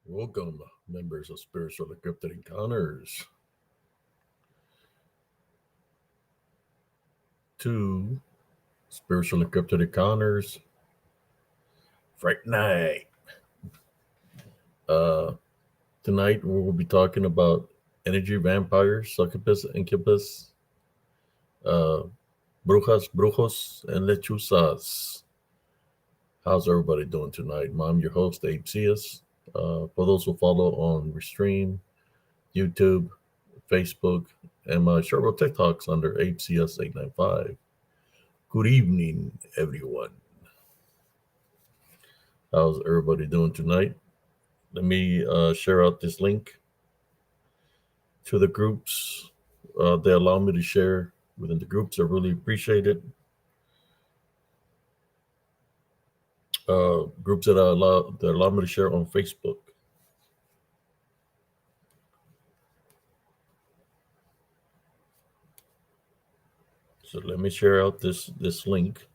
Welcome, members of Spiritual Encrypted Encounters, to Spiritual Encrypted Encounters Fright Night. Uh, Tonight we will be talking about energy vampires, succubus, incubus, uh, brujas, brujos, and lechusas. How's everybody doing tonight? I'm your host, Abe Cias. For those who follow on Restream, YouTube, Facebook, and my several TikToks under HCS895. Good evening, everyone. How's everybody doing tonight? Let me share out this link to the groups. They allow me to share within the groups. I really appreciate it. Groups that allow me to share on Facebook. So let me share out this link.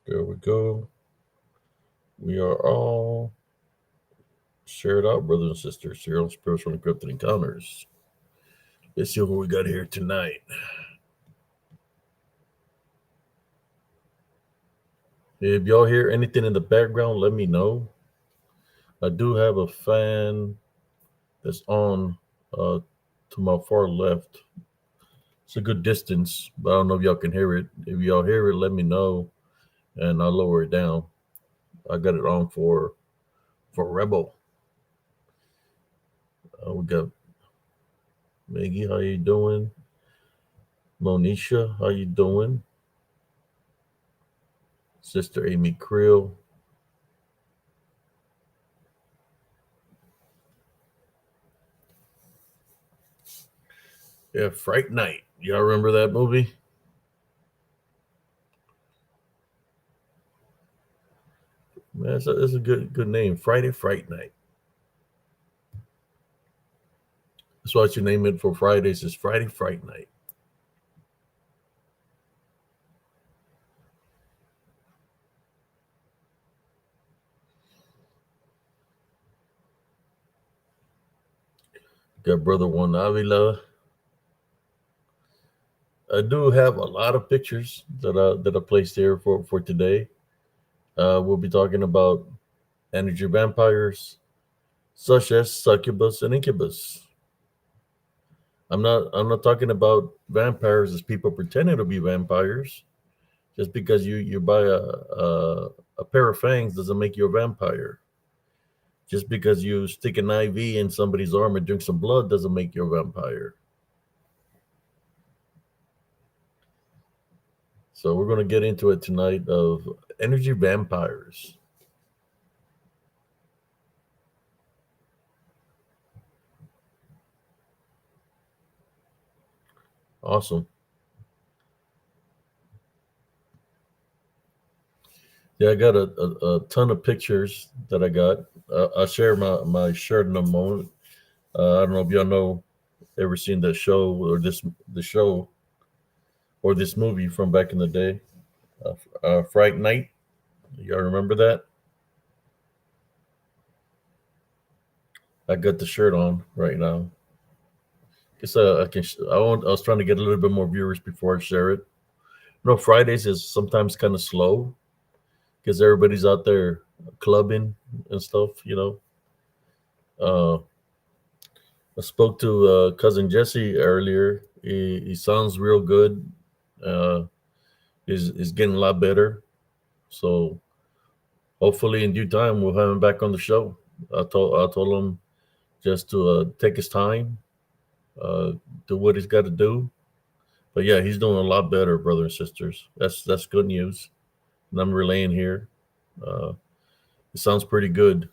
There we go. We are all shared out, brothers and sisters, here on Spiritual Encrypted Encounters. Let's see what we got here tonight. If y'all hear anything in the background, let me know. I do have a fan that's on to my far left. It's a good distance, but I don't know if y'all can hear it. If y'all hear it, let me know, and I'll lower it down. I got it on for Rebel. We got Maggie. How you doing? Monisha, how you doing? Sister Amy Creel. Yeah, Fright Night. Y'all remember that movie? Man, it's a good name. Fright Night. That's why you name it for Fridays. Is Friday Fright Night. Got brother Juan Avila. I do have a lot of pictures that I placed here for today. We'll be talking about energy vampires, such as succubus and incubus. I'm not talking about vampires as people pretending to be vampires. Just because you buy a pair of fangs doesn't make you a vampire. Just because you stick an IV in somebody's arm and drink some blood doesn't make you a vampire. So we're going to get into it tonight of energy vampires. Awesome. Yeah, I got a ton of pictures that I got. I'll share my shirt in a moment. I don't know if y'all know, ever seen that show or the show or this movie from back in the day, Fright Night. Y'all remember that? I got the shirt on right now. Guess I can. I was trying to get a little bit more viewers before I share it. Fridays is sometimes kind of slow because everybody's out there clubbing and stuff. Uh, I spoke to cousin Jesse earlier. He sounds real good. Uh, is getting a lot better. So hopefully in due time we'll have him back on the show. I told him just to take his time, uh, do what he's got to do. But yeah, he's doing a lot better, brothers and sisters. That's good news, and I'm relaying here. Uh, it sounds pretty good.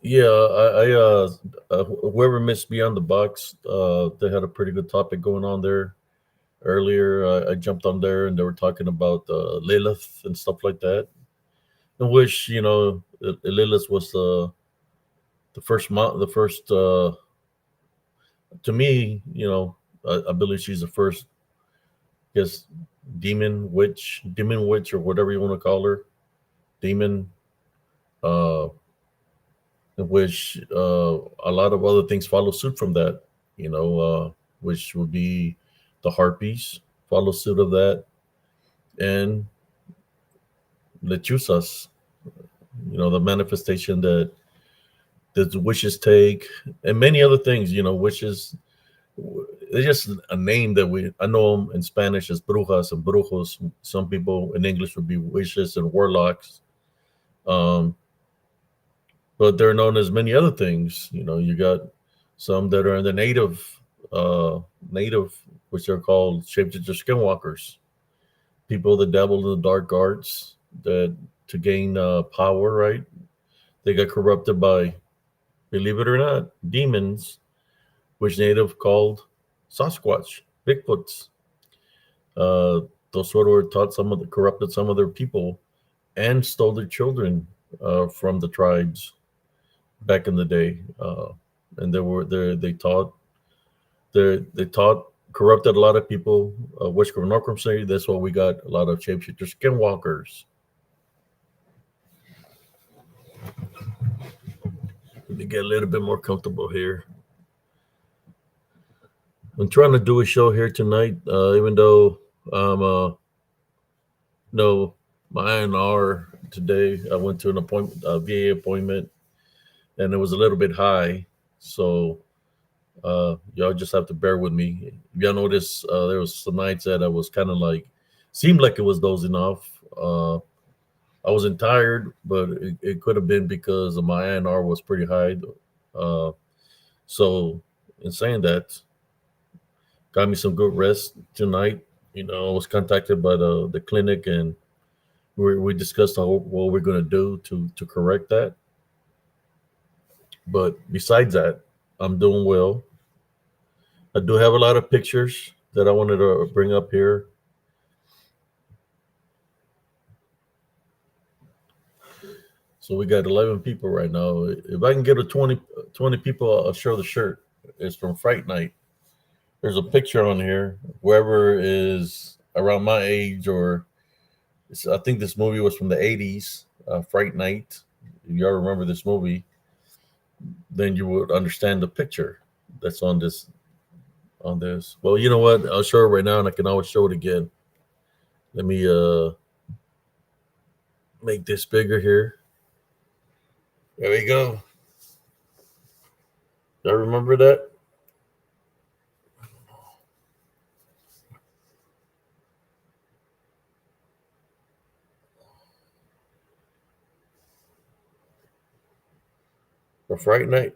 Yeah, whoever missed Beyond the Box, they had a pretty good topic going on there earlier. I jumped on there and they were talking about Lilith and stuff like that. In which Lilith was the first to me. I believe she's the first, I guess, demon witch, or whatever you want to call her, demon. Uh, in which a lot of other things follow suit from that. Which would be the harpies follow suit of that, and Lechusas. The manifestation that the wishes take, and many other things. Wishes. It's just a name that I know them in Spanish as Brujas and Brujos. Some people in English would be witches and warlocks. Um, but they're known as many other things. You got some that are in the native, which are called shapeshifter skinwalkers, people that dabbled in the dark arts that to gain power. Right? They got corrupted by, believe it or not, demons, which native called Sasquatch, Bigfoots. Uh, those sort of were taught corrupted some of their people and stole their children from the tribes back in the day. And they taught corrupted a lot of people. Wishkram Norcram say that's why we got a lot of shapeshifter skinwalkers. Let me get a little bit more comfortable here. I'm trying to do a show here tonight, even though no, my INR today. I went to an appointment, a VA appointment, and it was a little bit high. So y'all just have to bear with me. Y'all notice there was some nights that I was kind of like, seemed like it was dozing off. I wasn't tired, but it could have been because of my INR was pretty high. Uh, so in saying that, got me some good rest tonight. I was contacted by the clinic, and we discussed what we're going to do to correct that. But besides that, I'm doing well. I do have a lot of pictures that I wanted to bring up here. So we got 11 people right now. If I can get 20 people, I'll show the shirt. It's from Fright Night. There's a picture on here. Whoever is around my age, or I think this movie was from the 80s, Fright Night. If y'all remember this movie, then you would understand the picture that's on this. Well, you know what? I'll show it right now, and I can always show it again. Let me make this bigger here. There we go. Y'all remember that? For Fright Night.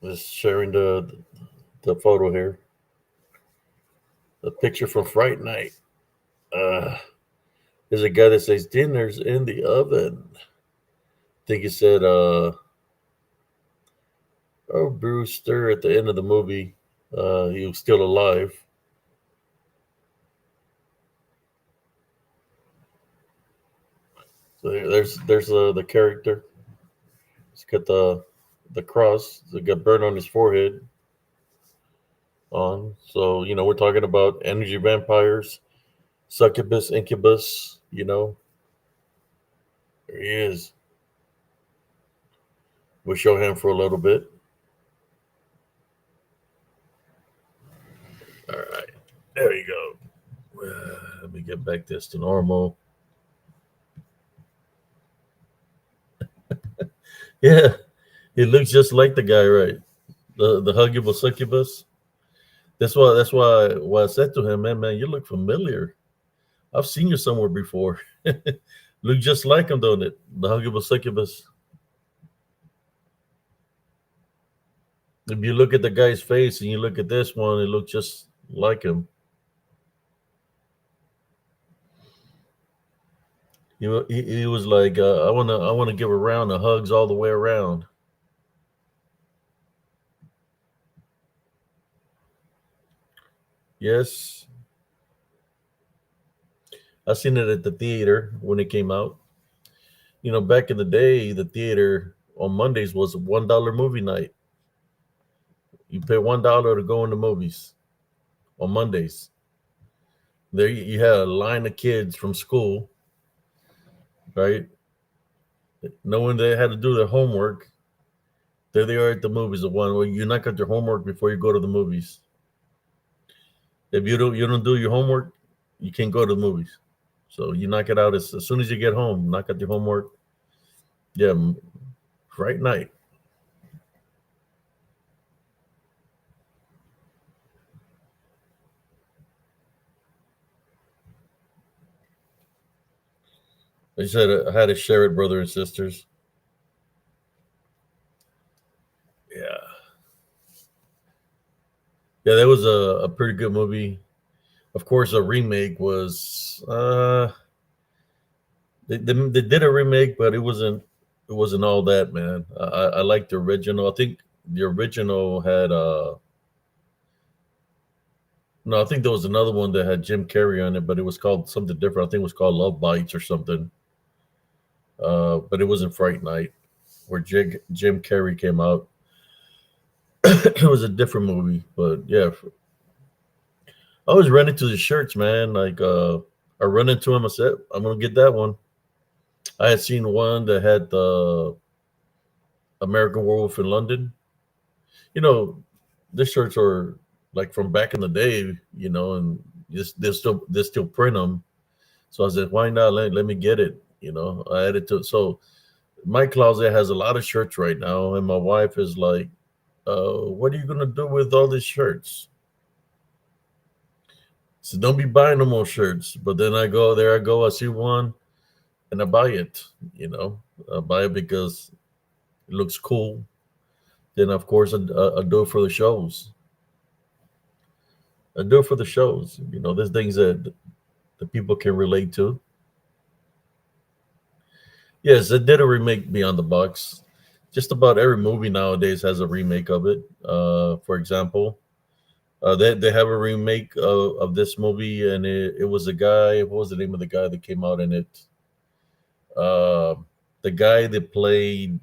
Just sharing the photo here. The picture from Fright Night. There's a guy that says dinner's in the oven. I think he said, "Oh, Brewster." At the end of the movie, he was still alive. So there's the character. He's got the cross that got burned on his forehead on. So we're talking about energy vampires, succubus, incubus. There he is. We'll show him for a little bit. All right, there you go. Let me get back this to normal. Yeah, he looks just like the guy, right? The huggable succubus. That's why I said to him, man, you look familiar. I've seen you somewhere before. Look just like him, don't it? The huggable succubus. If you look at the guy's face and you look at this one, it looks just like him. He was like, I wanna give a round of hugs all the way around. Yes, I seen it at the theater when it came out. Back in the day, the theater on Mondays was a $1 movie night. You pay $1 to go in the movies on Mondays. There you had a line of kids from school, right? Knowing they had to do their homework. There they are at the movies. The one where you knock out your homework before you go to the movies. If you don't do your homework, you can't go to the movies. So you knock it out as soon as you get home. Knock out your homework. Yeah, Fright Night. They said I had to share it, brother and sisters. Yeah, yeah, that was a pretty good movie. Of course, a remake was they did a remake, but it wasn't all that, man. I liked the original. I think the original had no, I think there was another one that had Jim Carrey on it, but it was called something different. I think it was called Love Bites or something. But it wasn't Fright Night where Jim Carrey came out. It was a different movie, but yeah, I was running to the shirts, man. Like I run into him. I said, I'm gonna get that one. I had seen one that had the American Werewolf in London. You know, the shirts are like from back in the day, and just they still print them. So I said, why not let me get it? I added to it. So my closet has a lot of shirts right now, and my wife is like, "What are you gonna do with all these shirts?" So don't be buying no more shirts. But then I go there, I go, I see one, and I buy it. I buy it because it looks cool. Then of course I do it for the shows. I do it for the shows. There's things that the people can relate to. Yes, it did a remake Beyond the Box. Just about every movie nowadays has a remake of it. For example, they have a remake of this movie, and it was a guy. What was the name of the guy that came out in it? Uh, the guy that played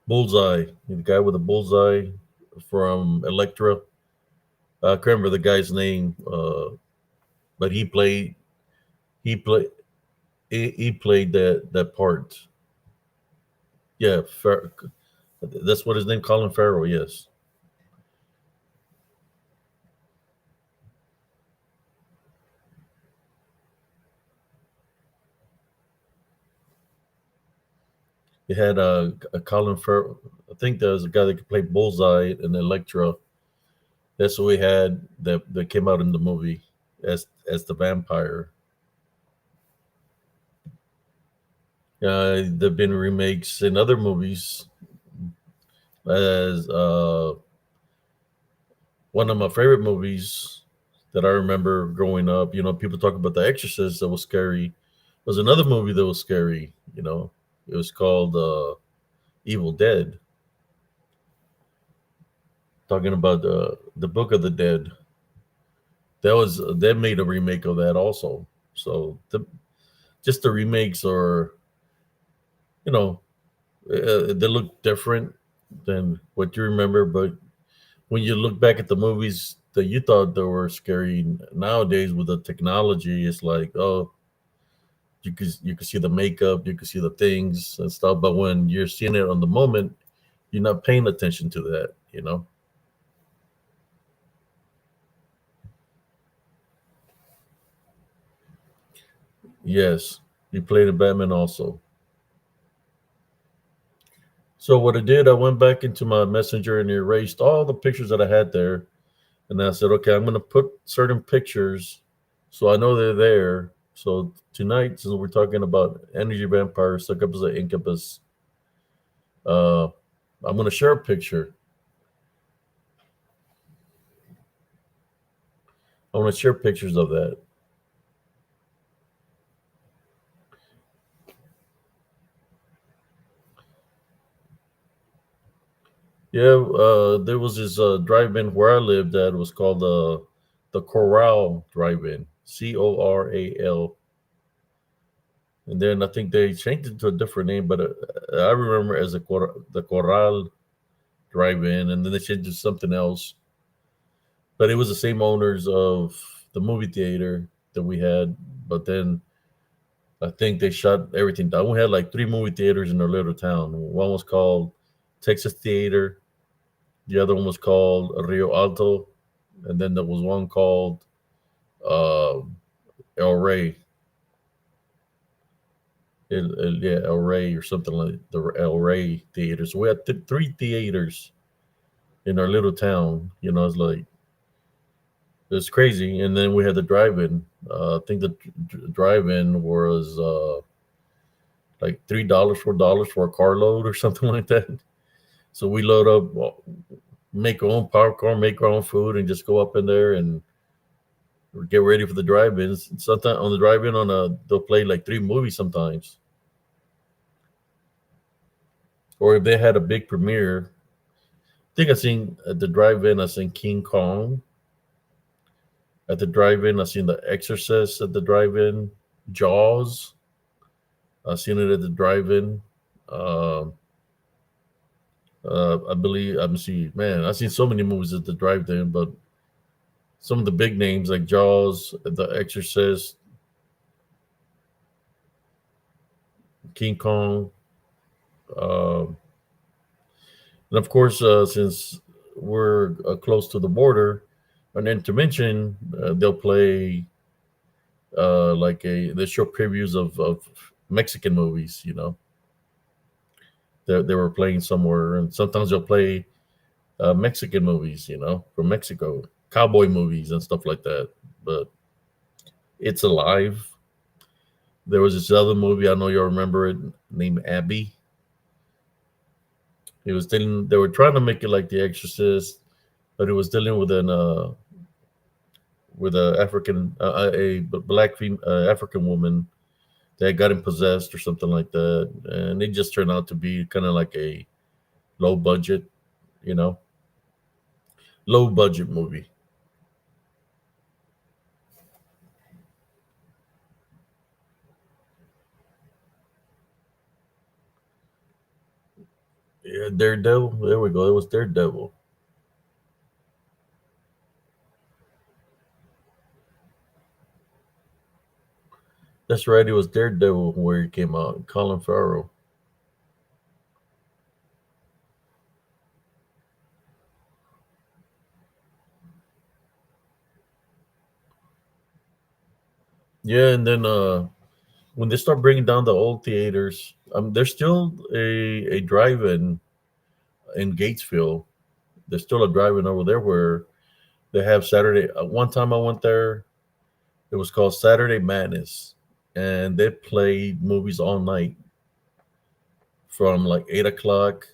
Bullseye, the guy with the bullseye from Electra. I can't remember the guy's name, but he played he played that part. Yeah, that's what his name, Colin Farrell. Yes, he had a Colin Farrell. I think there was a guy that could play Bullseye and Electra. That's what we had that came out in the movie as the vampire. There've been remakes in other movies. As one of my favorite movies. that I remember growing up. People talk about The Exorcist that was scary. There's another movie that was scary. It was called Evil Dead, talking about the Book of the Dead. They made a remake of that also. So just the remakes are, you know they look different than what you remember, but when you look back at the movies that you thought they were scary nowadays with the technology, it's like, oh, you could see the makeup, you could see the things and stuff, but when you're seeing it on the moment, you're not paying attention to that. Yes, you played a Batman also. So what I did, I went back into my messenger and erased all the pictures that I had there, and I said, okay, I'm going to put certain pictures so I know they're there. So tonight, since we're talking about energy vampires, succubus, and incubus, uh, I'm going to share a picture. I want to share pictures of that. Yeah, there was this drive-in where I lived that was called the Corral Drive-In, Coral, and then I think they changed it to a different name, but I remember as the Corral Drive-In, and then they changed it to something else. But it was the same owners of the movie theater that we had. But then I think they shut everything down. We had like three movie theaters in our little town. One was called Texas Theater. The other one was called Rio Alto, and then there was one called uh, El Rey. Yeah, El Rey or something like the El Rey Theater. So we had three theaters in our little town. It's like it's crazy. And then we had the drive-in. I think the drive-in was like $3, $4 for a carload or something like that. So we load up, make our own popcorn, make our own food, and just go up in there and get ready for the drive-ins. Sometimes on the drive-in, they'll play like three movies sometimes. Or if they had a big premiere, I think I seen at the drive-in. I seen King Kong at the drive-in. I seen The Exorcist at the drive-in. Jaws. I seen it at the drive-in. Um I believe I'm see man. I've seen so many movies at the drive-in, but some of the big names like Jaws, The Exorcist, King Kong, uh, and of course, since we're close to the border, an intervention, they'll play like they show previews of Mexican movies. They were playing somewhere, and sometimes they'll play Mexican movies. From Mexico, cowboy movies and stuff like that. But it's alive. There was this other movie, I know you'll remember it, named Abby. It was dealing. They were trying to make it like The Exorcist, but it was dealing with a African a black African woman that got him possessed or something like that, and it just turned out to be kind of like a low budget, you know, low budget movie. Yeah, Daredevil. There we go. It was Daredevil. That's right. It was Daredevil where he came out. Colin Farrell. Yeah, and then when they start bringing down the old theaters, there's still a drive-in in Gatesville. There's still a drive-in over there where they have Saturday. One time I went there, it was called Saturday Madness, and they played movies all night from like 8 o'clock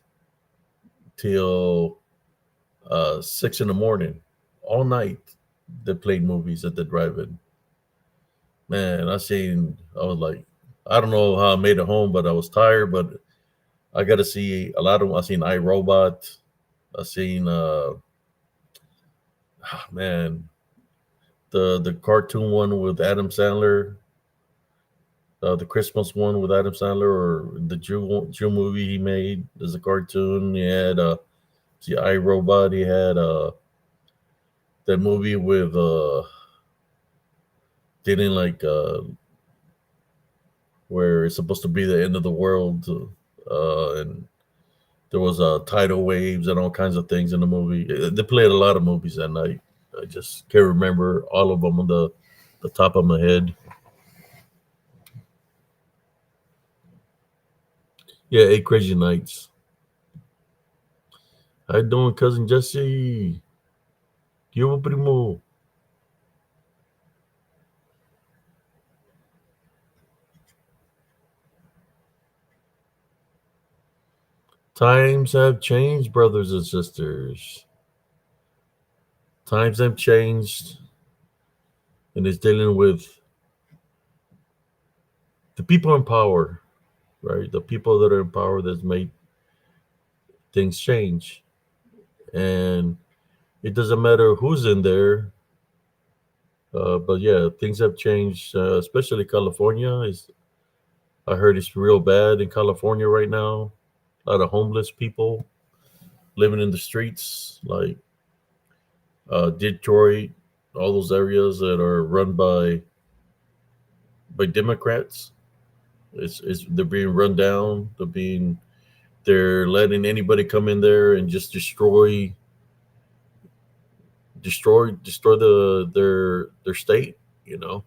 till 6 in the morning, all night. They played movies at the drive-in. Man, I was like, I don't know how I made it home, but I was tired. But I got to see a lot of. I seen iRobot. I seen, man, the cartoon one with Adam Sandler, the Christmas one with Adam Sandler, or the Jew movie he made as a cartoon. He had the iRobot. He had that movie with dealing like where it's supposed to be the end of the world, and there was tidal waves and all kinds of things in the movie. They played a lot of movies that night. I just can't remember all of them on the top of my head. Yeah, Eight Crazy Nights. How you doing, cousin Jesse? Yo, primo. Times have changed, brothers and sisters. Times have changed, and it's dealing with the people in power, right? The people that are in power that's made things change. And it doesn't matter who's in there. But yeah, things have changed, especially California. I heard it's real bad in California right now. A lot of homeless people living in the streets, like Detroit, all those areas that are run by Democrats. It's they're being run down. They're letting anybody come in there and just destroy their state. You know,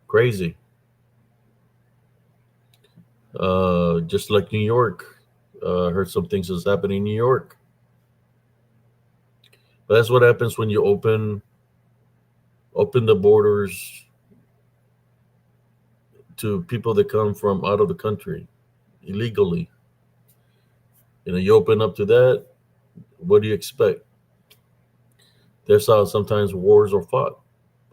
crazy. Just like New York. I heard some things that's happening in New York. But that's what happens when you open the borders to people that come from out of the country illegally. You open up to that. What do you expect? That's how sometimes wars are fought.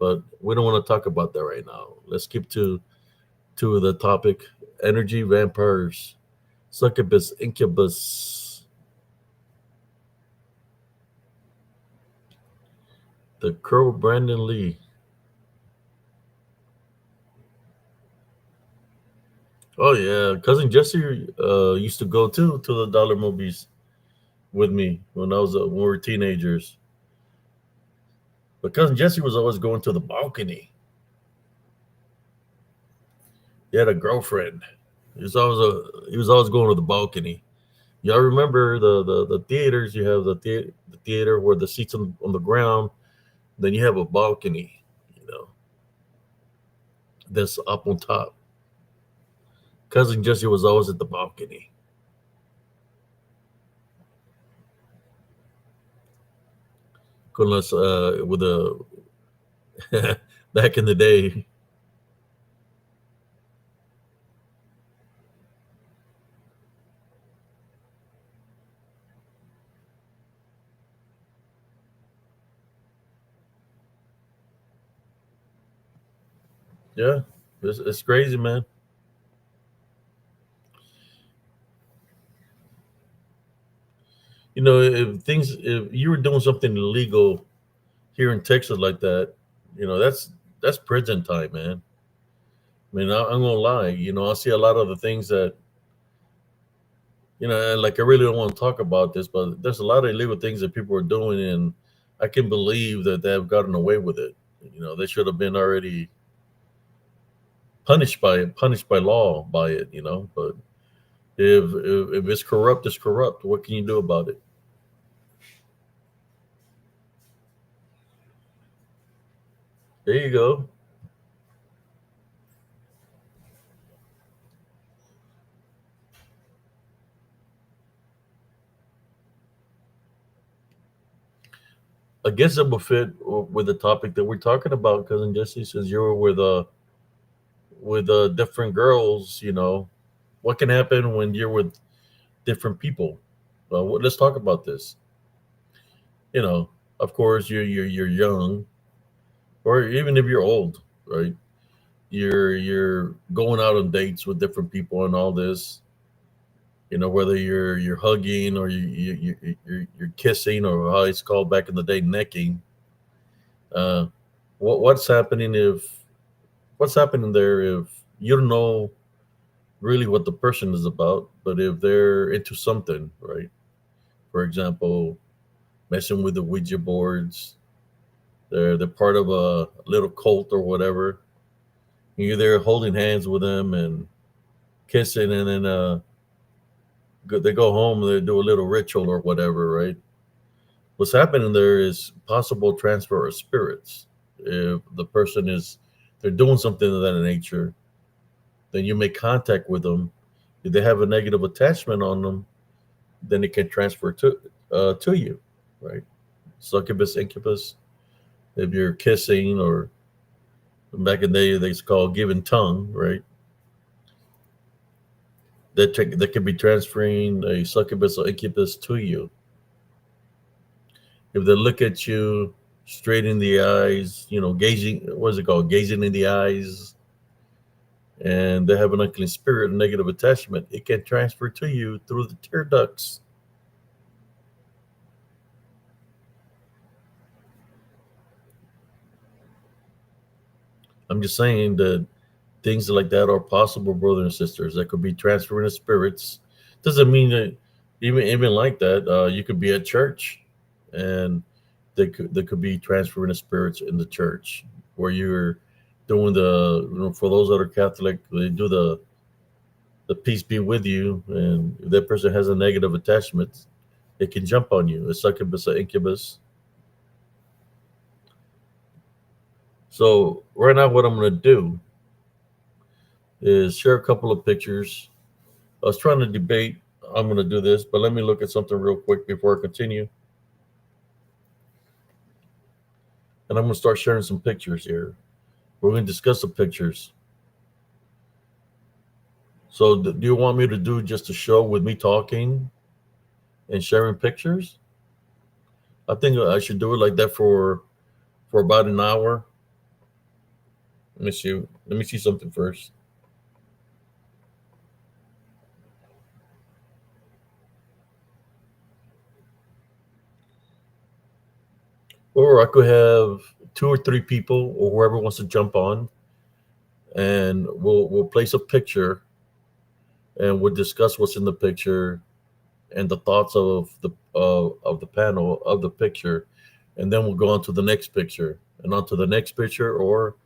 But we don't want to talk about that right now. Let's keep to the topic: energy vampires, succubus, incubus, the Curl Brandon Lee. Oh yeah, cousin Jesse used to go to the dollar movies with me when we were teenagers. But cousin Jesse was always going to the balcony. He had a girlfriend. He was always going to the balcony. Y'all remember the theaters? You have the theater where the seats on the ground. Then you have a balcony. You know that's up on top. Cousin Jesse was always at the balcony. Unless with a back in the day. Yeah, it's crazy, man. If you were doing something illegal here in Texas like that, that's prison time, man. I mean, I'm gonna lie. I see a lot of the things that and like I really don't want to talk about this, but there's a lot of illegal things that people are doing, and I can believe that they've gotten away with it. They should have been already punished by law by it. But if it's corrupt, it's corrupt. What can you do about it? There you go. I guess it will fit with the topic that we're talking about, cousin Jesse, since you were with different girls. What can happen when you're with different people? Let's talk about this. You know, Of course, you're young, or even if you're old, right? You're going out on dates with different people and all this. Whether you're hugging or you're kissing, or how it's called back in the day, necking. Uh, what's happening if what's happening there if you don't know really what the person is about, but if they're into something, right? For example, messing with the Ouija boards, they're part of a little cult or whatever. You're there holding hands with them and kissing, and then they go home and they do a little ritual or whatever, right? What's happening there is possible transfer of spirits. If the person is they're doing something of that nature, then you make contact with them. If they have a negative attachment on them, then it can transfer to you, right? Succubus, incubus. If you're kissing, or back in the day they call giving tongue, right? That could be transferring a succubus or incubus to you. If they look at you straight in the eyes, gazing, what is it called? Gazing in the eyes, and they have an unclean spirit, a negative attachment, it can transfer to you through the tear ducts. I'm just saying that things like that are possible, brothers and sisters. That could be transferring of spirits. Doesn't mean that even like that. You could be at church, and they could be transferring of spirits in the church, where you're doing for those that are Catholic, they do the peace be with you, and if that person has a negative attachment, it can jump on you. A succubus, an incubus. So right now, what I'm going to do is share a couple of pictures. I was trying to debate. I'm going to do this, but let me look at something real quick before I continue. And I'm going to start sharing some pictures here. We're going to discuss the pictures. So, do you want me to do just a show with me talking and sharing pictures? I think I should do it like that for about an hour. Let me see. Let me see something first. Or I could have two or three people, or whoever wants to jump on, and we'll place a picture, and we'll discuss what's in the picture and the thoughts of the panel of the picture, and then we'll go on to the next picture and on to the next picture. Or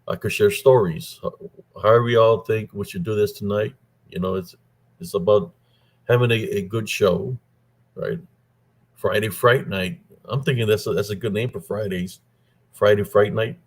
I could share stories. However y'all think we should do this tonight. It's about having a good show, right? Friday Fright Night. I'm thinking that's a good name for Fridays. Friday Fright Night.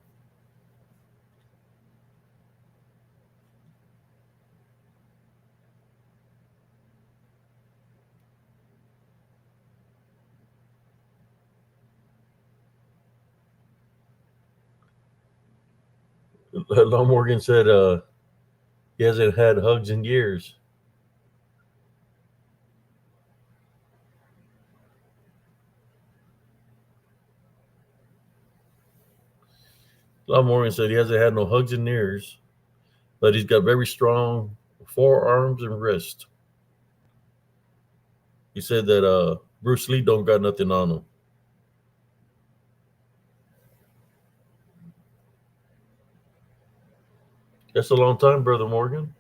Long Morgan said he hasn't had hugs in years. Long Morgan said he hasn't had no hugs in years, but he's got very strong forearms and wrist. He said that Bruce Lee don't got nothing on him. That's a long time, brother Morgan.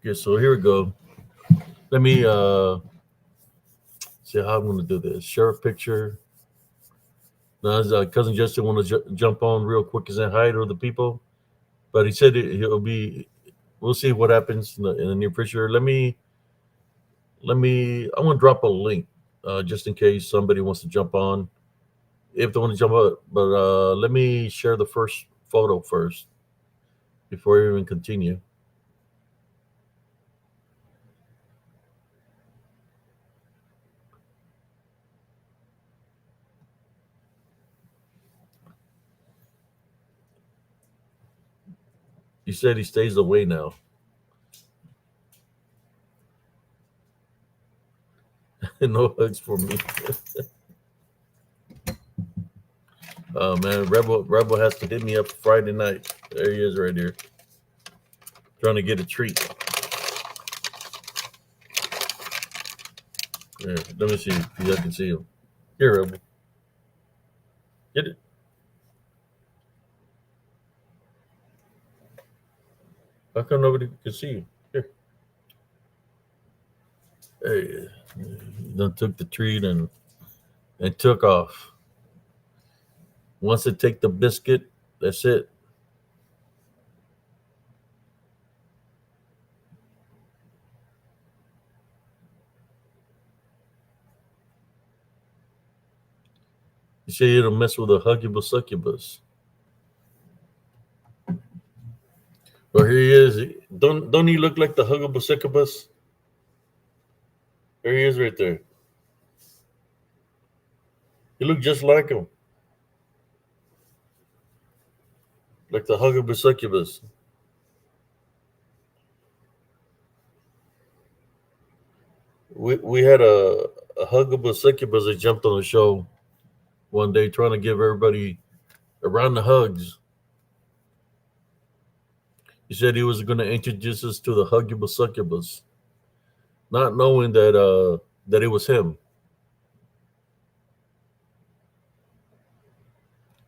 Okay, so here we go. Let me see how I'm going to do this. Share a picture. Now, cousin Justin want to jump on real quick and say hi to the people, but he said he'll be. We'll see what happens in the near future. I'm going to drop a link just in case somebody wants to jump on. If they want to jump up, but let me share the first photo first before we even continue. He said he stays away now. No hugs for me. Oh man, Rebel has to hit me up Friday night. There he is right here. Trying to get a treat. Here, let me see if I can see him. Here, Rebel. Get it. How come nobody can see you? Here. Hey, he done took the treat and took off. Once they take the biscuit, that's it. You say you don't mess with a huggable succubus. Well, here he is. Don't he look like the huggable succubus? There he is right there. He look just like him. Like the huggable succubus. We had a huggable succubus that jumped on the show one day trying to give everybody around the hugs. He said he was going to introduce us to the huggable succubus, not knowing that it was him.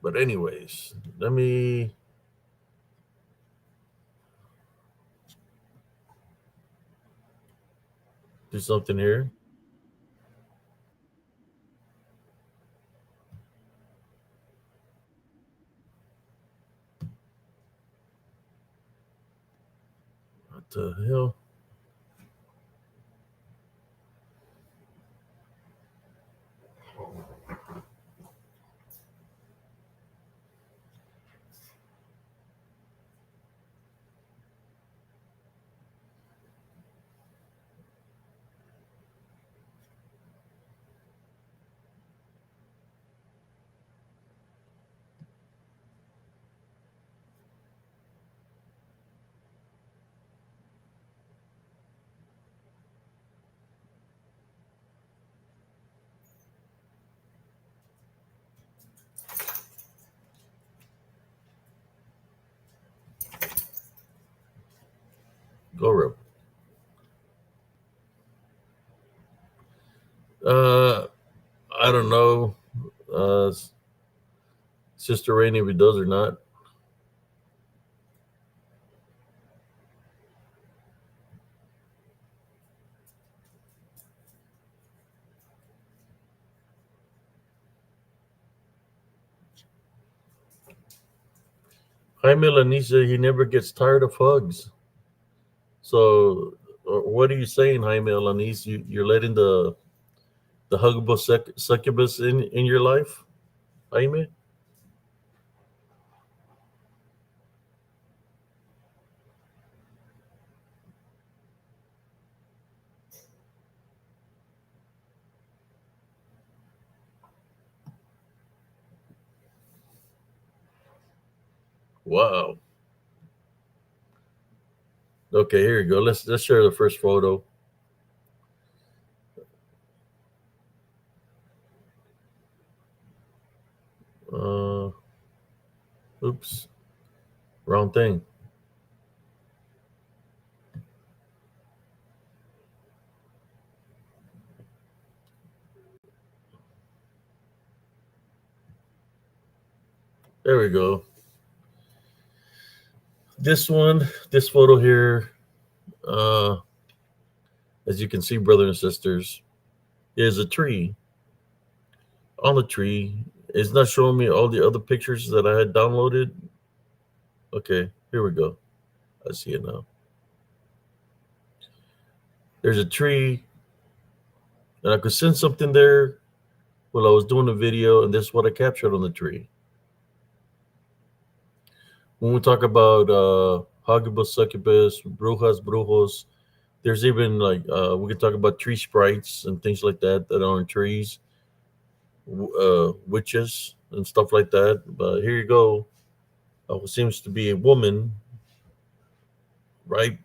But anyways, let me do something here. What the hell? Go Rip. Uh, I don't know, Sister Rainey, if he does or not. Jaime Lanisa, he never gets tired of hugs. So, what are you saying, Jaime Lanis? You're letting the huggable succubus in your life, Jaime? Wow. Okay, here you go. Let's share the first photo. Uh, oops, wrong thing. There we go. This photo here, as you can see, brothers and sisters, is a tree. On the tree, it's not showing me all the other pictures that I had downloaded. Okay, here we go. I see it now. There's a tree, and I could send something there while I was doing the video, and this is what I captured on the tree. When we talk about Hagibus, Succubus, Brujas, Brujos, there's even like we can talk about tree sprites and things like that that are on trees, witches and stuff like that. But here you go. Seems to be a woman right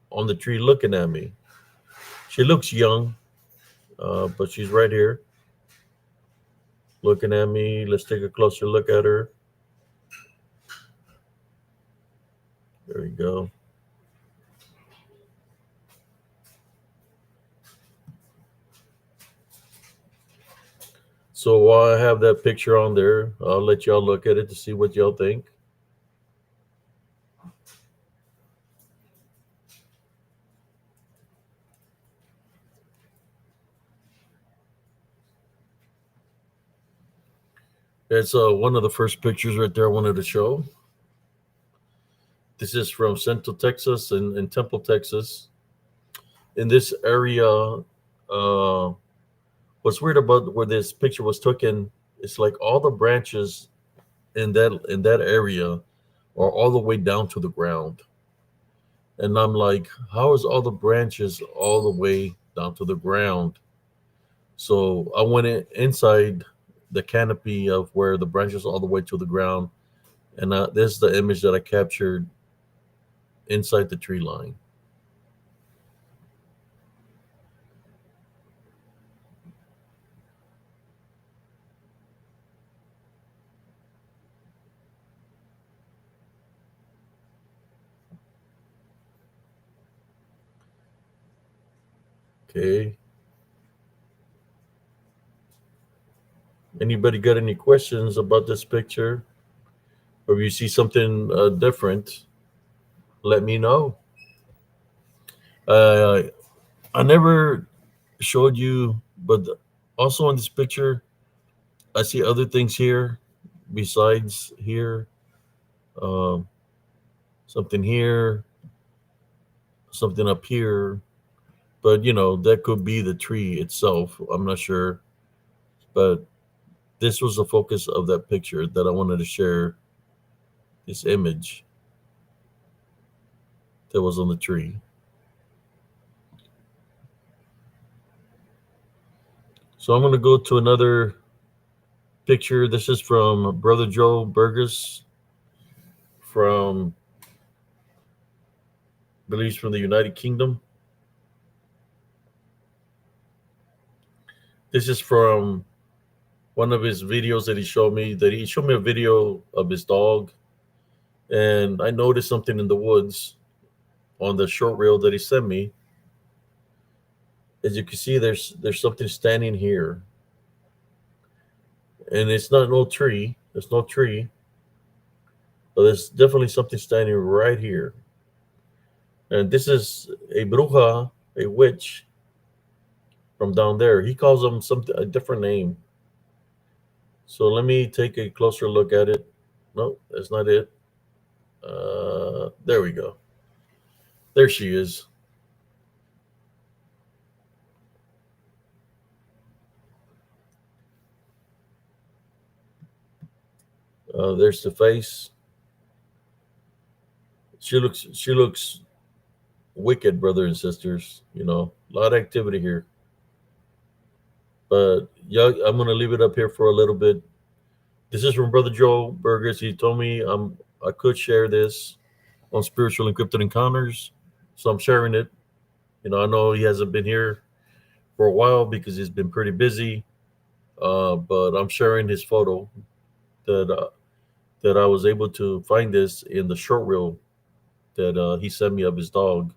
on the tree looking at me. She looks young, but she's right here looking at me. Let's take a closer look at her. There we go. So while I have that picture on there, I'll let y'all look at it to see what y'all think. It's one of the first pictures right there I wanted to show. This is from Central Texas and Temple, Texas. In this area, what's weird about where this picture was taken, it's like all the branches in that area are all the way down to the ground. And I'm like, how is all the branches all the way down to the ground? So I went inside the canopy of where the branches all the way to the ground, and this is the image that I captured inside the tree line. Okay. Anybody got any questions about this picture? Or if you see something different, let me know. Uh, I never showed you, but also in this picture, I see other things here besides here. Um, something here, something up here. But that could be the tree itself. I'm not sure. But this was the focus of that picture that I wanted to share, this image that was on the tree. So I'm going to go to another picture. This is from Brother Joe Burgess from, I believe, he's from the United Kingdom. This is from one of his videos that he showed me. That he showed me a video of his dog, and I noticed something in the woods on the short reel that he sent me. As you can see, there's something standing here, and it's not no tree. There's no tree, but there's definitely something standing right here. And this is a bruja, a witch from down there. He calls them something a different name. So let me take a closer look at it. No, that's not it. There we go. There she is. There's the face. She looks wicked, brothers and sisters. A lot of activity here. But yeah, I'm gonna leave it up here for a little bit. This is from Brother Joe Burgers. He told me I could share this on Spiritual Encrypted Encounters, so I'm sharing it. I know he hasn't been here for a while because he's been pretty busy, but I'm sharing his photo that that I was able to find this in the short reel that he sent me of his dog.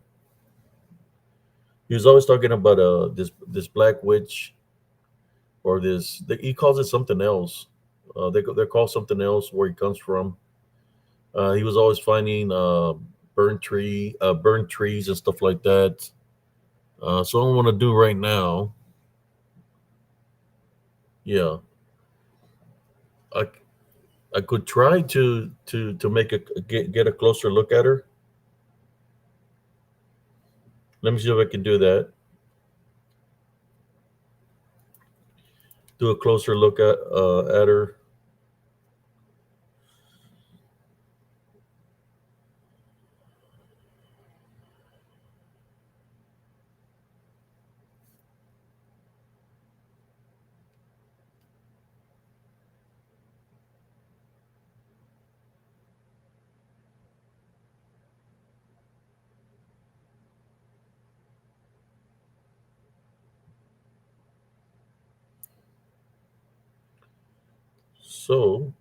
He was always talking about this black witch, or he calls it something else. They're called something else where he comes from. He was always finding burnt trees and stuff like that. So what I want to do right now, yeah, I I could try to make get a closer look at her. Let me see if I can do that. Do a closer look at her. So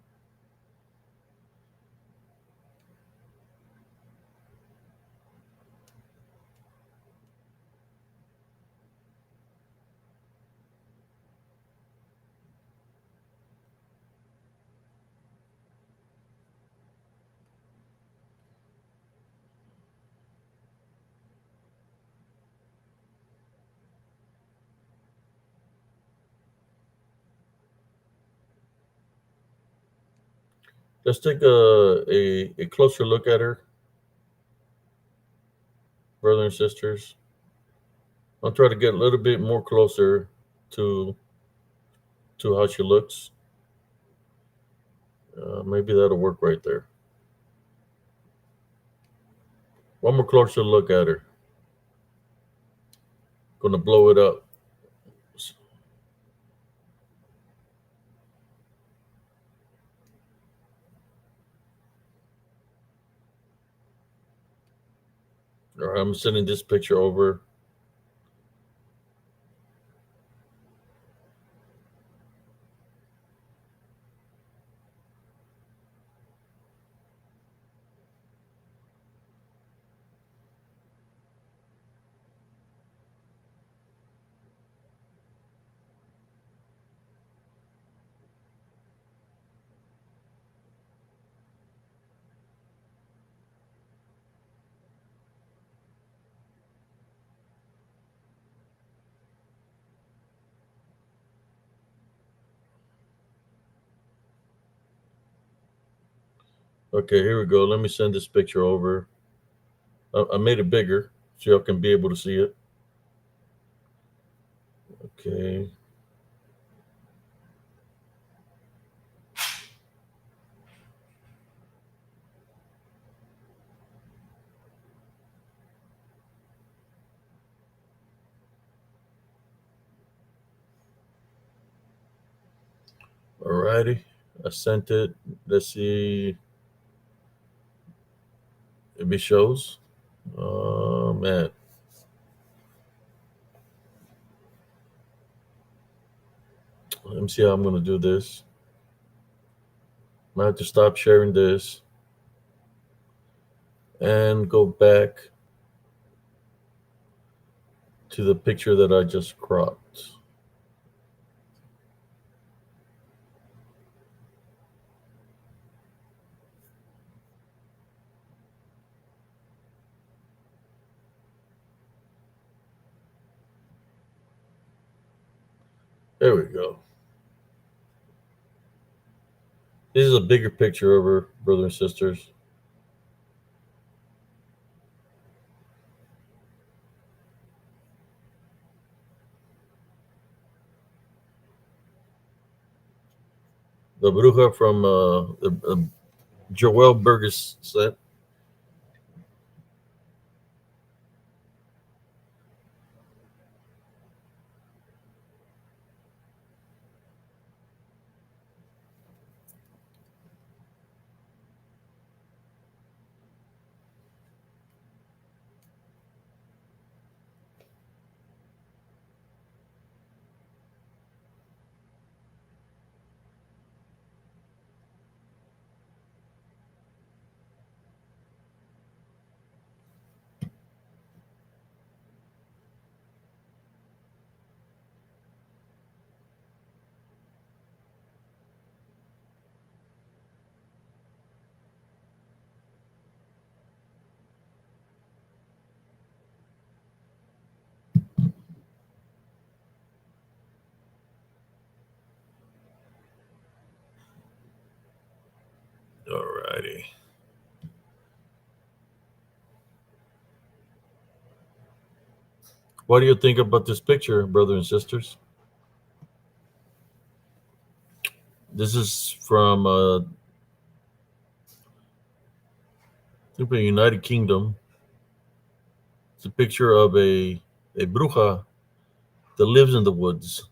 let's take a closer look at her, brothers and sisters. I'll try to get a little bit more closer to how she looks. Maybe that'll work right there. One more closer look at her. Gonna blow it up. All right, I'm sending this picture over. Okay, here we go. Let me send this picture over. I made it bigger so y'all can be able to see it. Okay. Alrighty. I sent it. Let's see if it shows. Oh man. Let me see how I'm gonna do this. I have to stop sharing this and go back to the picture that I just cropped. There we go. This is a bigger picture of her, brothers and sisters. The Bruja from the Joel Burgess set. Alrighty. What do you think about this picture, brothers and sisters? This is from I think the United Kingdom. It's a picture of a bruja that lives in the woods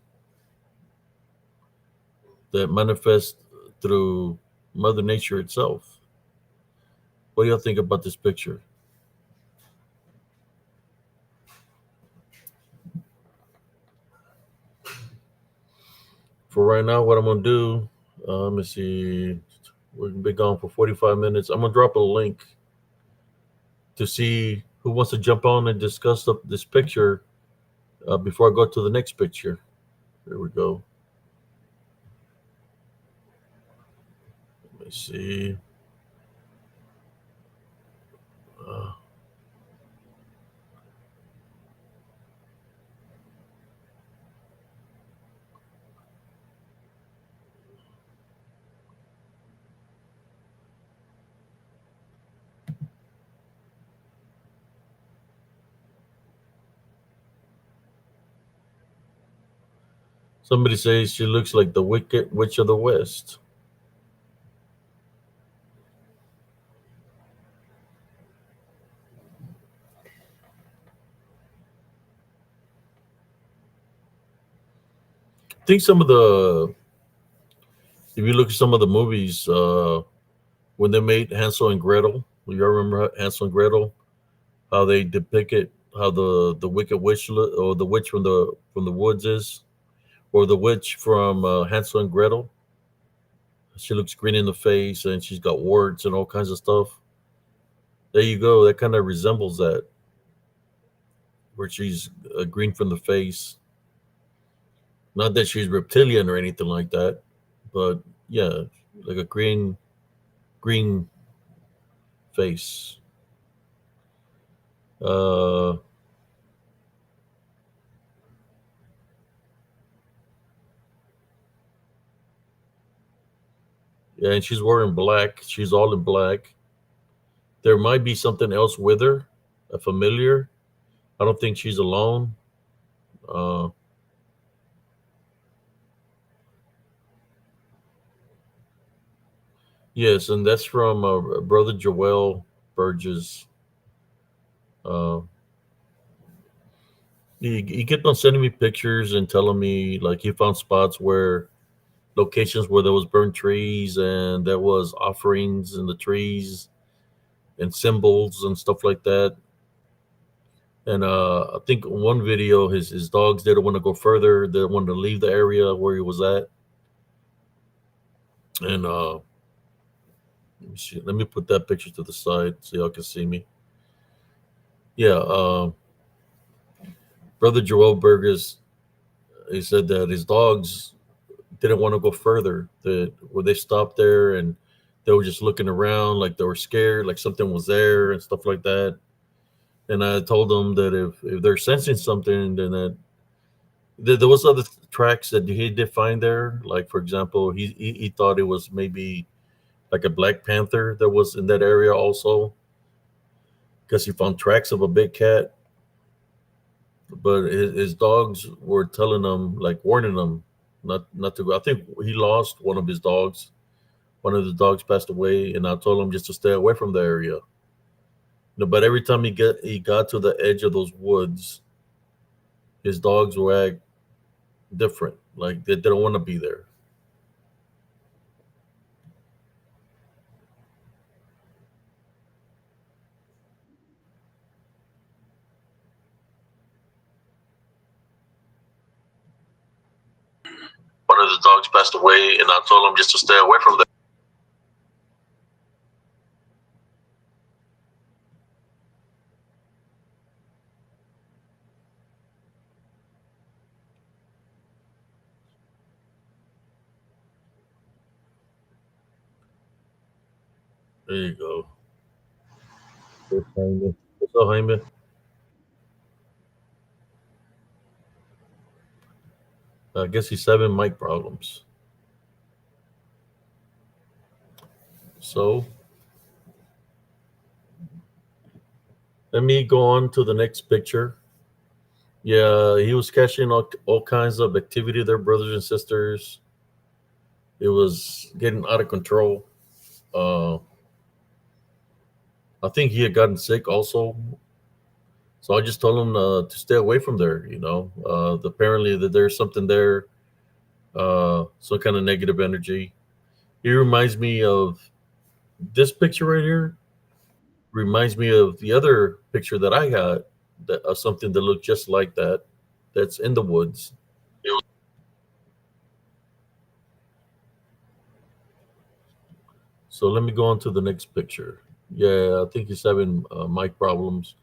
that manifests through Mother Nature itself. What do y'all think about this picture? For right now, what I'm gonna do, Let me see. We've been gone for 45 minutes. I'm gonna drop a link to see who wants to jump on and discuss this picture before I go to the next picture. There we go. Let me see. Uh, Somebody says she looks like the Wicked Witch of the West. I think some of the, if you look at some of the movies, when they made Hansel and Gretel, you remember Hansel and Gretel? How they depicted how the Wicked Witch or the witch from the woods is, or the witch from Hansel and Gretel. She looks green in the face and she's got warts and all kinds of stuff. There you go. That kind of resembles that, where she's green from the face. Not that she's reptilian or anything like that, but yeah, like a green face. Uh, yeah, and she's wearing black. She's all in black. There might be something else with her, a familiar. I don't think she's alone. Uh, yes, and that's from Brother Joel Burgess. Uh, he kept on sending me pictures and telling me like he found spots where locations where there was burnt trees and there was offerings in the trees and symbols and stuff like that. And I think one video, his dogs didn't want to go further. They wanted to leave the area where he was at. And let me see. Let me put that picture to the side so y'all can see me. Yeah, Brother Joel Burgess, he said that his dogs didn't want to go further. That where they stopped there and they were just looking around like they were scared, like something was there and stuff like that. And I told them that if they're sensing something, then there was other tracks that he did find there. Like for example, he thought it was maybe like a black panther that was in that area also, because he found tracks of a big cat. But his dogs were telling him, like warning him, not to go. I think he lost one of his dogs. One of the dogs passed away, and I told him just to stay away from the area. No, but every time he got to the edge of those woods, his dogs would act different, like they don't want to be there. One of the dogs passed away, and I told him just to stay away from there. There you go. There's Jaime. What's up, Jaime? I guess he's having mic problems. So let me go on to the next picture. Yeah, he was catching all kinds of activity there, brothers and sisters. It was getting out of control. Uh, I think he had gotten sick also. So I just told him to stay away from there. Apparently that there's something there, some kind of negative energy. He reminds me of this picture right here. Reminds me of the other picture that I got, that something that looked just like that. That's in the woods. So let me go on to the next picture. Yeah, I think he's having mic problems,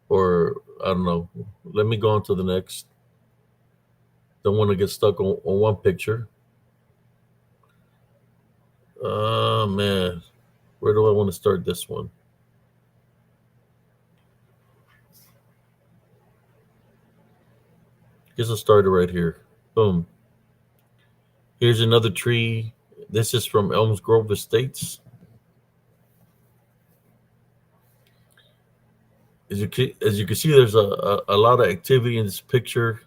or I don't know. Let me go on to the next. Don't want to get stuck on one picture. Man, where do I want to start this one? Guess I'll start it right here. Boom. Here's another tree. This is from Elms Grove Estates. As you can see, there's a lot of activity in this picture.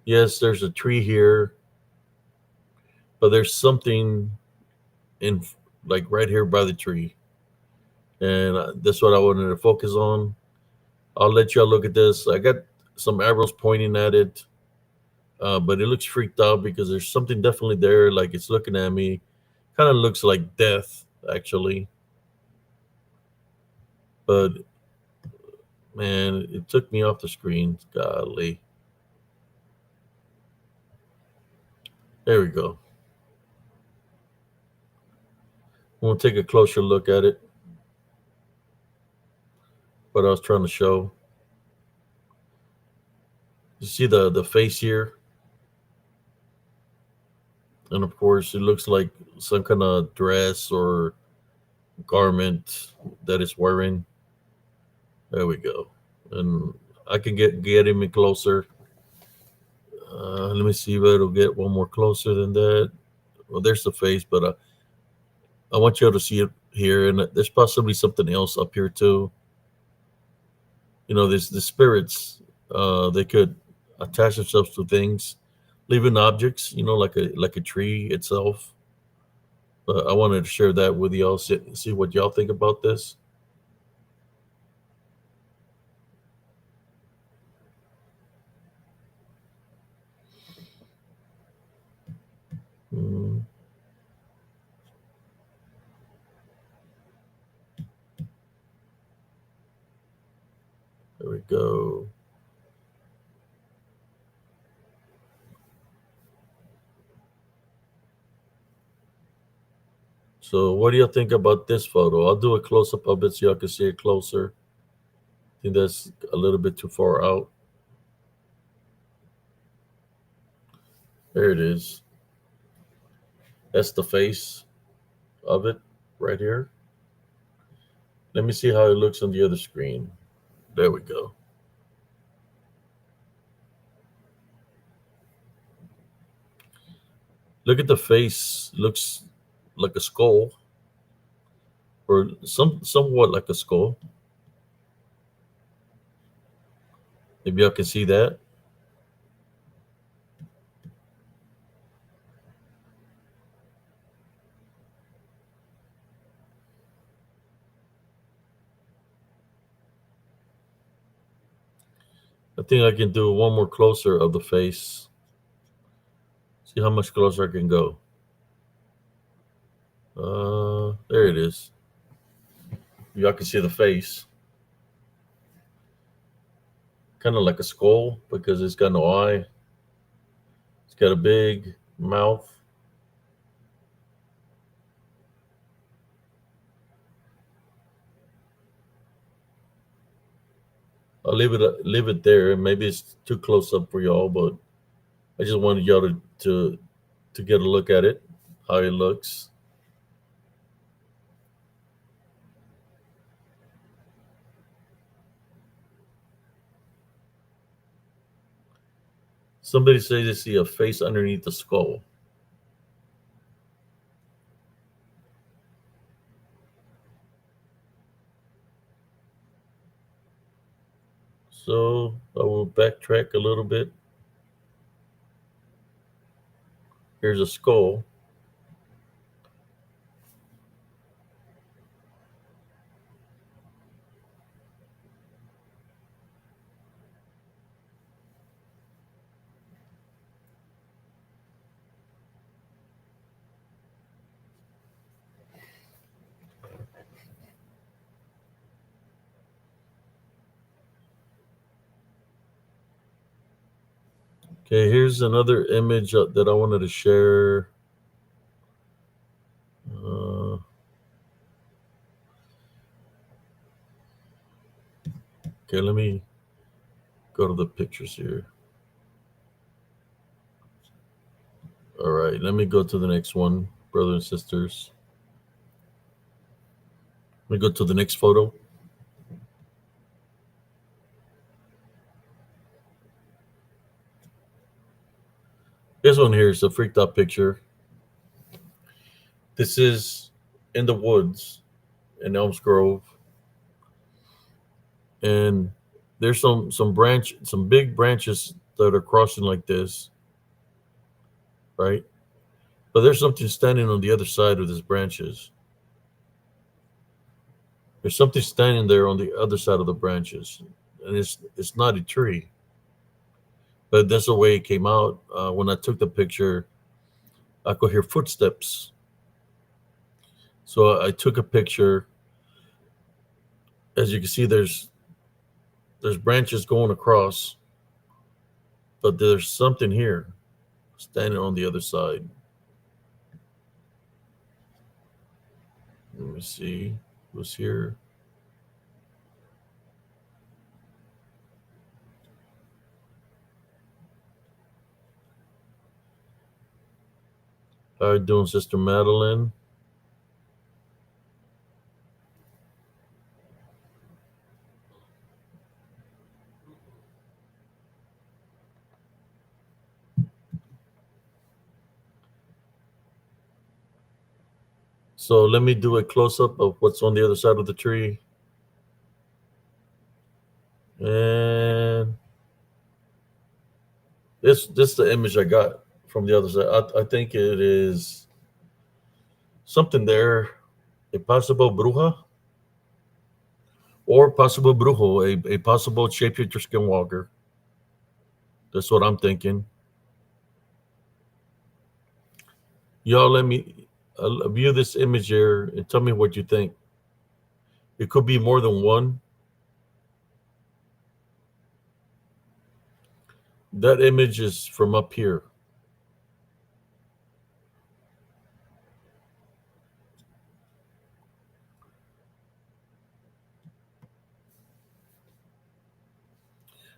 Yes, there's a tree here, but there's something in like right here by the tree, and that's what I wanted to focus on. I'll let y'all look at this. I got some arrows pointing at it, but it looks freaked out because there's something definitely there. Like it's looking at me. Kind of looks like death, actually. But man, it took me off the screen. Golly. There we go. We'll take a closer look at it. What I was trying to show. You see the face here, and of course, it looks like some kind of dress or garment that it's wearing. There we go. And I can get him closer. Let me see if it'll get one more closer than that. Well, there's the face, but I want you all to see it here, and there's possibly something else up here too. You know, there's the spirits. They could attach themselves to things, living objects. You know, like a tree itself. But I wanted to share that with y'all. See what y'all think about this. Mm, there we go. So, what do you think about this photo? I'll do a close up of it so y'all can see it closer. I think that's a little bit too far out. There it is. That's the face of it right here. Let me see how it looks on the other screen. There we go. Look at the face. Looks like a skull, or somewhat like a skull. Maybe y'all can see that. I think I can do one more closer of the face. See how much closer I can go. There it is. Y'all can see the face. Kind of like a skull because it's got no eye. It's got a big mouth. I'll leave it there. Maybe it's too close up for y'all, but I just wanted y'all to get a look at it, how it looks. Somebody say they see a face underneath the skull. So I will backtrack a little bit. Here's a skull. Okay, here's another image that I wanted to share. Okay, let me go to the pictures here. All right, let me go to the next one, brothers and sisters. Let me go to the next photo. This one here is a freaked out picture. This is in the woods in Elms Grove, and there's some big branches that are crossing like this, right? But there's something standing on the other side of these branches. There's something standing there on the other side of the branches, and it's not a tree, but that's the way it came out. When I took the picture, I could hear footsteps, so I took a picture. As you can see, there's branches going across, but there's something here standing on the other side. Let me see who's here. How you doing, Sister Madeline? So let me do a close up of what's on the other side of the tree. And this is the image I got from the other side. I think it is something there, a possible bruja or possible brujo, a possible shapeshifter skinwalker. That's what I'm thinking. Y'all let me view this image here and tell me what you think. It could be more than one. That image is from up here.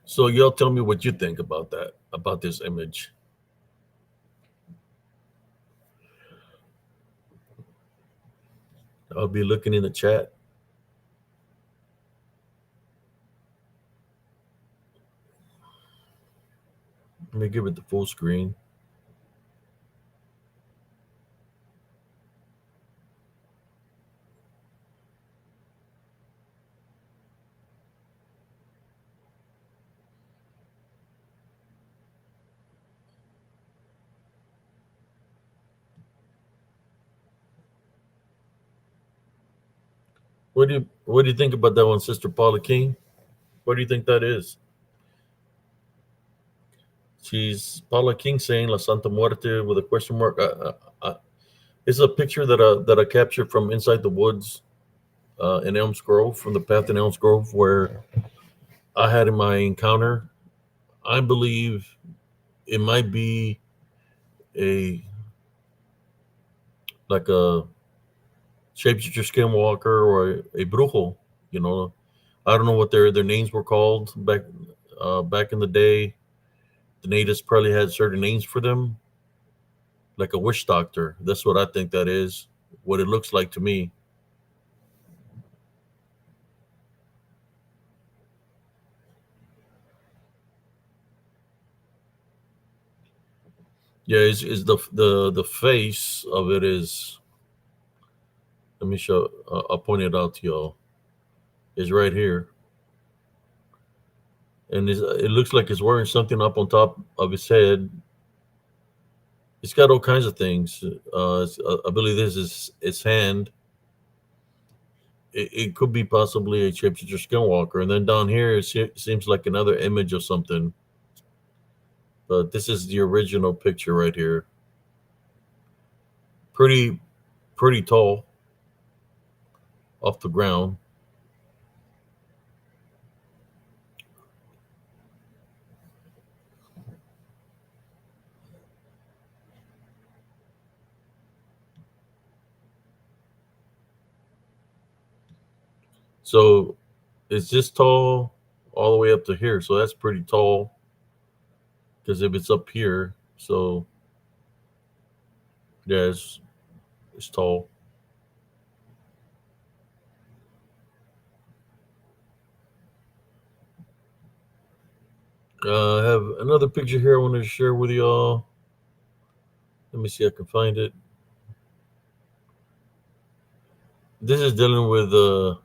So y'all tell me what you think about that, about this image. I'll be looking in the chat. Let me give it the full screen. What do you think about that one, Sister Paula King? What do you think that is? She's Paula King saying La Santa Muerte with a question mark. It's a picture that I captured from inside the woods in Elms Grove, from the path in Elms Grove where I had in my encounter. I believe it might be a like a shapeshifter skinwalker or a brujo. You know, I don't know what their names were called back in the day. The natives probably had certain names for them, like a witch doctor. That's what I think that is. What it looks like to me. Yeah, is the face of it is. Let me show. I'll point it out to y'all. Is right here, and it looks like it's wearing something up on top of his head. It's got all kinds of things. I believe this is its hand. It could be possibly a shapeshifter skinwalker, and then down here seems like another image of something. But this is the original picture right here. Pretty, pretty tall off the ground. So it's this tall. all the way up to here. So that's pretty tall. Because if it's up here, so yeah, it's tall. I have another picture here I want to share with y'all. Let me see if I can find it. This is dealing with the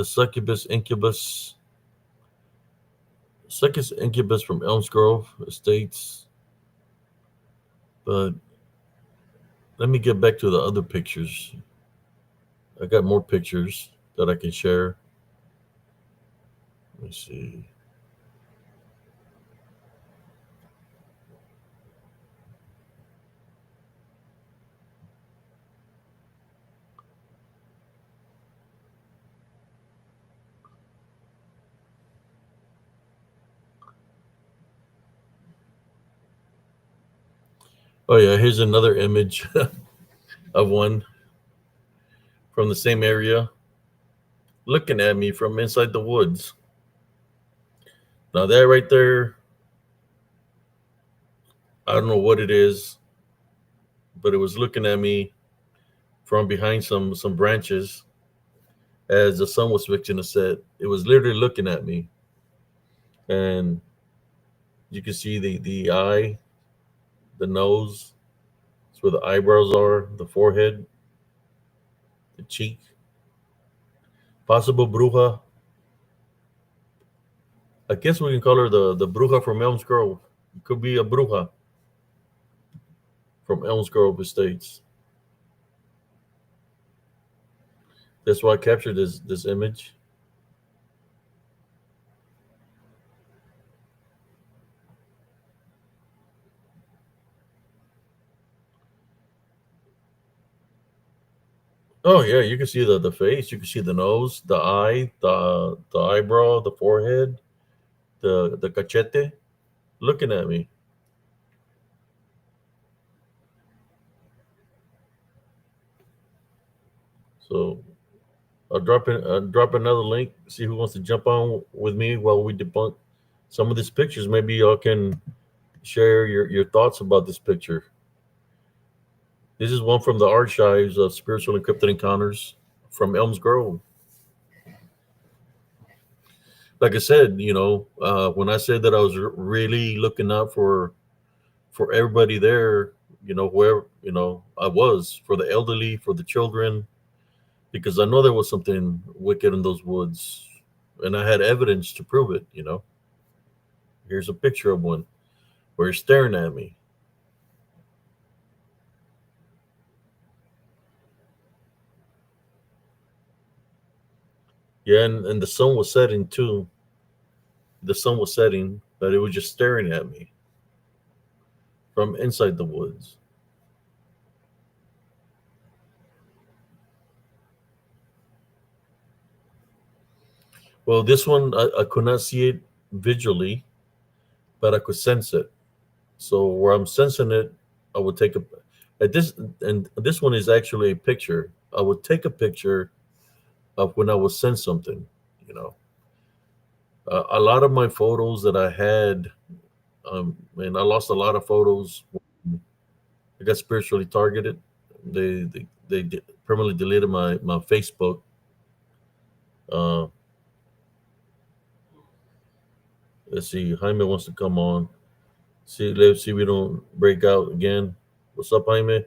Succubus Incubus from Elms Grove Estates. But let me get back to the other pictures. I got more pictures that I can share. Let me see. Oh yeah, here's another image of one from the same area looking at me from inside the woods. Now that right there, I don't know what it is, but it was looking at me from behind some branches as the sun was fixing to set. It was literally looking at me, and you can see the eye, the nose, it's where the eyebrows are, the forehead, the cheek. Possible bruja. I guess we can call her the bruja from Elms Grove. It could be a bruja from Elms Grove Estates. That's why I captured this image. Oh yeah, you can see the face, you can see the nose, the eye, the eyebrow, the forehead, the cachete, looking at me. So I'll drop another link. See who wants to jump on with me while we debunk some of these pictures. Maybe y'all can share your thoughts about this picture. This is one from the archives of spiritual encrypted encounters from Elms Grove. Like I said, when I said that I was really looking out for everybody there, where I was for the elderly, for the children, because I know there was something wicked in those woods, and I had evidence to prove it. Here's a picture of one where he's staring at me. Yeah, and the sun was setting too. The sun was setting, but it was just staring at me from inside the woods. Well, this one I could not see it visually, but I could sense it. So where I'm sensing it, I would take a at this and this one is actually a picture. I would take a picture of when I would sense something. You know, a lot of my photos that I had, and I lost a lot of photos. I got spiritually targeted. They permanently deleted my Facebook. Uh, let's see, Jaime wants to come on. Let's see we don't break out again. What's up, Jaime?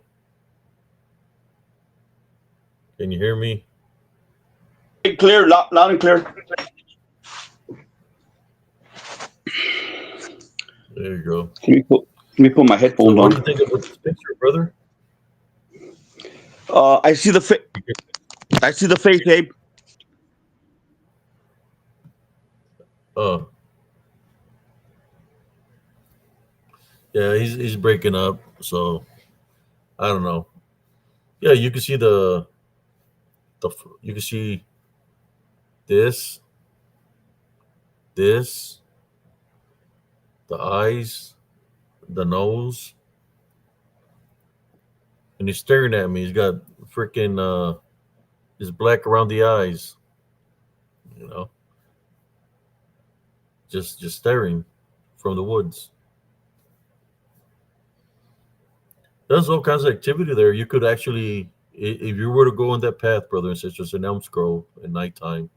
Can you hear me? Clear, loud and clear. There you go. Let me put my So, headphones what do on. you think about this picture, brother? I see the I see the face, Abe. Uh, yeah, he's breaking up. So I don't know. Yeah, you can see you can see this, this, the eyes, the nose, and he's staring at me. He's got freaking, he's black around the eyes. You know, just staring from the woods. There's all kinds of activity there. You could actually, if you were to go on that path, brother and sisters, in Elms Grove at nighttime,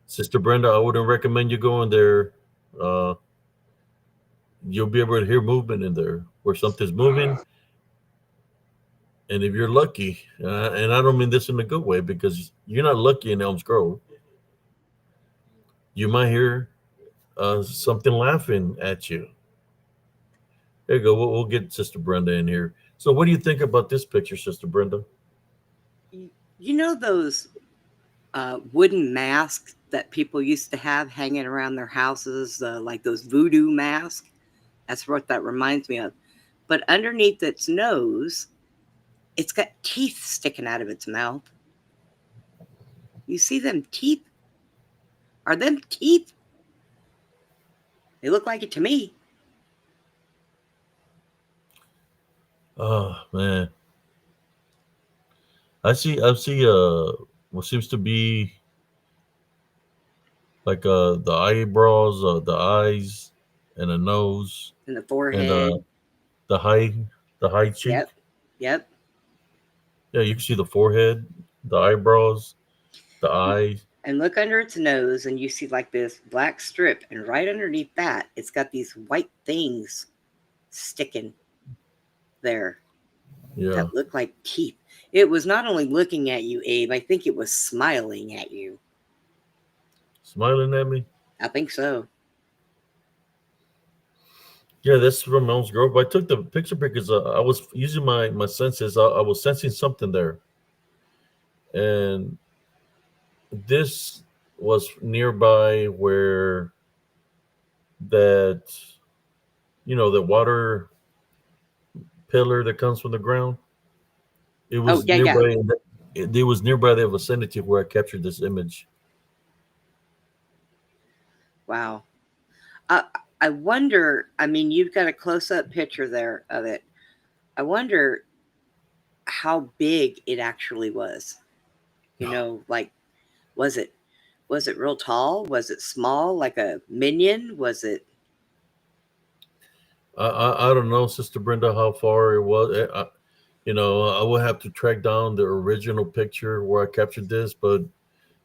Sister Brenda, I wouldn't recommend you going there. Uh, you'll be able to hear movement in there where something's moving. And if you're lucky, and I don't mean this in a good way because you're not lucky in Elms Grove, you might hear something laughing at you. There you go. We'll get Sister Brenda in here. So, what do you think about this picture, Sister Brenda? You know those wooden masks that people used to have hanging around their houses, like those voodoo masks? That's what that reminds me of. But underneath its nose, it's got teeth sticking out of its mouth. You see them teeth? Are them teeth? They look like it to me. Oh man, I see what seems to be like the eyebrows, the eyes, and the nose, In the and forehead. the high the high Yep. cheek. Yep. Yeah, you can see the forehead, the eyebrows, the eyes. And look under its nose, and you see like this black strip. And right underneath that, it's got these white things sticking there Yeah, that look like teeth. It was not only looking at you, Abe, I think it was smiling at you. smiling at me. I think so. Yeah, that's from Elms Grove. I took the picture because I was using my senses. I was sensing something there, and this was nearby where that the water pillar that comes from the ground. It Oh, was yeah, yeah. nearby. It was nearby the vicinity where I captured this image. Wow. Uh, I wonder, I mean, you've got a close up picture there of it. I wonder how big it actually was. You know, like, was it was it real tall? Was it small, like a minion? Was it I don't know, Sister Brenda, how far it was. I would have to track down the original picture where I captured this, but it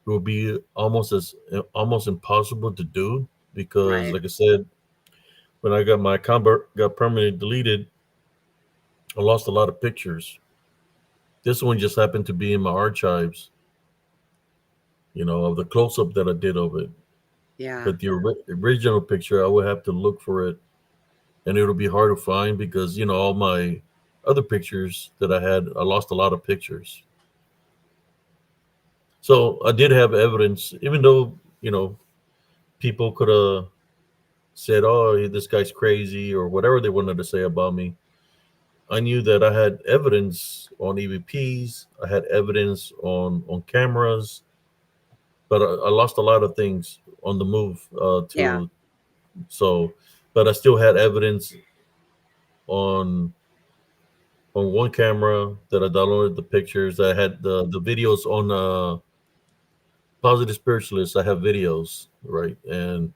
would be almost impossible to do because, right? like I said, when I got my account got permanently deleted, I lost a lot of pictures. This one just happened to be in my archives, of the close up that I did of it. Yeah, But the original picture, I would have to look for it, and it'll be hard to find because all my other pictures that I had, I lost a lot of pictures. So I did have evidence, even though people could have said, "Oh, this guy's crazy" or whatever they wanted to say about me. I knew that I had evidence on EVPs. I had evidence on cameras, but I lost a lot of things on the move. yeah, To so, but I still had evidence on one camera that I downloaded the pictures. I had the videos on Positive Spiritualist. I have videos, right, and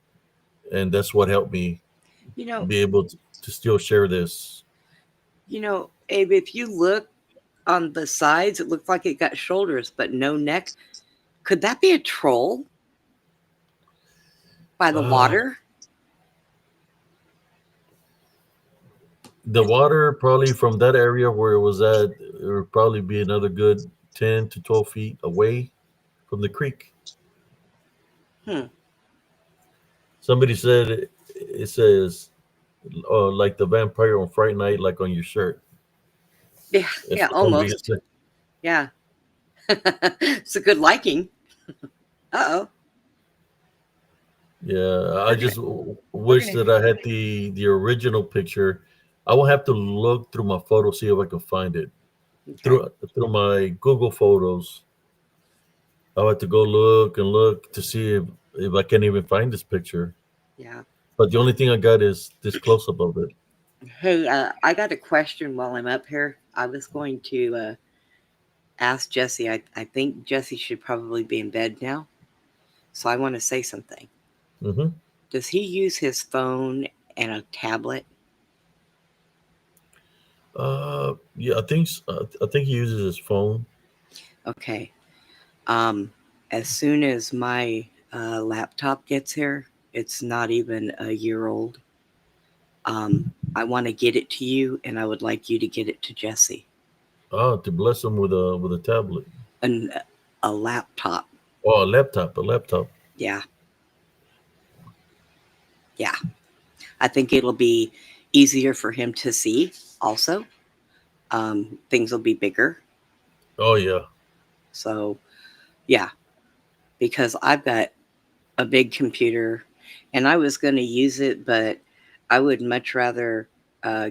that's what helped me you know, be able to still share this. Abe, if you look on the sides, it looks like it got shoulders but no neck. Could that be a troll by the Uh, water? the water probably from that area where it was at, it would probably be another good 10 to 12 feet away from the creek. Hmm. Somebody said it says like the vampire on Fright Night, like on your shirt. Yeah, That's yeah, what somebody almost. said. Yeah. It's a good liking. Uh-oh. Yeah, I We're gonna just we're wish gonna that I had the original picture. I will have to look through my photos, see if I can find it okay. through my Google Photos. I'll have to go look and look to see if I can even find this picture. Yeah. But the only thing I got is this close up of it. Hey, I got a question while I'm up here. I was going to ask Jesse. I think Jesse should probably be in bed now. So I want to say something. Hmm. Does he use his phone and a tablet? Yeah, I think he uses his phone. Okay. As soon as my laptop gets here, it's not even a year old. I want to get it to you, and I would like you to get it to Jesse. To bless him with a tablet. And a laptop. Oh, a laptop. Yeah. Yeah. I think it'll be easier for him to see also. Things will be bigger. Oh yeah. So, yeah, because I've got a big computer and I was going to use it, but I would much rather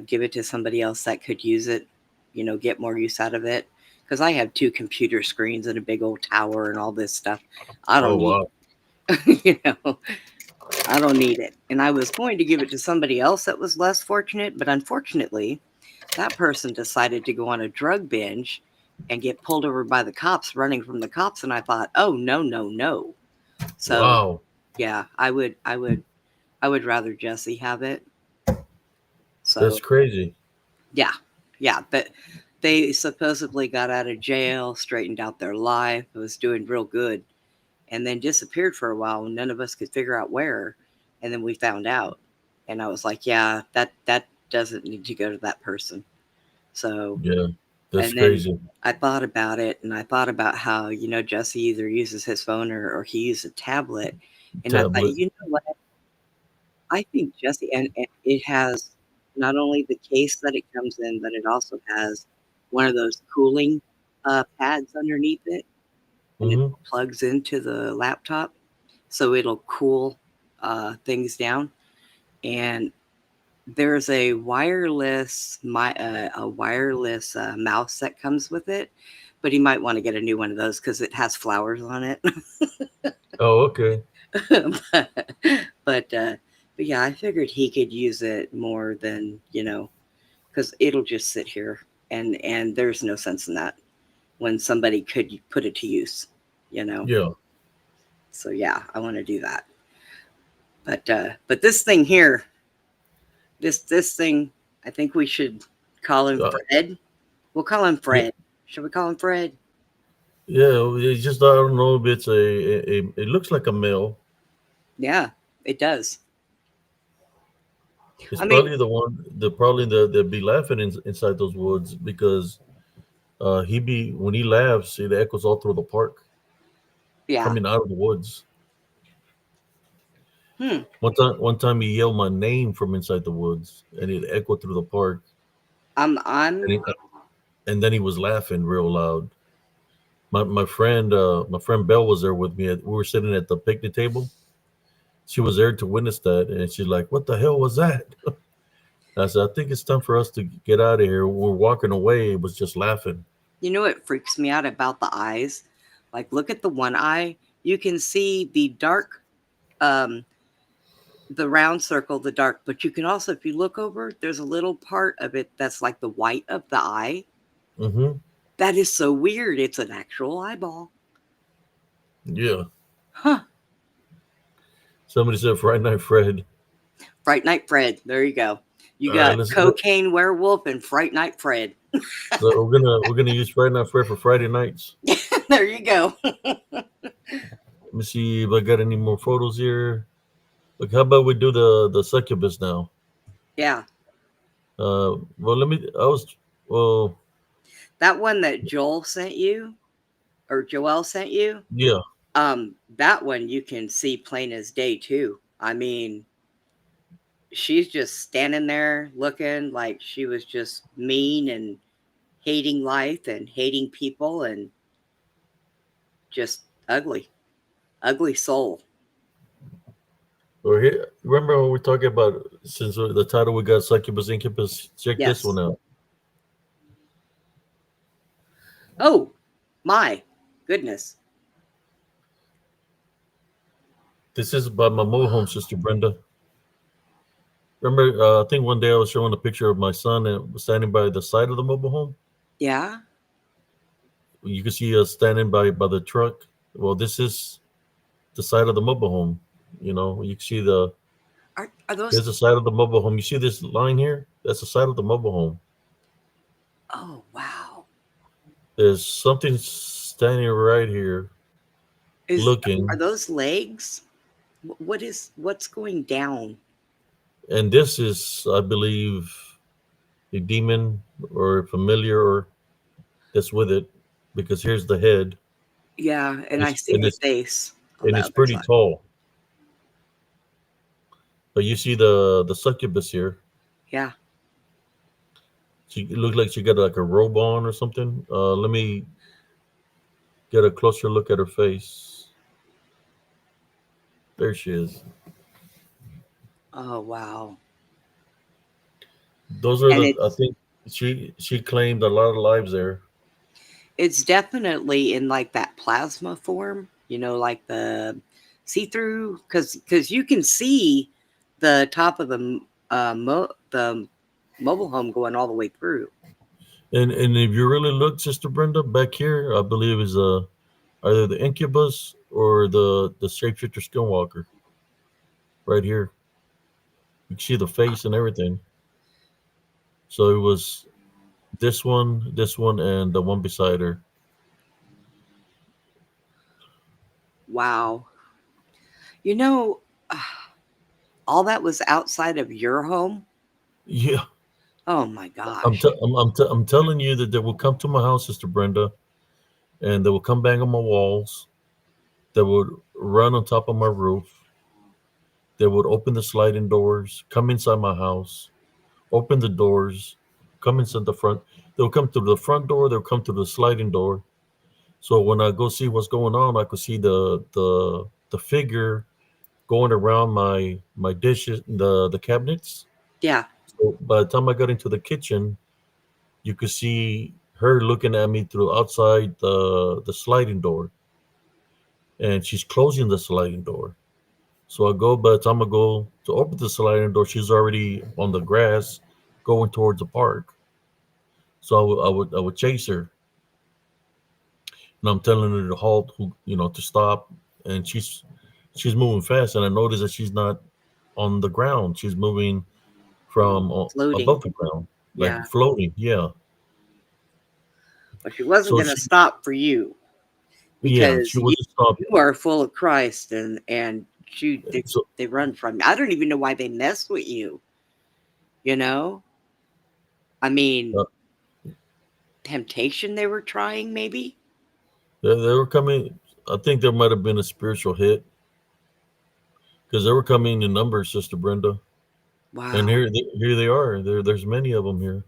give it to somebody else that could use it, get more use out of it. Because I have 2 computer screens and a big old tower and all this stuff. I Oh don't need wow. it. I don't need it. And I was going to give it to somebody else that was less fortunate, but unfortunately, that person decided to go on a drug binge and get pulled over by the cops, running from the cops. And I thought, oh no, no, no. So Wow. yeah, I would rather Jesse have it. That's So crazy. yeah, but they supposedly got out of jail, straightened out their life, was doing real good, and then disappeared for a while. None of us could figure out where, and then we found out, and I was like, yeah, that doesn't need to go to that person. So, Yeah. That's and then crazy. I thought about it, and I thought about how Jesse either uses his phone or he uses a tablet, and I thought, Tablet. you know what? I think Jesse, and it has not only the case that it comes in, but it also has one of those cooling pads underneath it, and it Mm-hmm. plugs into the laptop, so it'll cool things down. And there's a wireless mouse that comes with it, but you might want to get a new one of those because it has flowers on it. Oh, okay. but but uh, but yeah, I figured he could use it more than because it'll just sit here, and there's no sense in that when somebody could put it to use, you know. Yeah. So yeah, I want to do that. But this thing here, this thing, I think we should call him Uh, Fred. We'll call him yeah. Fred. Should we call him Fred? Yeah. It's just I don't know if it's a it looks like a male. Yeah, it does. It's I mean, probably the one the probably the be laughing inside those woods because he be when he laughs it echoes all through the park yeah. coming out of the woods. Hmm. One time he yelled my name from inside the woods and it echoed through the park and I'm. and then he was laughing real loud. My friend Belle was there with me. We were sitting at the picnic table. She was there to witness that, and she's like, "What the hell was that?" I said, "I think it's time for us to get out of here." We're walking away. It was just laughing. You know what freaks me out about the eyes? Like, look at the one eye. You can see the dark, um, the round circle, the dark, but you can also, if you look over, there's a little part of it that's like the white of the eye. Hmm. That is so weird. It's an actual eyeball. Yeah. Huh. Somebody said Fright Night Fred. Fright Night Fred. There you go. You All right, got let's. Cocaine Werewolf and Fright Night Fred. So we're gonna use Fright Night Fred for Friday nights. There you go. Let me see if I got any more photos here. Look, how about we do the succubus now? Yeah. Well, let me. I was well, That one that Joel sent you, or Joel sent you, yeah. that one you can see plain as day too. I mean, she's just standing there looking like she was just mean and hating life and hating people and just ugly, ugly soul. Or here, remember when we're talking about since the title we got succubus incubus. Check this Yes. one out. Oh, my goodness. This is by my mobile home sister Brenda. Remember, I think one day I was showing a picture of my son and standing by the side of the mobile home. Yeah. You can see us standing by the truck. Well, this is the side of the mobile home. You can see Are those? Here's the side of the mobile home. You see this line here? That's the side of the mobile home. Oh wow! There's something standing right here, Are looking, those legs? What's going down? and this is, I believe, a demon or a familiar that's with it, because here's the head, Yeah, and I it's, see and the it's face on and the it's other pretty side. tall. But you see the succubus here. Yeah. She looked like she got like a robe on or something. Let me get a closer look at her face. There she is. Oh wow! Those are And the. I think she claimed a lot of lives there. it's definitely in like that plasma form. You know, like the see through, because you can see the top of the mobile home going all the way through. And if you really look, Sister Brenda, back here, I believe is either the Incubus or the shapeshifter skinwalker. Right here, you can see the face and everything. So it was this one, and the one beside her. Wow. You know, all that was outside of your home. Yeah, Oh my gosh. I'm telling you that they will come to my house, Sister Brenda, and they will come bang on my walls. They would run on top of my roof. They would open the sliding doors, come inside my house, open the doors, come inside the front. They'll come through the front door. They'll come through the sliding door. So when I go see what's going on, I could see the figure going around my dishes, the cabinets. Yeah. So by the time I got into the kitchen, you could see her looking at me through outside the sliding door, and she's closing the sliding door. So I go. By the time I go to open the sliding door, she's already on the grass, going towards the park. So I would chase her, and I'm telling her to halt, to stop, and she's moving fast, and I notice that she's not on the ground. She's moving from Floating. above the ground, like Yeah. floating. Yeah. But she wasn't So going to stop for you she because wasn't stopping. you are full of Christ, and So they run from you. I don't even know why they mess with you. You know, I mean, uh, temptation they were trying, maybe. they were coming. I think there might have been a spiritual hit because they were coming in numbers, Sister Brenda. And Wow. here they are. There's many of them here.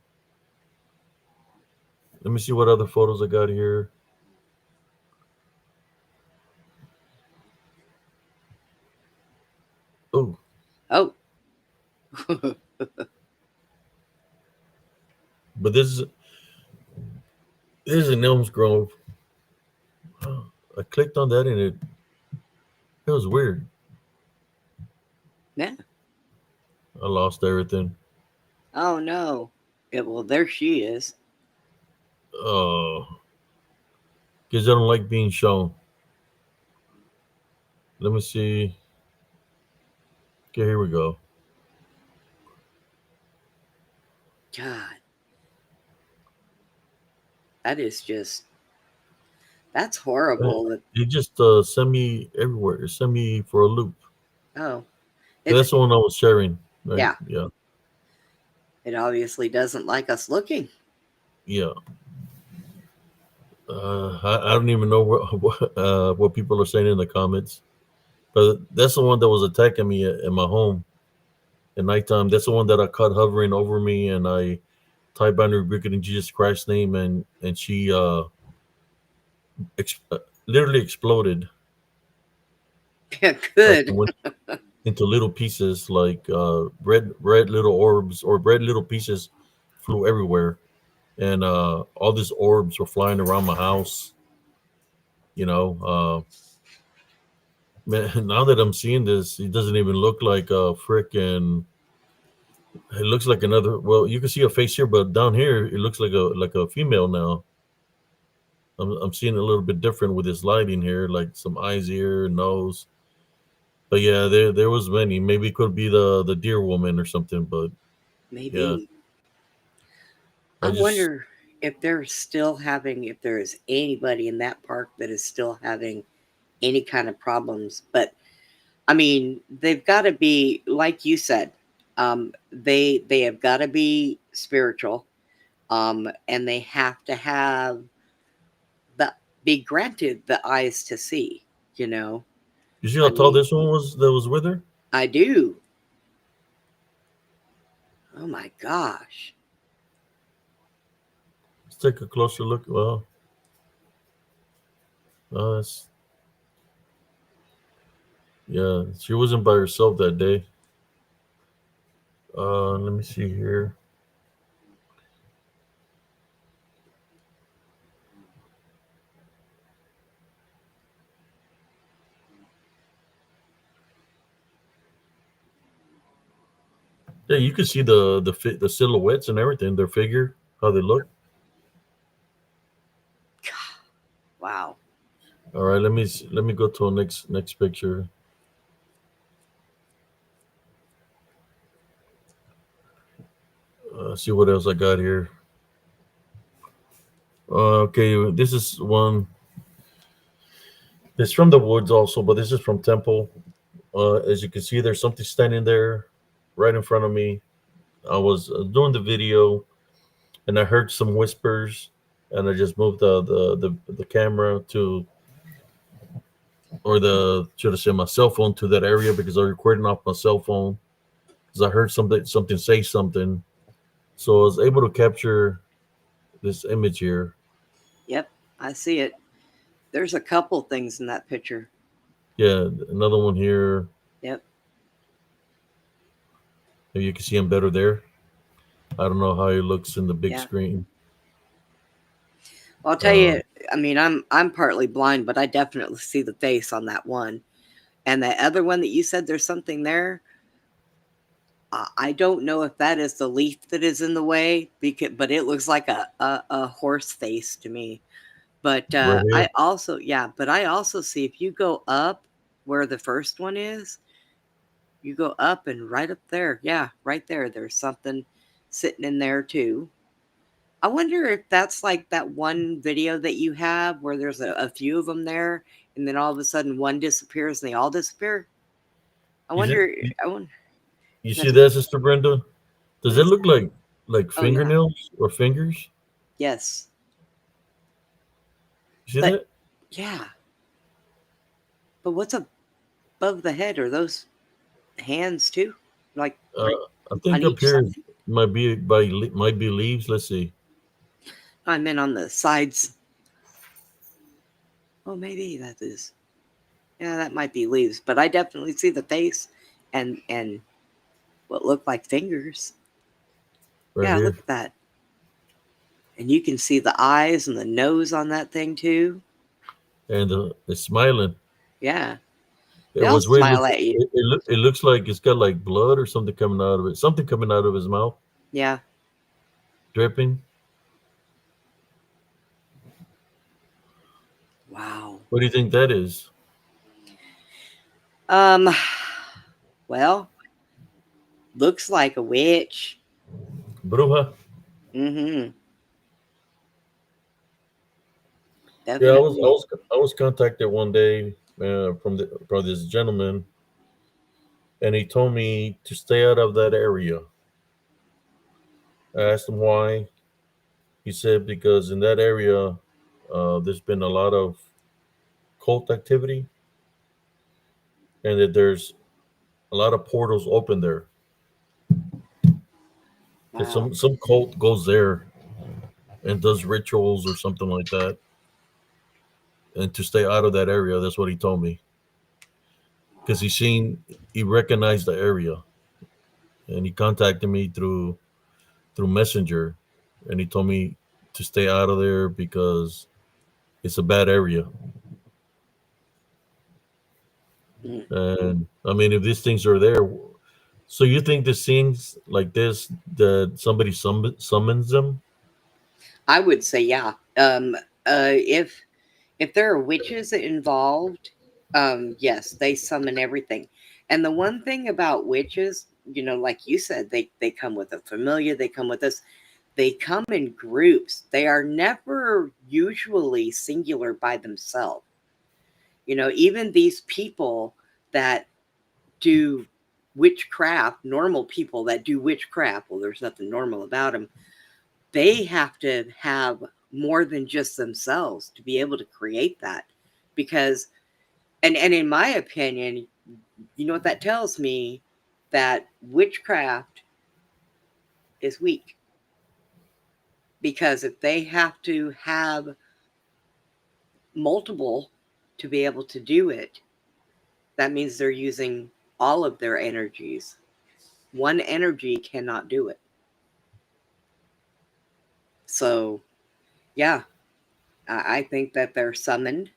Let me see what other photos I got here. Oh, Oh. but this is in Elms Grove. I clicked on that and it was weird. Yeah. I lost everything. Oh no. Yeah, well, there she is. Oh, because I don't like being shown. Let me see. Okay, here we go. God, that is just that's Uh, horrible. It just sent me everywhere. It sent me for a loop. Oh, Yeah, it's that's the one I was sharing. Right? yeah. Yeah, It obviously doesn't like us looking. yeah. I don't even know what people are saying in the comments, but that's the one that was attacking me at my home at nighttime. That's the one that I caught hovering over me, and I typed under rebuke it in Jesus Christ's name, and she ex- uh, literally exploded, Yeah, like good. it went into little pieces, like red little orbs or red little pieces flew everywhere, and all these orbs were flying around my house. You know, man, now that I'm seeing this, it doesn't even look like a freaking. It looks like another. Well, you can see a face here, but down here it looks like a female now. I'm seeing a little bit different with this lighting here, like some eyes here, nose. But yeah, there was many. Maybe it could be the deer woman or something. But yeah, Maybe. I I just wonder if they're still having, if there is anybody in that park that is still having any kind of problems. But I mean, they've got to be, like you said, they have got to be spiritual, and they have to have the be granted the eyes to see. You know, you see I how tall mean, this one was that was with her. I do. Oh my gosh. Let's take a closer look. Well, that's yeah. She wasn't by herself that day. Let me see here. Yeah, you can see the silhouettes and everything. Their figure, how they look. Wow. All right, let me go to a next picture. See what else I got here. Okay, this is one. It's from the woods also, but this is from Temple. As you can see, there's something standing there, right in front of me. I was doing the video, and I heard some whispers, and I just moved the camera to, or the should I say my cell phone to that area because I was recording off my cell phone because I heard something say something, so I was able to capture this image here. Yep, I see it. There's a couple things in that picture. Yeah, another one here. Yep. Maybe you can see him better there. I don't know how he looks in the big Yeah. screen. Well, I'll tell Uh, you. I mean, I'm partly blind, but I definitely see the face on that one. And the other one that you said there's something there. I don't know if that is the leaf that is in the way, because but it looks like a horse face to me. But right here. I also, yeah, but I also see if you go up where the first one is, you go up and right up there, yeah, right there, there's something sitting in there too. I wonder if that's like that one video that you have where there's a few of them there, and then all of a sudden one disappears and they all disappear. I You see, wonder. I wonder. you see That's that, Sister Brenda? what Does it is look that? like Oh yeah, fingernails or fingers? yes, You see but that? yeah, but what's above the head? Are those hands too? Like right I on think up each here side? might be leaves. Let's see. I meant on the sides. Oh, maybe that is. Yeah, that might be leaves, but I definitely see the face and what look like fingers. Right Yeah, look here. at that. And you can see the eyes and the nose on that thing too. And it's smiling. Yeah, It they'll was weird. smile at you. It looks like it's got like blood or something coming out of it. Something coming out of his mouth, Yeah. dripping. Wow. What do you think that is? Um. Well, looks like a witch. Bruja. Mm-hmm. Yeah, Definitely. I was contacted one day from this gentleman, and he told me to stay out of that area. I asked him why. He said because in that area, there's been a lot of cult activity, and that there's a lot of portals open there. That Wow. some cult goes there and does rituals or something like that, and to stay out of that area. That's what he told me because he recognized the area, and he contacted me through Messenger, and he told me to stay out of there because it's a bad area. Mm. And I mean, if these things are there, so you think the scenes like this that somebody summons them? I would say yeah. If there are witches involved, Yes, they summon everything. And the one thing about witches, like you said, they come with a familiar, they come with us, they come in groups. They are never usually singular by themselves. Even these people that do witchcraft, normal people that do witchcraft, well, there's nothing normal about them. They have to have more than just themselves to be able to create that. Because, and in my opinion, you know what that tells me? That witchcraft is weak. Because if they have to have multiple to be able to do it, that means they're using all of their energies. One energy cannot do it. So, yeah, I think that they're summoned.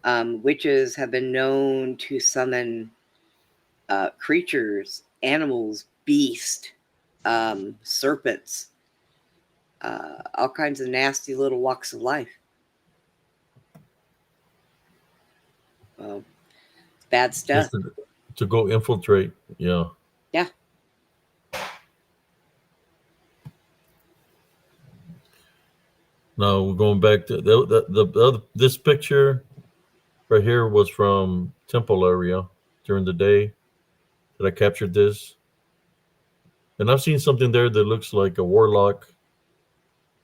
Witches have been known to summon creatures, animals, beasts, serpents, all kinds of nasty little walks of life. Bad stuff. Just to go infiltrate. Yeah. Yeah. Now we're going back to the other, this picture right here was from Temple area during the day that I captured this, and I've seen something there that looks like a warlock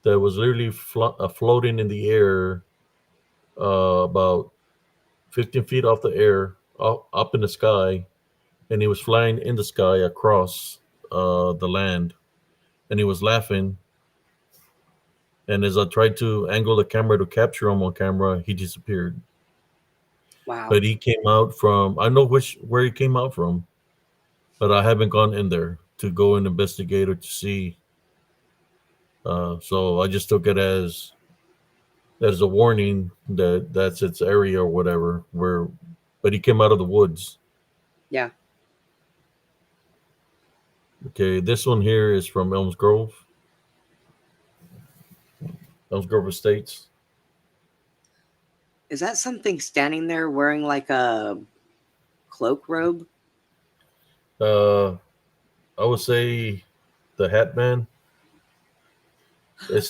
that was literally floating in the air, about 15 feet off the air, up in the sky, and he was flying in the sky across the land, and he was laughing. And as I tried to angle the camera to capture him on camera, he disappeared. Wow. But he came out from, I know where he came out from, but I haven't gone in there to go and investigate or to see. So I just took it as a warning that that's its area or whatever. But he came out of the woods. Yeah. Okay, this one here is from Elms Grove Estates. Is that something standing there wearing like a cloak robe? I would say the Hat Man.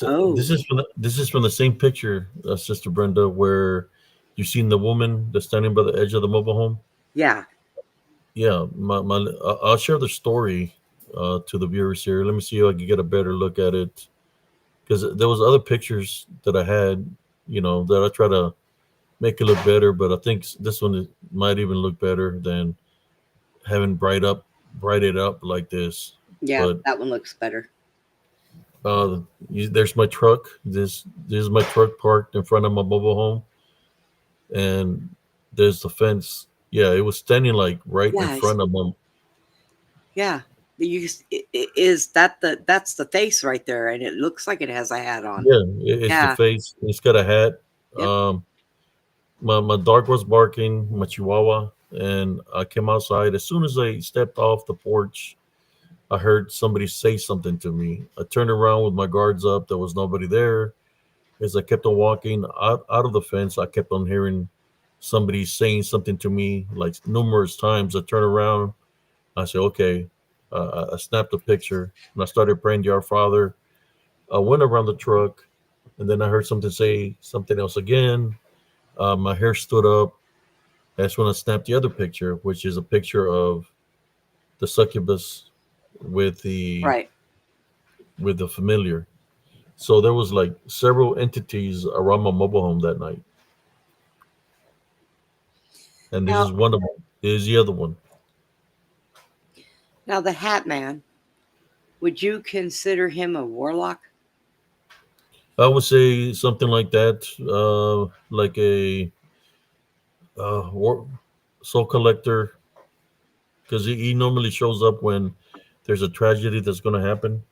Oh. This is from the same picture, Sister Brenda, where you seen the woman that's standing by the edge of the mobile home. Yeah. Yeah, I'll share the story to the viewers here. Let me see if I can get a better look at it, because there was other pictures that I had, that I try to make it look better, but I think this one might even look better than having bright it up like this. Yeah, But that one looks better. there's my truck. This is my truck parked in front of my mobile home, and there's the fence. Yeah, it was standing like right in Yeah. front of them. Yeah. That's the face right there, and it looks like it has a hat on. Yeah, it's the Yeah. face. It's got a hat. Yep. My dog was barking, my chihuahua, and I came outside. As soon as I stepped off the porch, I heard somebody say something to me. I turned around with my guards up. There was nobody there. As I kept on walking out of the fence, I kept on hearing somebody saying something to me like numerous times. I turned around. I said, okay. I snapped a picture and I started praying to our Father. I went around the truck, and then I heard say something else again. My hair stood up. That's when I snapped the other picture, which is a picture of the succubus with the Right. familiar. So there was like several entities around my mobile home that night, and this Now, is one of them. This is the other one. now the Hat Man, would you consider him a warlock? I would say something like that, like a soul collector, because he normally shows up when there's a tragedy that's going to happen.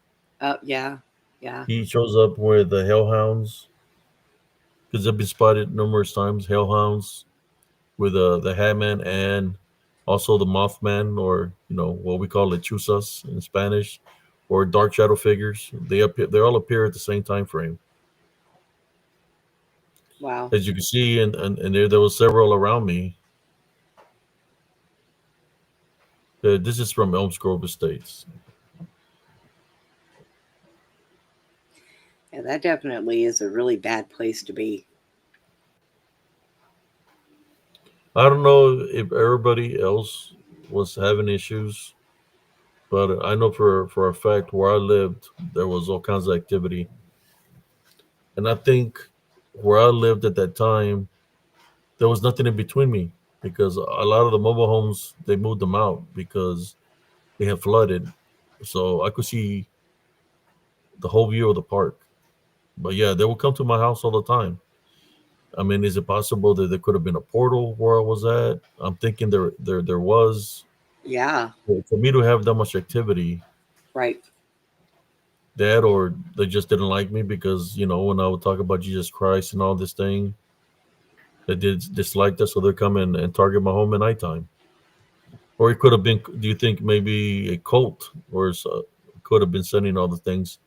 Yeah. Yeah. He shows up with the hellhounds, because they've been spotted numerous times. Hellhounds with the Hatman and also the Mothman, or what we call Lechusas in Spanish, or dark shadow figures. They all appear at the same time frame. Wow. As you can see, and there was several around me. This is from Elm Grove Estates. Yeah, that definitely is a really bad place to be. I don't know if everybody else was having issues, but I know for a fact where I lived, there was all kinds of activity. And I think where I lived at that time, there was nothing in between me because a lot of the mobile homes they moved them out because they had flooded, so I could see the whole view of the park. But yeah, they would come to my house all the time. I mean, is it possible that there could have been a portal where I was at? I'm thinking there was. Yeah, For me to have that much activity, right. that or they just didn't like me because when I would talk about Jesus Christ and all this thing, they did dislike that, so they're coming and target my home at nighttime. Or it could have been. Do you think maybe a cult or could have been sending all the things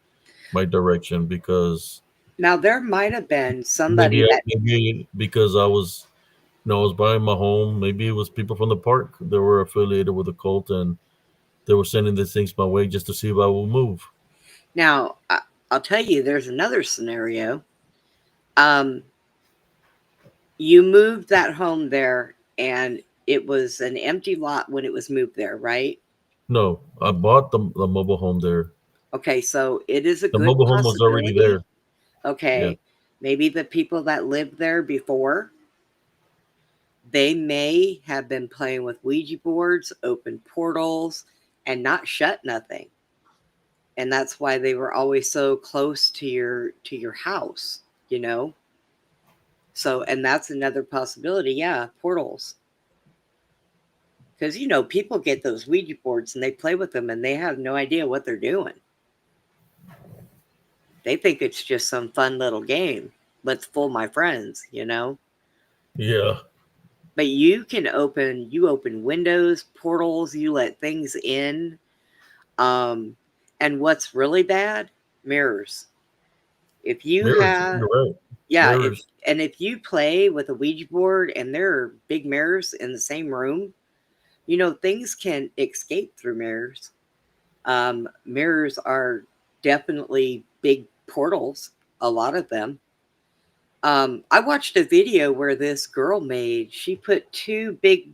my direction because Now there might have been somebody that maybe because I was buying my home. Maybe it was people from the park that were affiliated with the cult and they were sending these things my way just to see if I will move. now I'll tell you there's another scenario. Um you moved that home there and it was an empty lot when it was moved there, right? No, I bought the mobile home there. Okay, so it is a The good mobile home was already possibility. there. Yeah. Okay, maybe the people that lived there before, they may have been playing with Ouija boards, open portals, and not shut nothing. And that's why they were always so close to your house, you know? So, and that's another possibility. Yeah, portals. Because, people get those Ouija boards and they play with them and they have no idea what they're doing. They think it's just some fun little game. Let's fool my friends. Yeah. But you open windows, portals, you let things in. Um, and what's really bad? Mirrors. If you Mirrors. have, You're right. yeah, Mirrors. if you play with a Ouija board and there are big mirrors in the same room, things can escape through mirrors. Mirrors are definitely big portals, a lot of them. I watched a video where this girl she put two big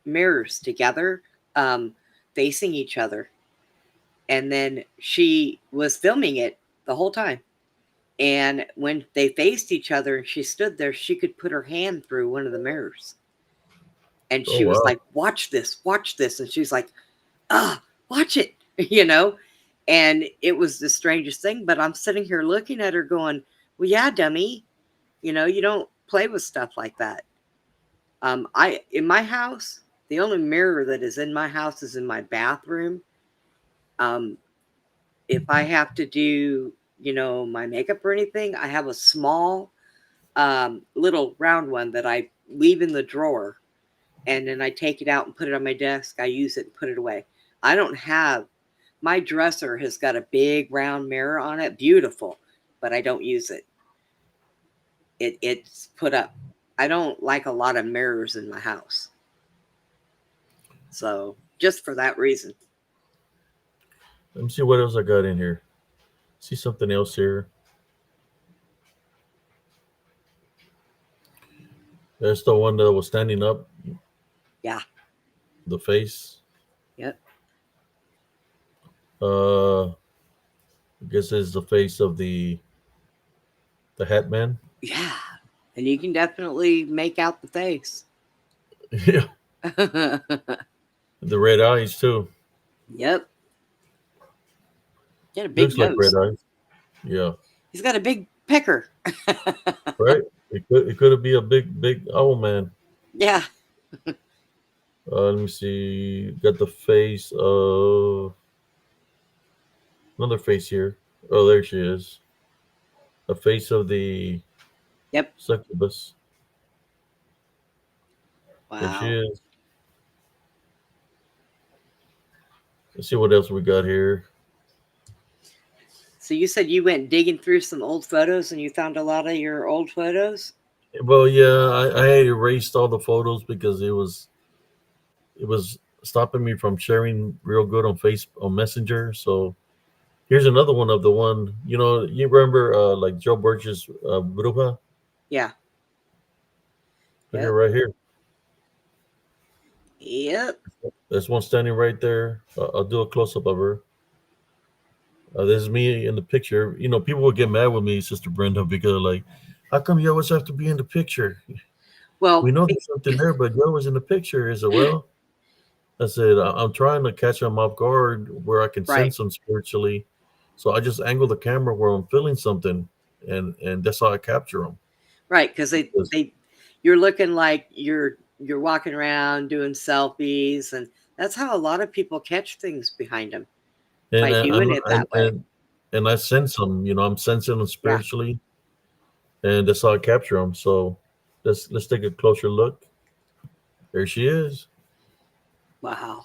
mirrors together, um, facing each other. And then she was filming it the whole time. And when they faced each other and she stood there, she could put her hand through one of the mirrors. And Oh she was wow. like, watch this, watch this. And she's like, watch it, you know? And it was the strangest thing. But I'm sitting here looking at her going, well, yeah, dummy. You don't play with stuff like that. In my house, the only mirror that is in my house is in my bathroom. Um, if I have to do, my makeup or anything, I have a small, little round one that I leave in the drawer, and then I take it out and put it on my desk. I use it and put it away. I don't have my dresser has got a big round mirror on it, beautiful, but I don't use it. It's put up. I don't like a lot of mirrors in my house. So just for that reason. Let me see what else I got in here. See something else here. There's the one that was standing up, Yeah. the face. Yep. I guess it's the face of the Hat Man. Yeah. And you can definitely make out the face. Yeah. The red eyes too. Yep. Got a big Looks like red nose. eyes. Yeah. He's got a big pecker. Right. It could be a big owl man. Yeah. Let me see. Got the face of another face here. Oh, there she is. The face of the Yep. succubus. There she Wow. is. Let's see what else we got here. So you said you went digging through some old photos and you found a lot of your old photos? Well, yeah, I had erased all the photos because it was stopping me from sharing real good on Messenger. So here's another one of the one. You remember like Joe Burgess Bruja? Yeah. Look at Yep. right here. Yep. There's one standing right there. I'll do a close up of her. This is me in the picture. People would get mad with me, Sister Brenda, because like, how come you always have to be in the picture? We Well, know there's something there, but you always in the picture. Is it well? I said I'm trying to catch them off guard where I can right. sense them spiritually, so I just angle the camera where I'm feeling something, and that's how I capture them. Right, because you're looking like you're walking around doing selfies, and that's how a lot of people catch things behind them, And by I, doing I'm it that way. and I sense them. I'm sensing them Yeah. spiritually, and that's how I capture them. So let's take a closer look. There she is. Wow.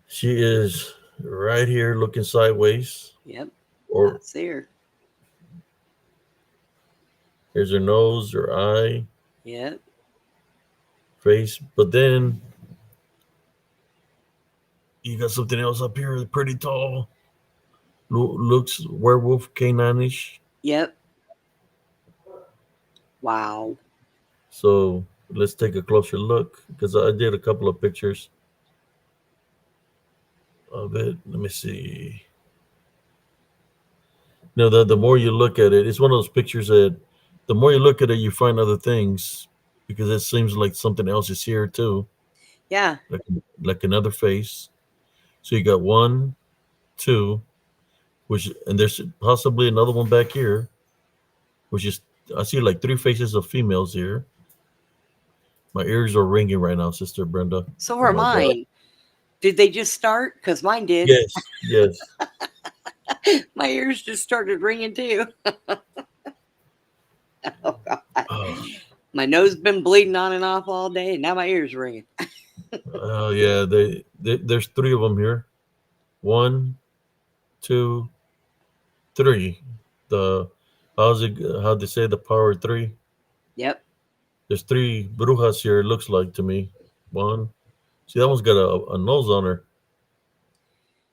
She is right here looking sideways. Yep. Or That's there. here's her nose, her eye, Yep. face. But then you got something else up here, pretty tall. Looks werewolf, canine-ish. Yep. Wow. So let's take a closer look because I did a couple of pictures of it. Let me see. The more you look at it, it's one of those pictures that the more you look at it, you find other things because it seems like something else is here too, Yeah. like another face. So you got one, two, and there's possibly another one back here, which is I see like three faces of females here. My ears are ringing right now, Sister Brenda. So Oh are my God. mine. Did they just start? Because mine did. Yes, yes. My ears just started ringing too. Oh, God. Oh, My nose been bleeding on and off all day, and now my ears ringing. yeah. There's three of them here. One, two, three. The how they say the power of three? Yep. There's three brujas here. It looks like to me. One. See, that one's got a nose on her.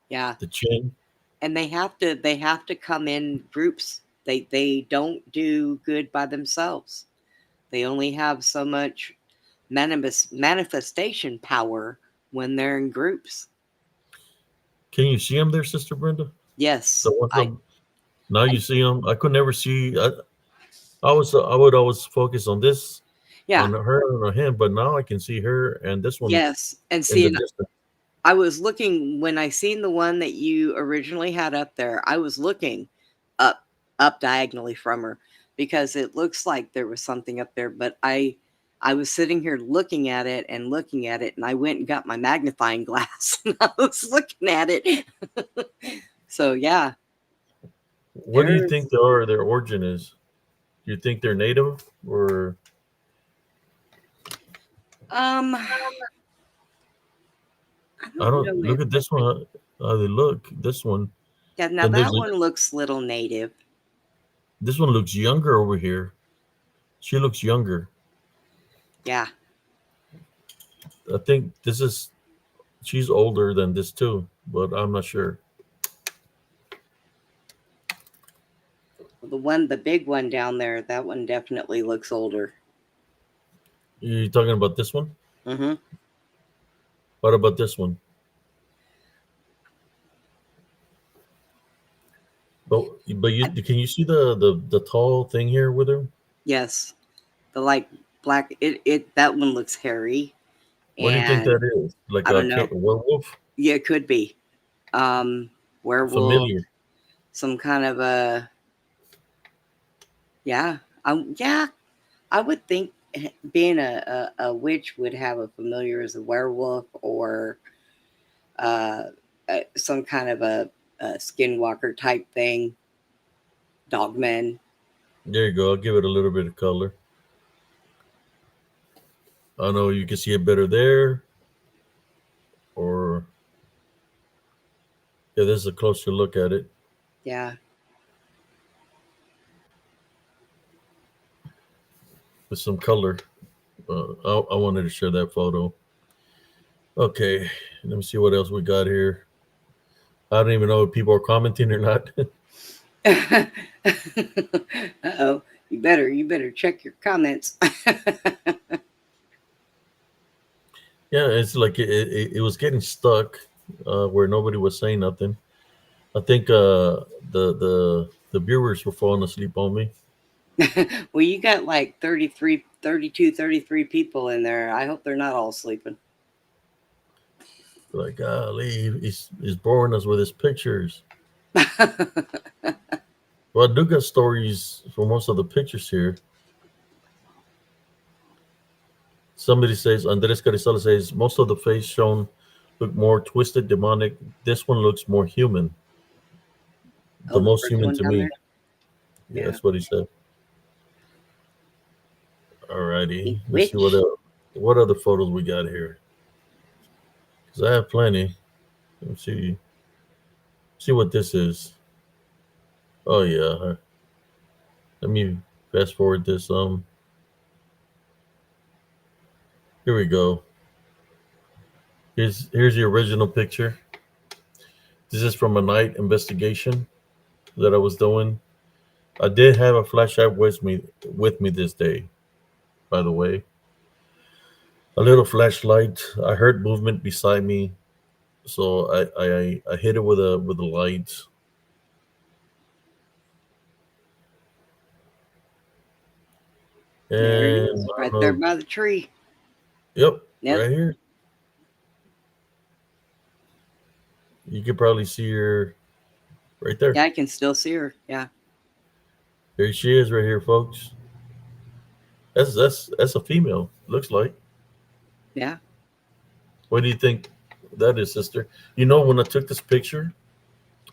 Yeah. The chin. And they have to come in groups. They don't do good by themselves. They only have so much manifestation power when they're in groups. Can you see them there, Sister Brenda? Yes, The ones I, now I you see them. I could never see. I would always focus on this, yeah, on her and on him, but now I can see her and this one yes. And in the seeing, distance. I was looking when I seen the one that you originally had up there. I was looking up up diagonally from her because it looks like there was something up there. But I was sitting here looking at it and looking at it, and I went and got my magnifying glass and I was looking at it. So yeah, What do you there's think their origin is? Do you think they're native or um I I don't don't know look if at this one how they look. This one yeah. Now and that one looks little native. this one looks younger over here. She looks younger. Yeah. I think she's older than this too, but I'm not sure. The big one down there, that one definitely looks older. You talking about this one? Mm-hmm. What about this one? But can you see the tall thing here with her? Yes. The like black it that one looks hairy. What do you think that And is? Like I don't know. a werewolf? Yeah, it could be. Werewolf, Familiar. some kind of a yeah. Yeah, I would think being a witch would have a familiar as a werewolf or uh, some kind of a skinwalker type thing, dogman. There you go. I'll give it a little bit of color. I know you can see it better there. Or yeah, this is a closer look at it Yeah. with some color. I wanted to share that photo. Okay, let me see what else we got here. I don't even know if people are commenting or not. Uh-oh. You better check your comments. Yeah, it's like it was getting stuck where nobody was saying nothing. I think the viewers were falling asleep on me. Well, you got like 33, 32, 33 people in there. I hope they're not all sleeping. Like, golly, he's boring us with his pictures. Well, I do got stories for most of the pictures here. Somebody says, Andres Carrizal says, most of the face shown look more twisted, demonic. This one looks more human. The Oh, the most first human one to down me. there? Yeah, Yeah. that's what he said. Alrighty, let's see Witch. what other photos we got here. Cause I have plenty. Let's see what this is. Oh yeah, let me fast forward this. Here we go. Here's the original picture. This is from a night investigation that I was doing. I did have a flashlight with me this day, by the way. A little flashlight. I heard movement beside me, so I hit it with a light. There he And is, I don't right there know. by the tree. Yep, Yep. right here. You can probably see her right there. Yeah, I can still see her. Yeah. There she is, right here, folks. That's a female. Looks like. Yeah. What do you think that is, sister? You know, when I took this picture,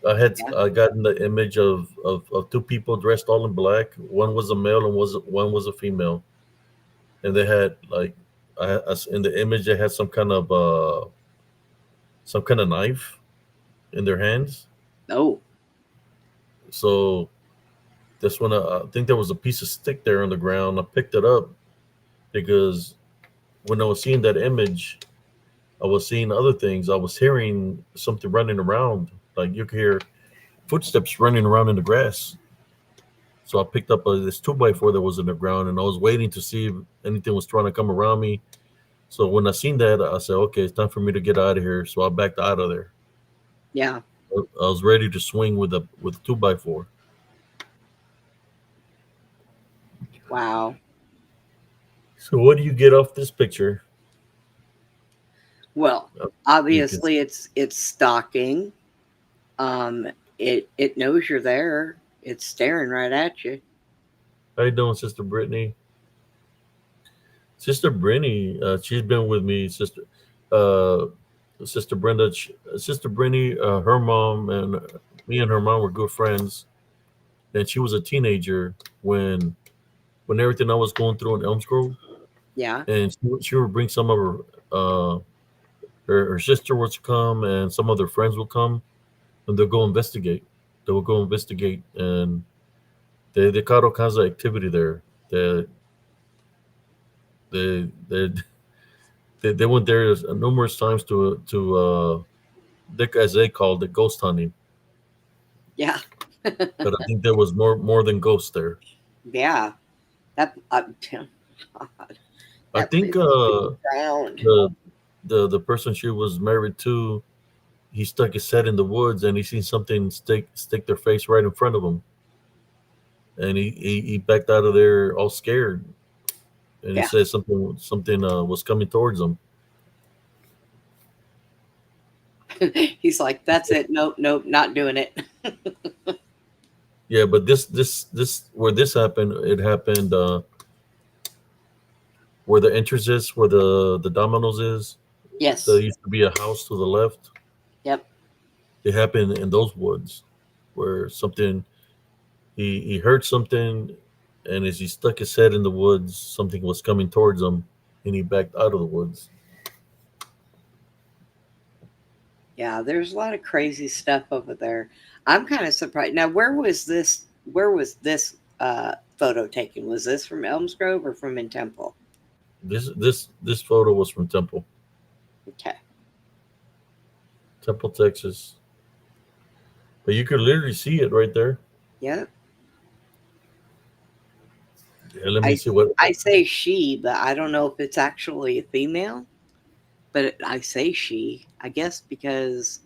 Yeah. I gotten the image of two people dressed all in black. One was a male and one was a female, and they had like in the image they had some kind of knife in their hands. Oh, So that's when I think there was a piece of stick there on the ground. I picked it up because when I was seeing that image, I was seeing other things. I was hearing something running around. Like you could hear footsteps running around in the grass. So I picked up this 2x4 that was in the ground, and I was waiting to see if anything was trying to come around me. So when I seen that, I said, "Okay, it's time for me to get out of here." So I backed out of there. yeah. I was ready to swing with a 2x4. Wow. So what do you get off this picture? Well, Uh, You can. obviously it's stalking. Um, it knows you're there. It's staring right at you. How you doing, Sister Brittany? Sister Brittany, she's been with me, uh, Sister Brenda, Sister Brittany, her mom and me and her mom were good friends, and she was a teenager when everything I was going through in Elms Grove, Yeah. and she would bring some of her sister would come, and some of their friends would come, and they'll go investigate. They will go investigate, and they caught all kinds of activity there. They they they they went there numerous times as they called it, ghost hunting. Yeah. But I think there was more than ghosts there. Yeah. That I that think place is pretty drowned. the the person she was married to, he stuck his head in the woods and he seen something stick their face right in front of him, and he backed out of there all scared, and he Yeah. said something was coming towards him. He's like, that's it. Nope, nope, not doing it. Yeah, but this where this happened, it happened where the entrance is, where the Domino's is. There Yes. used to be a house to the left. Yep. It happened in those woods where something he heard something, and as he stuck his head in the woods, something was coming towards him, and he backed out of the woods. Yeah, there's a lot of crazy stuff over there. I'm kind of surprised. Now, where was this photo taken? Was this from Elmsgrove or from in Temple? This photo was from Temple. Okay. Temple, Texas. But you could literally see it right there. Yep. Yeah, let me I see what. I say she, but I don't know if it's actually a female. But I say she, I guess, because,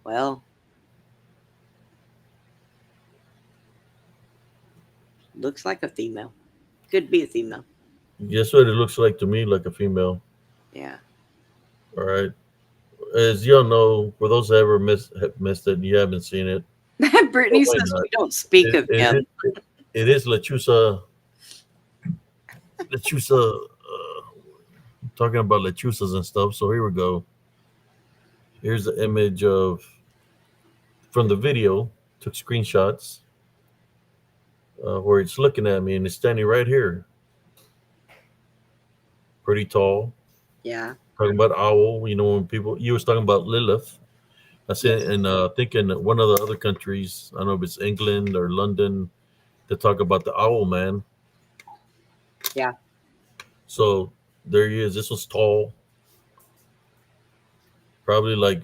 well, looks like a female. Could be a female. Guess what it looks like to me, like a female. Yeah. All right. As y'all know, for those that ever have missed it, and you haven't seen it, or Brittany might says not. we don't speak It, of it, him. it is Lechusa. Talking about lechusas and stuff. So here we go. Here's the image of from the video. Took screenshots where it's looking at me and it's standing right here, pretty tall. Yeah. Talking about owl. You know when people you was talking about Lilith. I said, Yes. and I think in one of the other countries, I don't know if it's England or London, they talk about the owl man. Yeah. So there he is. This was tall, probably like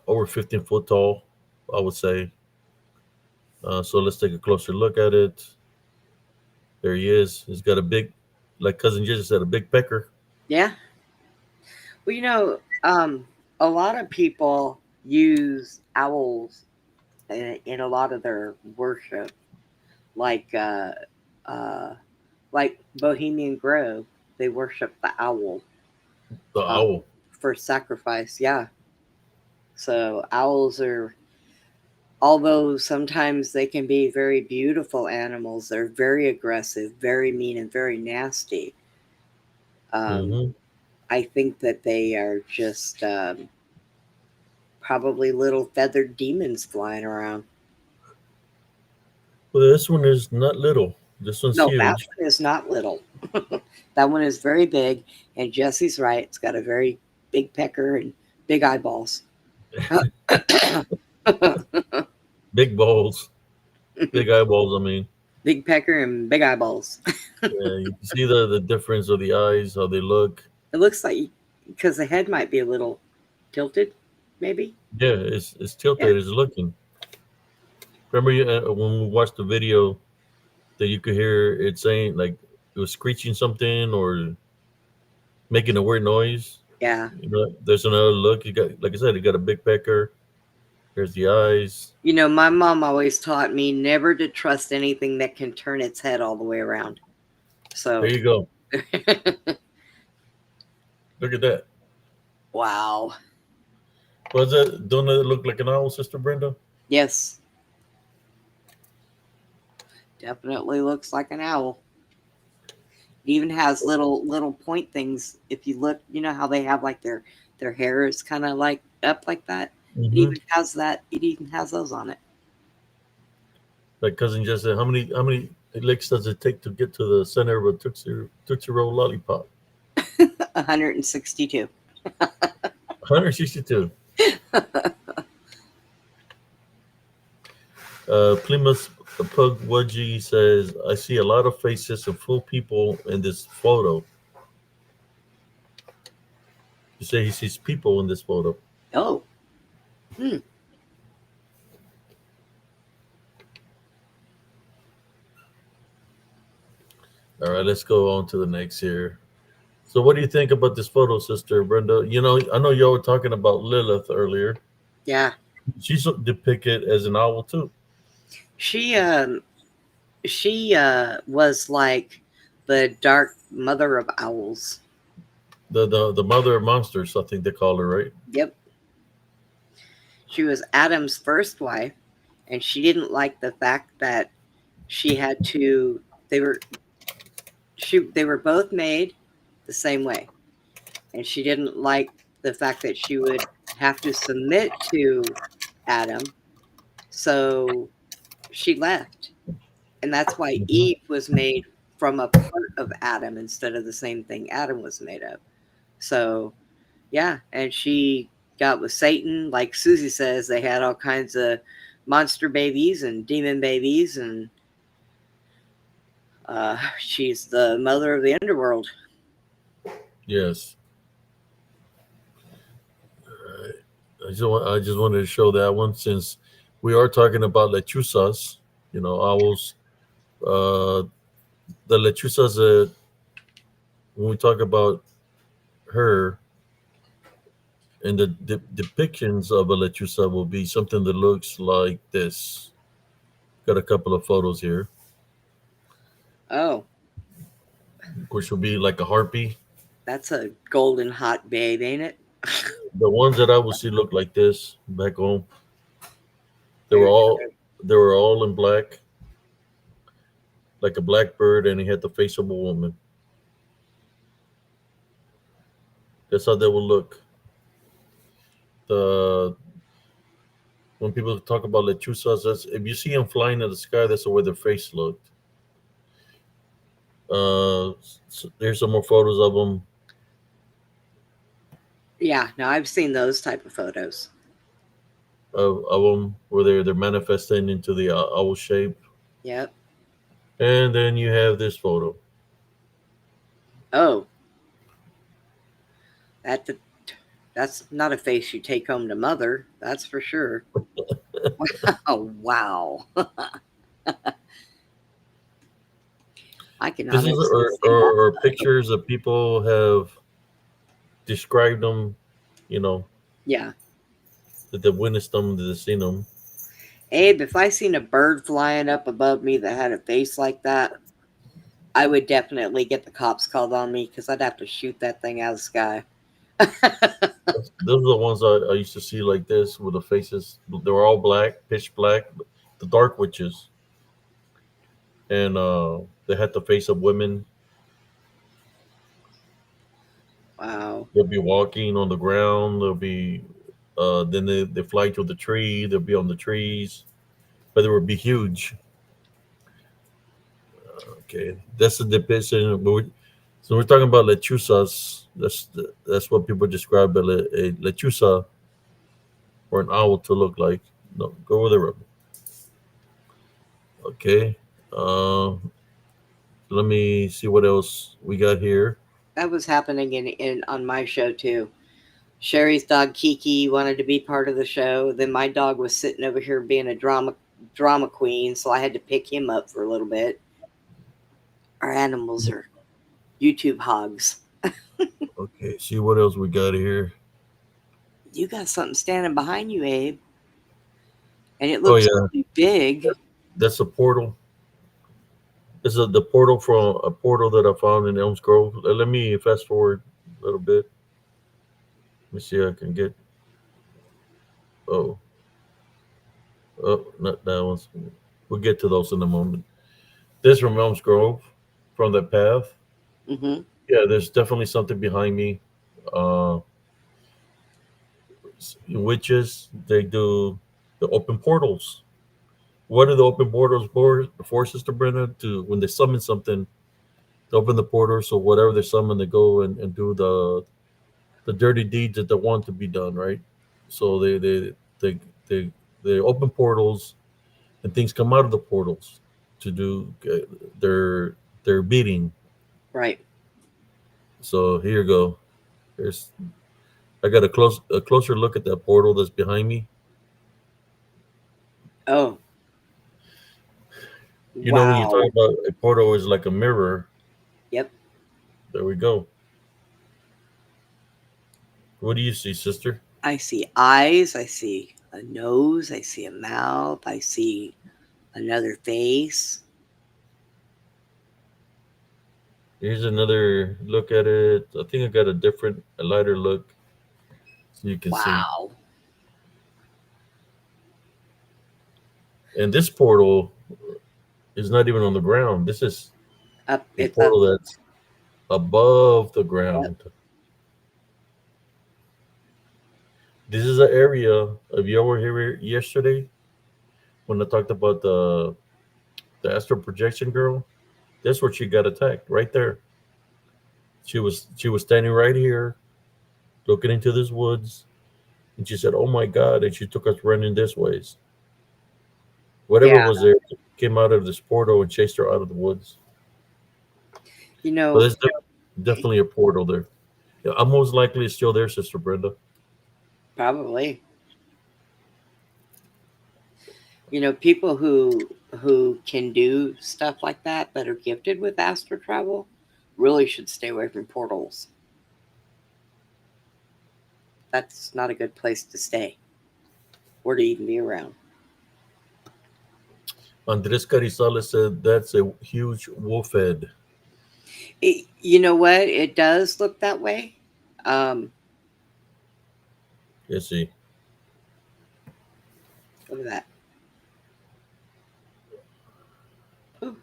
over 15 foot tall, I would say. So let's take a closer look at it. There he is. He's got a big, like cousin Jesus said, a big pecker. Yeah. Well, a lot of people use owls in a lot of their worship, like uh, like Bohemian Grove. They worship the owl The uh, owl. for sacrifice. Yeah. So owls are, although sometimes they can be very beautiful animals, they're very aggressive, very mean, and very nasty. Um, Mm-hmm. I think that they are just probably little feathered demons flying around. Well, this one is not little. This one's No, that huge. one is not little. That one is very big, and Jesse's right. It's got a very big pecker and big eyeballs. Big balls, big eyeballs. I mean, Big pecker and big eyeballs. yeah, you can see the difference of the eyes, how they look. It looks like because the head might be a little tilted, maybe. Yeah, it's Yeah, tilted. It's looking. Remember when we watched the video that you could hear it saying like it was screeching something or making a weird noise. yeah. You know, there's another look. You got, like I said, you got a big pecker. There's the eyes. My mom always taught me never to trust anything that can turn its head all the way around. There So, you go. Look at that. wow. Was that? Don't it look like an owl, Sister Brenda? Yes, definitely looks like an owl. It even has little point things. If you look, you know how they have like their hair is kind of like up like that. It Mm-hmm. even has that. It even has those on it. Like cousin just said, how many licks does it take to get to the center of a Tootsie Roll lollipop? 162. 162. Plymouth Pug Wudgie says, I see a lot of faces of full people in this photo. You say he sees people in this photo. Oh, hmm. All right, let's go on to the next here. So, what do you think about this photo, Sister Brenda? You know, I know y'all were talking about Lilith earlier. Yeah. She's depicted as an owl too. She was like the dark mother of owls. The mother of monsters, I think they call her, right? Yep. She was Adam's first wife, and she didn't like the fact that she had to. They were they were both made the same way, and she didn't like the fact that she would have to submit to Adam, so she left, and that's why Mm-hmm. Eve was made from a part of Adam instead of the same thing Adam was made of. So yeah, and she got with Satan, like Susie says. They had all kinds of monster babies and demon babies, and she's the mother of the underworld. Yes. All right. I just wanted to show that one since we are talking about lechusas, owls. Uh, the lechusas, when we talk about her, and the depictions of a lechusa will be something that looks like this. Got a couple of photos here, Oh, which will be like a harpy. that's a golden hot babe, ain't it? The ones that I will see look like this back home. They were Very all true. they were all in black, like a blackbird, and he had the face of a woman. That's how they will look. The When people talk about lechusas, that's if you see them flying in the sky, that's the way their face looked. There's some more photos of them. Yeah, no, I've seen those type of photos. Of them where they're manifesting into the owl shape, Yep. and then you have this photo. Oh, that that's not a face you take home to mother. That's for sure. Oh wow. I can This is honestly say that's or pictures that people have described them. You know yeah. that they've witnessed them, that they've seen them. Abe, if I seen a bird flying up above me that had a face like that, I would definitely get the cops called on me because I'd have to shoot that thing out of the sky. Those are the ones I used to see like this with the faces. They were all black, pitch black, the dark witches, and they had the face of women. Wow. They'll be walking on the ground. They'll be then they fly to the tree. They'll be on the trees, but they would be huge. Okay, that's the depiction. So we're talking about lechusas. That's what people describe a lechusa or an owl to look like. No, go with the rubber. Okay. Let me see what else we got here. That was happening in on my show too. Sherry's dog Kiki wanted to be part of the show. Then my dog was sitting over here being a drama queen, so I had to pick him up for a little bit. Our animals are YouTube hogs. Okay, see what else we got here. You got something standing behind you, Abe, and it Oh looks yeah, pretty big. that's a portal. This is the portal from a portal that I found in Elms Grove. Let me fast forward a little bit. Let me see if I can get. Oh, not that one. We'll get to those in a moment. This from Elms Grove, from that path. Hmm. Yeah, there's definitely something behind me. Uh, Witches, they do the open portals. What are the open portals for, Sister Brenda? To when they summon something, to open the portal so whatever they summon, they go and do the dirty deeds that they want to be done, right? So they they they open portals and things come out of the portals to do their beating. Right. So here you go. Here's I got a closer look at that portal that's behind me. Oh, You know when you talk wow. about a portal is like a mirror. Yep. There we go. What do you see, sister? I see eyes. I see a nose. I see a mouth. I see another face. Here's another look at it. I think I got a lighter look so you can see. Wow. And this portal is not even on the ground. This is Up. a It's up. portal that's above the Yep. ground. This is an area. If you were here yesterday when I talked about the astral projection girl, that's where she got attacked. Right there. She was standing right here, looking into this woods, and she said, "Oh my God!" And she took us running this ways. Whatever Yeah. was there came out of this portal and chased her out of the woods. You So know, there's definitely a portal there. Yeah, I'm most likely it's still there, Sister Brenda. probably. You know, people who can do stuff like that are gifted with astral travel really should stay away from portals. That's not a good place to stay or to even be around. Andres Carizales said that's a huge wolf head. You know what? It does look that way. Um, You see. Look at that. Ooh.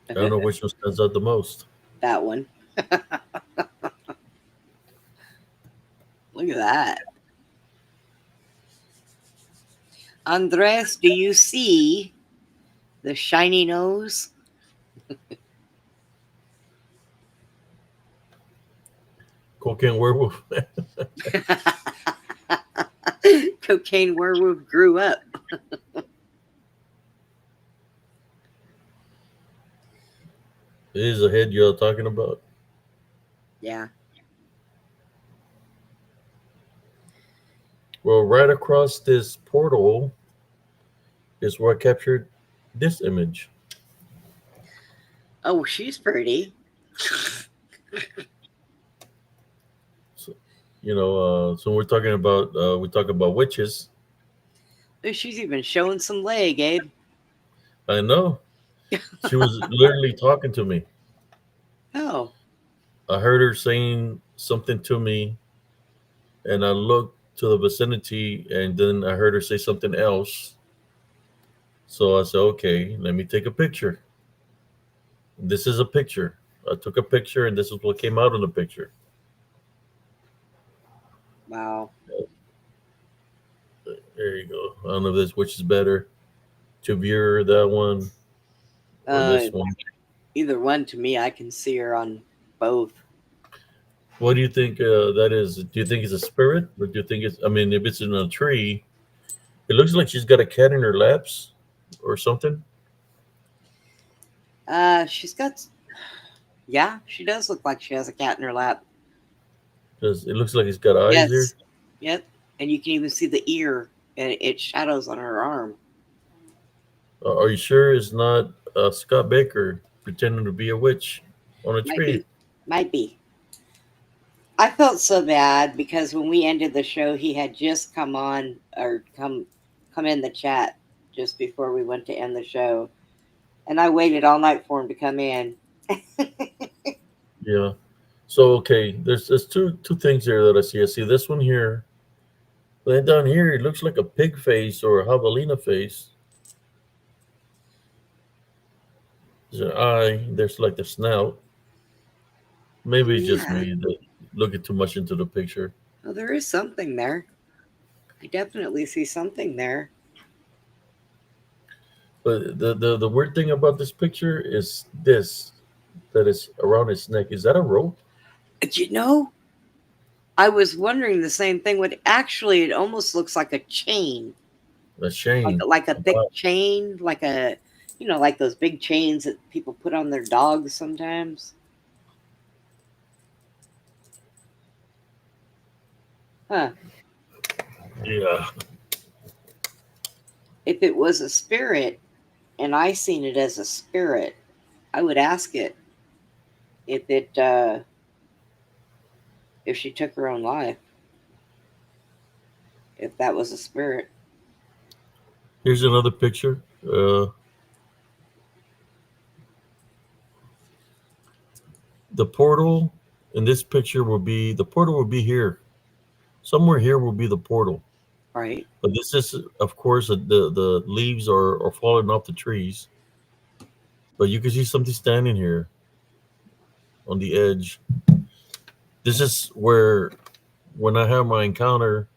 I don't know which one stands out the most. That one. Look at that. Andres, do you see the shiny nose? Cocaine werewolf. Cocaine werewolf grew up. It is the head you're talking about. Yeah. Well, right across this portal is where I captured this image. Oh, she's pretty. So, so we're talking about we talk about witches. She's even showing some leg, Abe. I know. She was literally talking to me. Oh, I heard her saying something to me, and I looked to the vicinity, and then I heard her say something else. So I said, okay, let me take a picture. This is a picture. I took a picture, and this is what came out in the picture. wow. There you go. I don't know if this which is better, to view that one or Uh, this one. Either one to me, I can see her on both. What do you think that is? Do you think it's a spirit, or do you think it's? I mean, if it's in a tree, it looks like she's got a cat in her laps, or something. She's got. Yeah, she does look like she has a cat in her lap. Because it looks like it's got eyes there. Yes. Yep. And you can even see the ear and its shadows on her arm. Are you sure it's not Scott Baker pretending to be a witch on a Might tree? be. Might be. I felt so bad because when we ended the show, he had just come on or come in the chat just before we went to end the show, and I waited all night for him to come in. Yeah. So okay, there's two things here that I see. I see this one here. Then down here, it looks like a pig face or a javelina face. There's an eye. There's like the snout. Maybe it's just Yeah, me that looking too much into the picture. well, there is something there. I definitely see something there. But the weird thing about this picture is this that is around his neck. Is that a rope? But you know, I was wondering the same thing. What actually, it almost looks like a chain, A chain. like a thick chain, like a, like those big chains that people put on their dogs sometimes. Huh. Yeah. If it was a spirit and I seen it as a spirit, I would ask it if if she took her own life, if that was a spirit. Here's another picture. The portal in this picture will be the portal will be here. Somewhere here will be the portal. Right. But this is, of course, the leaves are falling off the trees. But you can see something standing here on the edge. This is where, when I had my encounter,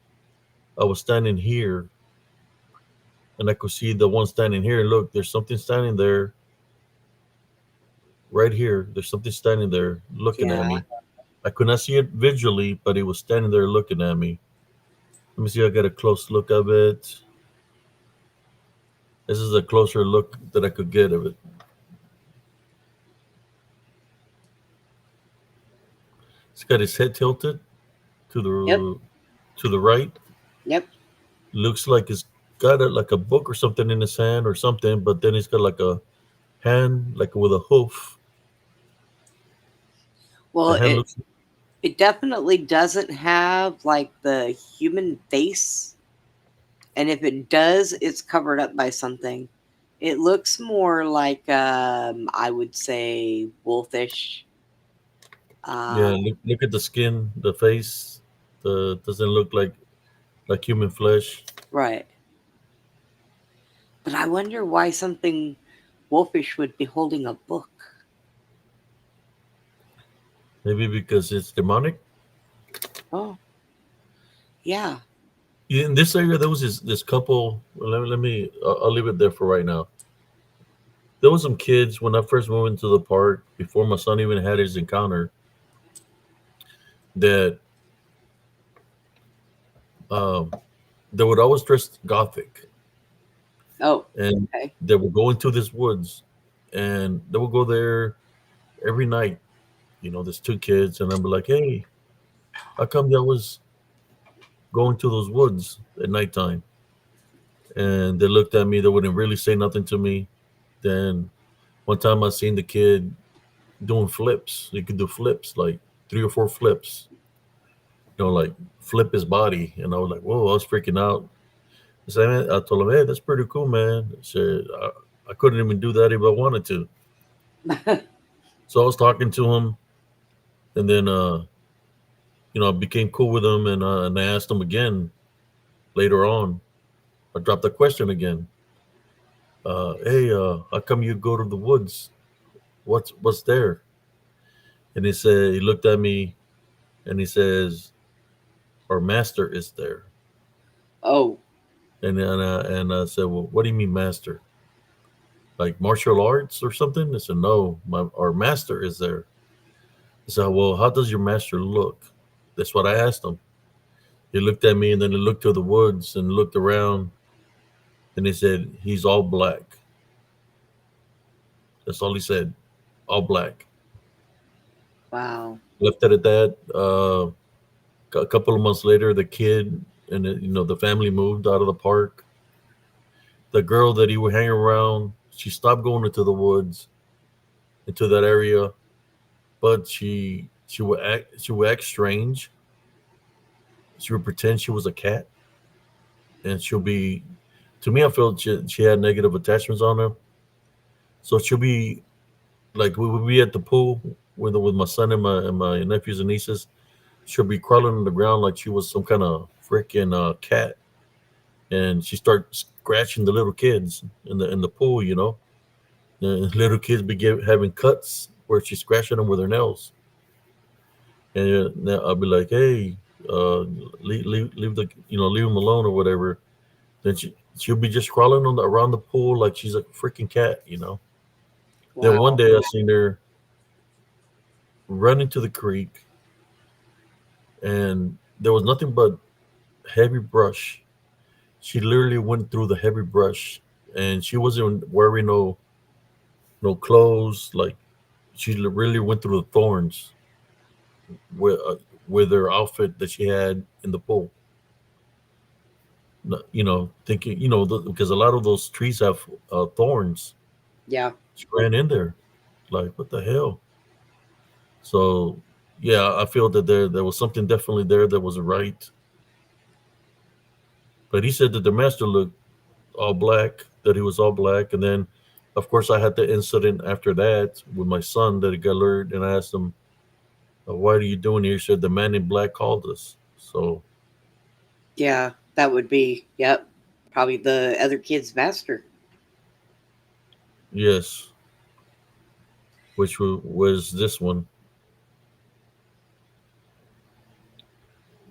I was standing here, and I could see the one standing here. Look, there's something standing there, right here. There's something standing there, looking at Yeah. me. I could not see it visually, but it was standing there looking at me. Let me see. I got a close look of it. This is a closer look that I could get of it. It's got his head tilted. to Yep. the right. Yep. Looks like it's got like a book or something in his hand or something, but then he's got like a hand like with a hoof. Well, The hand it looks it definitely doesn't have like the human face, and if it does, it's covered up by something. It looks more like I would say wolfish. yeah. Uh, Look at the skin, the face. The doesn't look like human flesh. right. But I wonder why something wolfish would be holding a book. Maybe because it's demonic. Oh, yeah. In this area, there was this couple. Well, let me. I'll leave it there for right now. There was some kids when I first moved into the park before my son even had his encounter that um, they would always dress gothic, Oh, and okay. they would go into this woods, and they would go there every night. There's two kids, and I'm like, hey, how come y'all was going to those woods at nighttime? And they looked at me. They wouldn't really say nothing to me. Then one time I seen the kid doing flips. He could do flips, like 3 or 4 flips. Like flip his body, and I was like, whoa! I was freaking out. I told him, hey, that's pretty cool, man. I said, I couldn't even do that if I wanted to. So I was talking to him, and then I became cool with him, and I asked him again later on. I dropped the question again. Hey, how come you go to the woods? What's there? And he looked at me, and he says, our master is there. Oh, And I said, well, what do you mean master? Like martial arts or something? I said, no, our master is there. I said, well, how does your master look? That's what I asked him. He looked at me, and then he looked to the woods and looked around, and he said, he's all black. That's all he said, all black. wow. Left it at that. A couple of months later, the kid and the family moved out of the park. The girl that he would hang around, she stopped going into the woods, into that area, but she would act strange. She would pretend she was a cat, and she'll be. To me, I felt she had negative attachments on her. So she'll be like we would be at the pool with my son and my nephews and nieces. She'll be crawling on the ground like she was some kind of freaking cat, and she start scratching the little kids in the pool. The little kids having cuts where she's scratching them with her nails, and now I'll be like, hey, uh, leave them alone or whatever. Then she'll be just crawling around the pool like she's a freaking cat. Then one Wow. day I seen her run into the creek, and there was nothing but heavy brush. She literally went through the heavy brush, and she wasn't wearing no clothes. Like she really went through the thorns with with her outfit that she had in the pool. Thinking because a lot of those trees have thorns. Yeah. She ran in there, like what the hell? So yeah, I feel that there was something definitely there that wasn't right. But he said that the master looked all black, that he was all black. And then, of course, I had the incident after that with my son that he got alerted, and I asked him, "What are you doing here?" He said, "The man in black called us." So Yeah. That would be, yep, probably the other kid's master. yes, which was this one.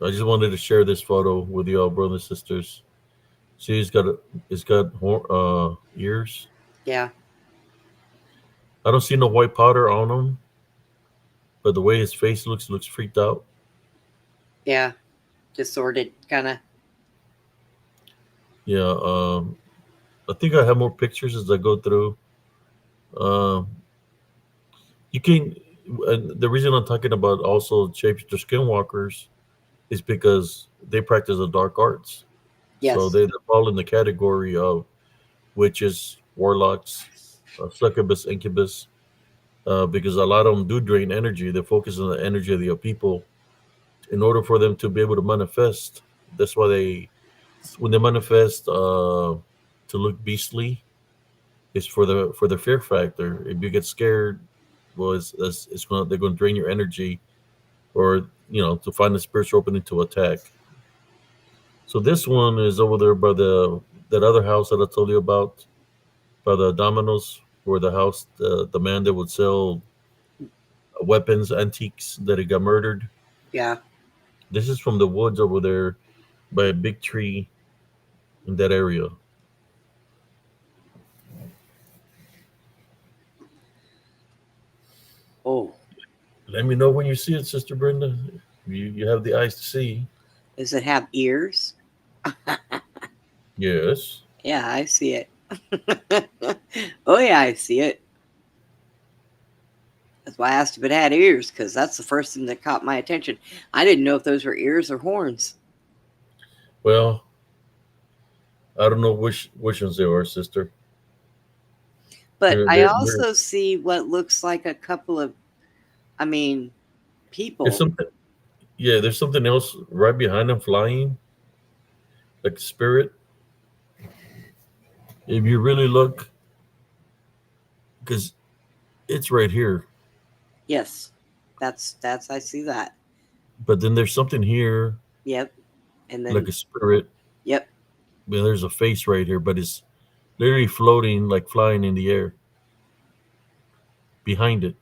I just wanted to share this photo with y'all, brothers and sisters. See, it's got ears. Yeah. I don't see no white powder on him, but the way his face looks freaked out. Yeah. Disordered, kind of. Yeah, I think I have more pictures as I go through. Um, you can. And the reason I'm talking about also shapeshifter skinwalkers is because they practice the dark arts. So Yes. they fall in the category of witches, warlocks, succubus, incubus, because a lot of them do drain energy. They focus on the energy of the people in order for them to be able to manifest. That's why when they manifest, to look beastly, it's for the fear factor. If you get scared, well, it's gonna they're gonna drain your energy, or to find the spiritual opening to attack. So this one is over there by that other house that I told you about, by the Domino's, where the house, the man that would sell weapons, antiques, that he got murdered. Yeah. This is from the woods over there by a big tree in that area. Oh, Let me know when you see it, Sister Brenda. You have the eyes to see. does it have ears? Yes. Yeah, I see it. Oh, yeah, I see it. That's why I asked if it had ears, because that's the first thing that caught my attention. I didn't know if those were ears or horns. Well, I don't know which ones they are, Sister. But They're, I they're, they're, also see what looks like a couple of, I mean, there's people. something. Yeah, there's something else right behind them flying, like a spirit. If you really look, because it's right here. Yes, that's I see that. But then there's something here, Yep. And like then, a spirit. yep. But there's a face right here, but it's literally floating, like flying in the air behind it.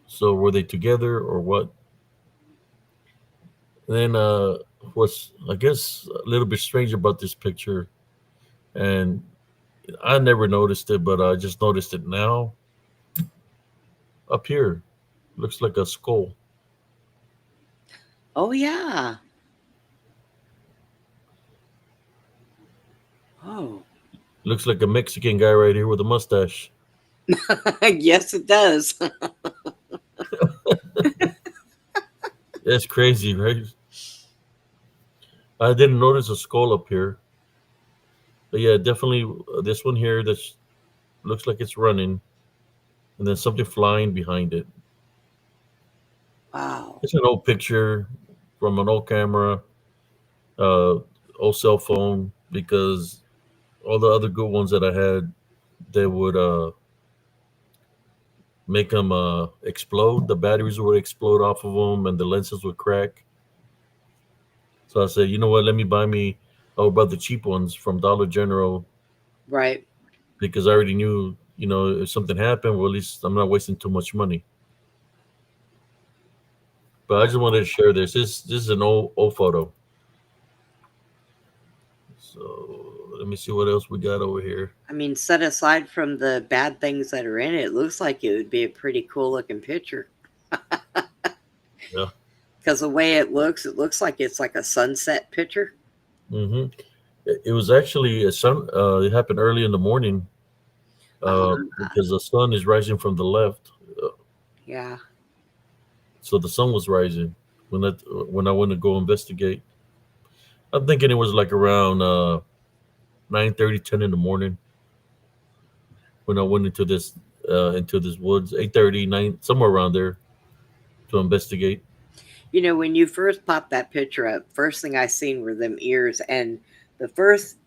So were they together or what? Then what's I guess a little bit strange about this picture, and I never noticed it, but I just noticed it now. Up here, looks like a skull. Oh, yeah. Oh, Looks like a Mexican guy right here with a mustache. yes, it does. That's crazy, right? I didn't notice a skull up here, but yeah, definitely this one here that looks like it's running, and then something flying behind it. Wow. It's an old picture from an old camera, uh, old cell phone, because all the other good ones that I had, they would make them explode. The batteries would explode off of them, and the lenses would crack. So I said, you know what? Let me buy me. Oh, about the cheap ones from Dollar General, Right. because I already knew, if something happened, well, at least I'm not wasting too much money. But I Wow. just wanted to share this. This is an old photo. So let me see what else we got over here. I mean, set aside from the bad things that are in it, it looks like it would be a pretty cool looking picture. Yeah. Because the way it looks like it's like a sunset picture. hmm It was actually a sun. It happened early in the morning, Uh, because the sun is rising from the left. Uh, yeah. so the sun was rising when I went to go investigate. I'm thinking it was like around 9:30, 10 in the morning when I went into this woods. 8:30, 9, somewhere around there, to investigate. You know, when you first popped that picture up, first thing I seen were them ears. And the first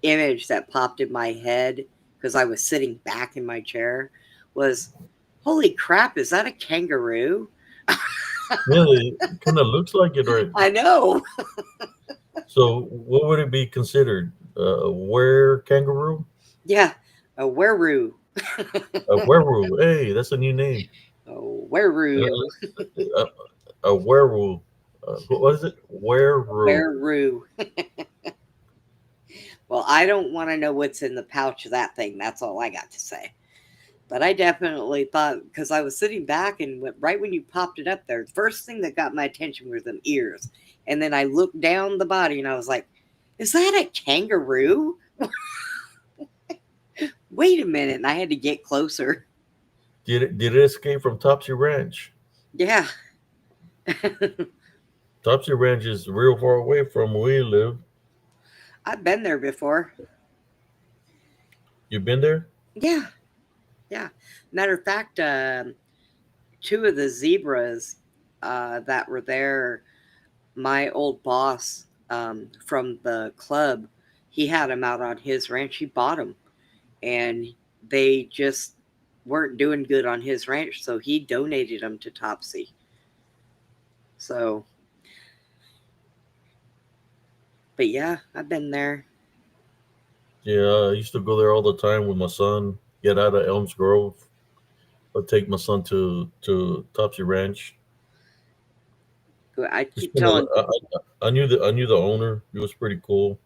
image that popped in my head, because I was sitting back in my chair, was holy crap, is that a kangaroo? Yeah, it kind of looks like it, right? I know. So what would it be considered? A were kangaroo? Yeah, a werewolf. A werewolf? Hey, that's a new name. A werewolf. A, a werewolf. What is it? Werewolf. Werewolf. Well, I don't want to know what's in the pouch of that thing. That's all I got to say. But I definitely thought, because I was sitting back and right when you popped it up there, the first thing that got my attention were them ears. And then I looked down the body and I was like, is that a kangaroo? Wait a minute. And I had to get closer. Did it escape from Topsy Ranch? Yeah. Topsy Ranch is real far away from where we live. I've been there before. You been there? Yeah, yeah. Matter of fact, two of the zebras that were there, my old boss from the club, he had them out on his ranch. He bought them, and they just weren't doing good on his ranch, so he donated them to Topsy. So, but yeah, I've been there. Yeah, I used to go there all the time with my son. Get out of Elms Grove. I'd take my son to Topsy Ranch. I Just keep been a, telling I knew the owner. He was pretty cool.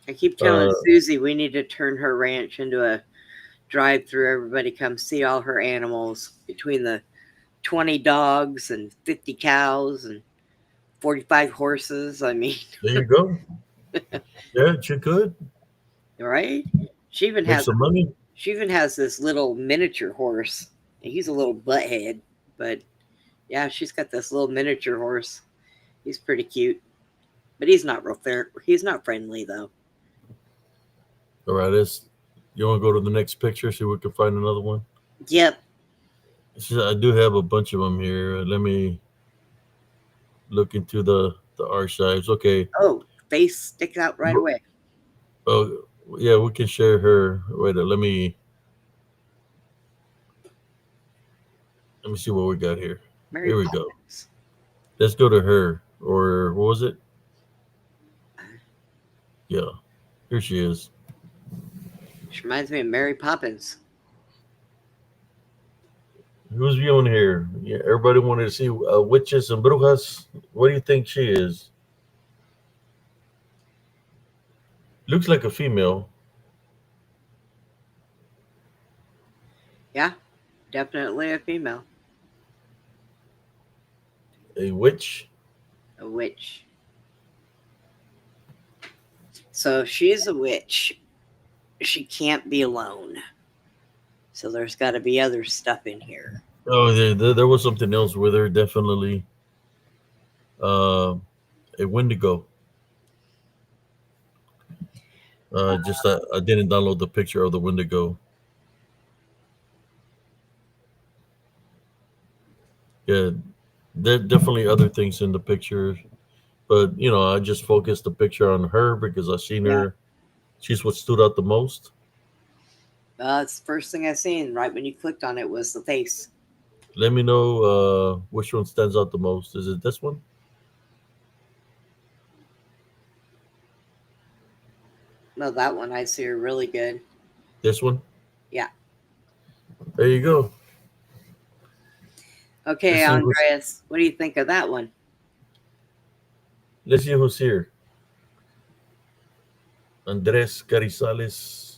I keep telling Uh, Susie we need to turn her ranch into a drive-through. Everybody come see all her animals between the 20 dogs and 50 cows and 45 horses. I mean, there you go. Yeah, she could right? She even make has some money. she even has this little miniature horse. He's a little butthead, but yeah, she's got this little miniature horse. He's pretty cute, but he's not real fair. He's not friendly though. All right, you want to go to the next picture? See if we can find another one. Yep. I do have a bunch of them here. Let me look into the archives. Okay. Oh, face sticks out right away. Oh, yeah, we can share her. Wait, let me see what we got here. Mary Here we go. Poppins. Let's go to her, or what was it? Yeah, here she is. She reminds me of Mary Poppins. Who's viewing here? Yeah, everybody wanted to see witches and brujas. What do you think she is? Looks like a female. Yeah, definitely a female. A witch. A witch. So if she's a witch, she can't be alone. So there's got to be other stuff in here. Oh, there was something else with her. Definitely. Uh, a Wendigo. Just I didn't download the picture of the Wendigo. Yeah, there definitely other things in the picture, but I just focused the picture on her because I seen Yeah. her. She's what stood out the most. It's the first thing I seen right when you clicked on it was the face. Let me know which one stands out the most. Is it this one? No, that one I see her really good. This one? Yeah. There you go. Okay, Andreas, what do you think of that one? Let's see who's here. Andres Carizales.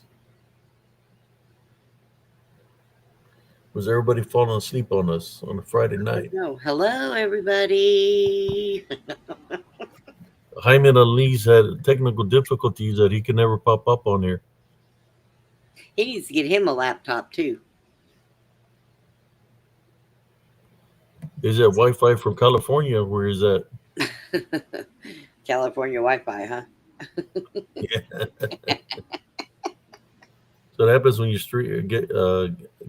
Was everybody falling asleep on us on a Friday night? No. Hello, everybody. Jaime Ali's had technical difficulties that he can never pop up on here. He needs to get him a laptop too. Is that Wi-Fi from California? Where is that? California Wi-Fi, huh? Yeah. So that happens when you get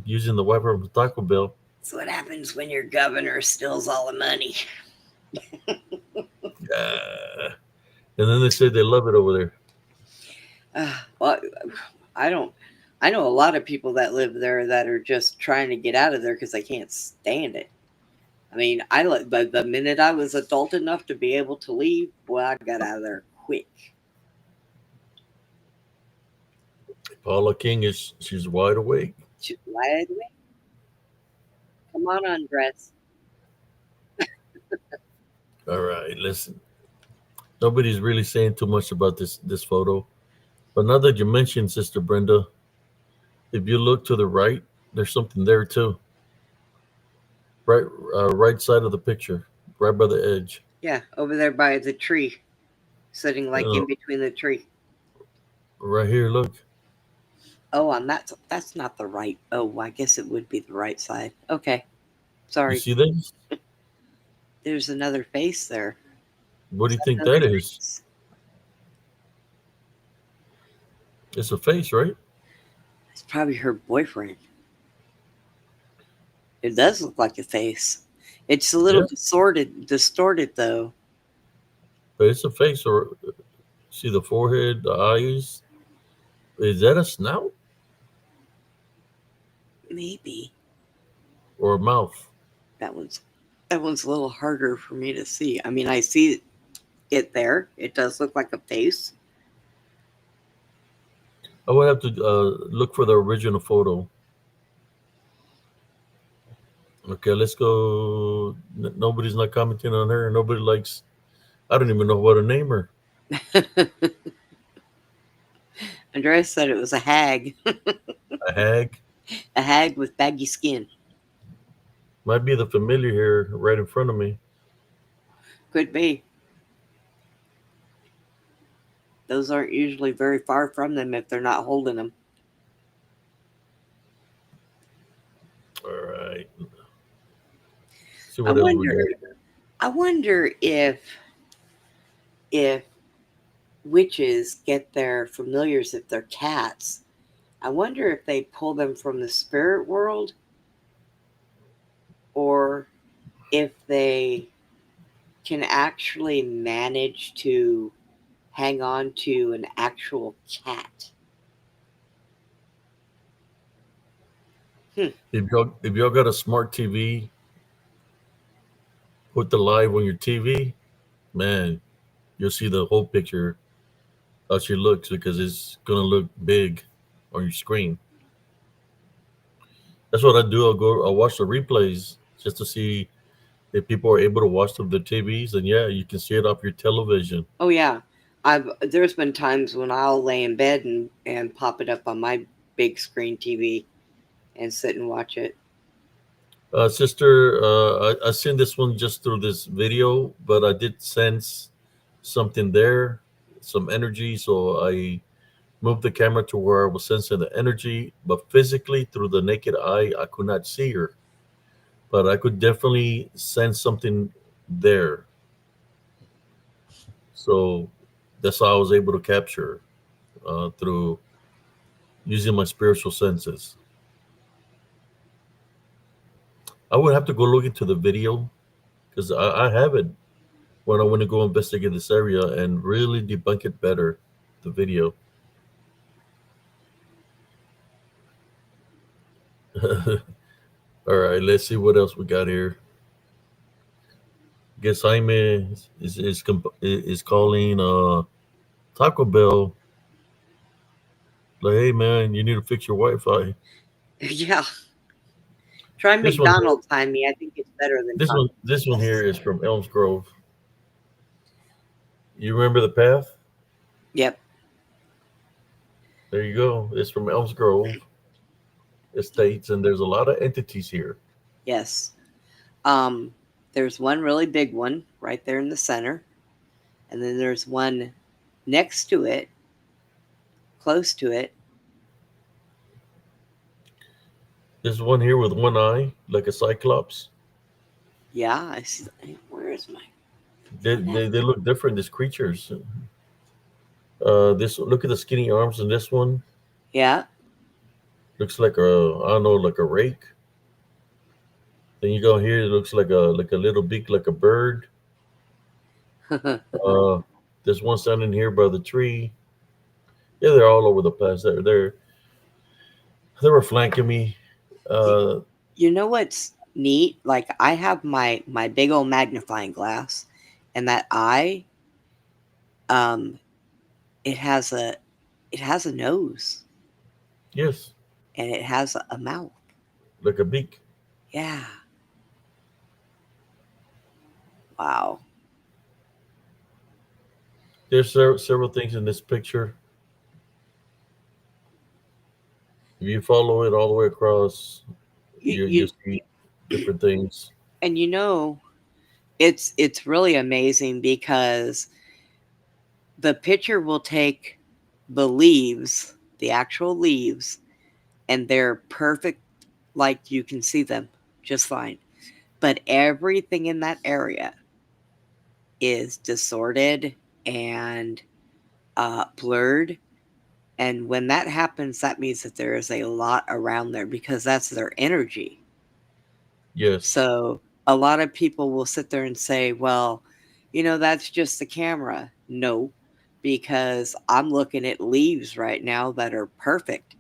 using the Wi-Fi from Taco Bell. That's what happens when your governor steals all the money. And then they say they love it over there. Well, I don't. I know a lot of people that live there that are just trying to get out of there because they can't stand it. I mean, but the minute I was adult enough to be able to leave, well, I got out of there quick. Paula King she's wide awake. She's wide awake. Come on, Andres. All right, listen. Nobody's really saying too much about this photo, but now that you mentioned Sister Brenda, if you look to the right, there's something there too. Right side of the picture, right by the edge. Yeah, over there by the tree, sitting like in between the tree. Right here, look. Oh, on that's not the right. Oh, I guess it would be the right side. Okay, sorry. You see this? There's another face there. What do you think Another that is? face. It's a face, right? It's probably her boyfriend. It does look like a face. It's a little Yeah, distorted though. but it's a face. Or see the forehead, the eyes. Is that a snout Maybe or a mouth? that one's that one's a little harder for me to see. I mean, I see it there. It does look like a face. I would have to look for the original photo. Okay, let's go. Nobody's not commenting on her. Nobody likes. I don't even know what to name her. Andreas said it was a hag, A hag. a hag with baggy skin. Might be the familiar here right in front of me. Could be. Those aren't usually very far from them if they're not holding them. All right. See I what else we wonder. got. I wonder if witches get their familiars if they're cats. I wonder if they pull them from the spirit world or if they can actually manage to hang on to an actual cat. If y'all got a smart TV, put the live on your TV, man, you'll see the whole picture how she looks because it's gonna look big on your screen. That's what I do. I'll watch the replays just to see if people are able to watch them the TVs, and yeah, you can see it off your television. Oh yeah, there's been times when I'll lay in bed and pop it up on my big screen TV and sit and watch it. Sister, I seen this one just through this video, but I did sense something there, some energy, so I moved the camera to where I was sensing the energy, but physically through the naked eye, I could not see her, but I could definitely sense something there. So that's how I was able to capture through using my spiritual senses. I would have to go look into the video because I haven't when I want to go investigate this area and really debunk it better. The video. All right, let's see what else we got here. Guess Jaime is calling Taco Bell. Like, hey man, you need to fix your Wi-Fi. Yeah, try This one, McDonald's, Jaime. I think it's better than Taco. this one here is from Elms Grove. You remember the path? Yep. There you go. It's from Elms Grove Estates, and there's a lot of entities here. Yes. Um, there's one really big one right there in the center, and then there's one next to it, close to it. There's one here with one eye, like a cyclops. Yeah, I see. Where is my? They look different. These creatures. This look at the skinny arms in this one. Yeah. Looks like a I don't know, like a rake. Then you go here. It looks like a little beak, like a bird. Uh, there's one standing here by the tree. Yeah, they're all over the place. They were flanking me. Uh, You know what's neat? Like I have my big old magnifying glass, and that eye, um, it has a it has a nose yes, and it has a mouth. like a beak. Yeah. Wow. There's several things in this picture. If you follow it all the way across, You, you you see different things. and you know it's really amazing because the picture will take the leaves, the actual leaves, and they're perfect, like you can see them just fine. but everything in that area is distorted and blurred. And when that happens, that means that there is a lot around there because that's their energy. Yes. So a lot of people will sit there and say, well, that's just the camera. No, because I'm looking at leaves right now that are perfect,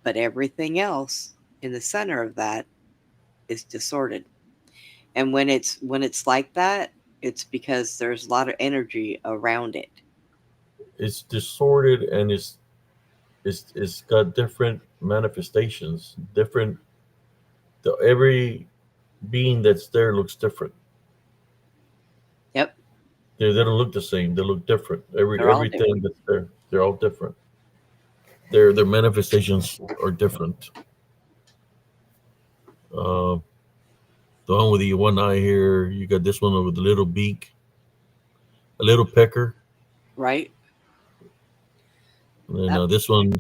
but everything else in the center of that is distorted. And when it's like that, it's because there's a lot of energy around it. It's distorted and it's got different manifestations. Different. Every being that's there looks different. Yep, They don't look the same. They look different. they're all Everything different. that's there, they're all different. Their manifestations are different. Uh, the one with the one eye here, you got this one with a little beak, a little pecker, Right? and Yep. this one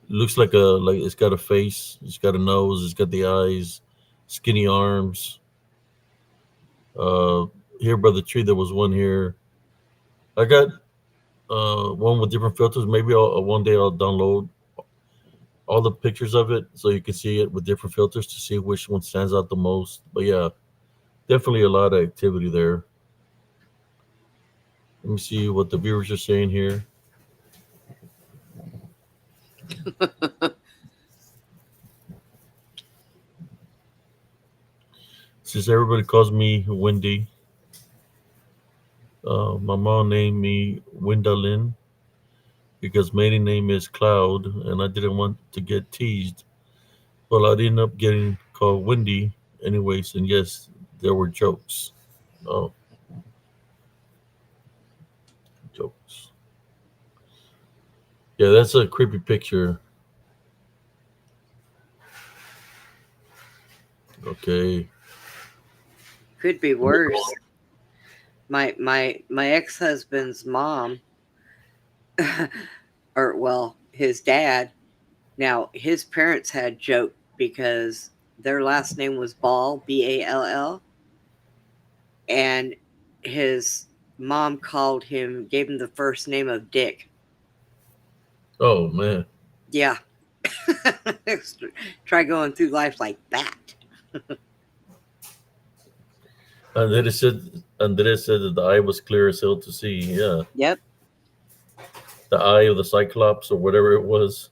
looks like it's got a face, it's got a nose, it's got the eyes, skinny arms. Uh, Here by the tree, there was one here. I got one with different filters. Maybe one day I'll download all the pictures of it so you can see it with different filters to see which one stands out the most. But yeah, definitely a lot of activity there. Let me see what the viewers are saying here. Since everybody calls me Wendy, my mom named me Windalin because maiden name is Cloud, and I didn't want to get teased. Well, I ended up getting called Wendy anyways, and yes, there were jokes. Oh, jokes. Yeah, that's a creepy picture. Okay. Could be worse. My ex-husband's mom, or well, his dad. Now his parents had joked because their last name was Ball, Ball, and his mom gave him the first name of Dick. Oh man. Yeah. Try going through life like that. Andres said that the eye was clear as hell to see. Yeah, Yep. the eye of the Cyclops or whatever it was.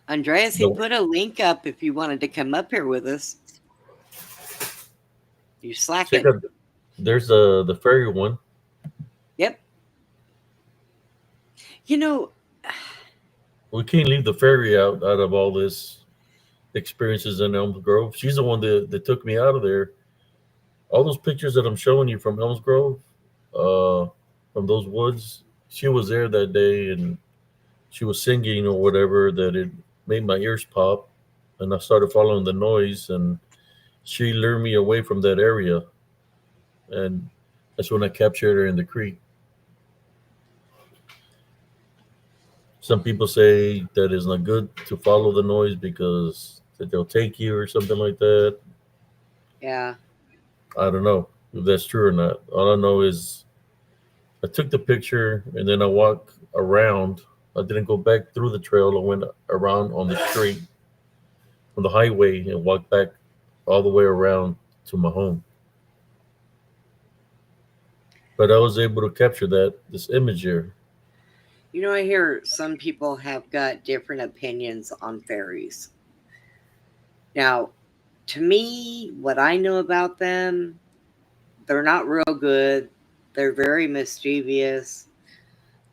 Andreas, he The, put a link up if you wanted to come up here with us. You're Check slacking. out. There's the fairy one. Yep. You know, We can't leave the fairy out of all this experiences in Elm Grove. She's the one that took me out of there. All those pictures that I'm showing you from Elms Grove, uh, from those woods, she was there that day and she was singing or whatever that it made my ears pop, and I started following the noise, and she lured me away from that area, and that's when I captured her in the creek. Some people say that it's not good to follow the noise because that they'll take you or something like that. yeah. I don't know if that's true or not. All I know is I took the picture and then I walked around. I didn't go back through the trail. I went around on the street, on the highway, and walked back all the way around to my home. But I was able to capture this image here. I hear some people have got different opinions on fairies. Now, to me, what I know about them, they're not real good. They're very mischievous.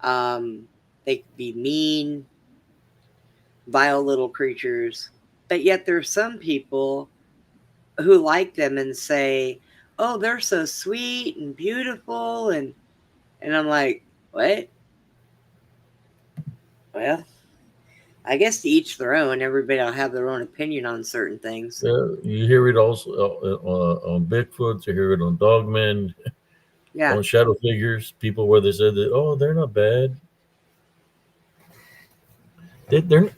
Um, they can be mean, vile little creatures. But yet there's some people who like them and say, "Oh, they're so sweet and beautiful," and I'm like, "What?" Well, I guess to each their own. Everybody will have their own opinion on certain things. Yeah, you hear it also on Bigfoot. You hear it on Dogmen, Yeah. on shadow figures. People where they said that, oh, they're not bad. They're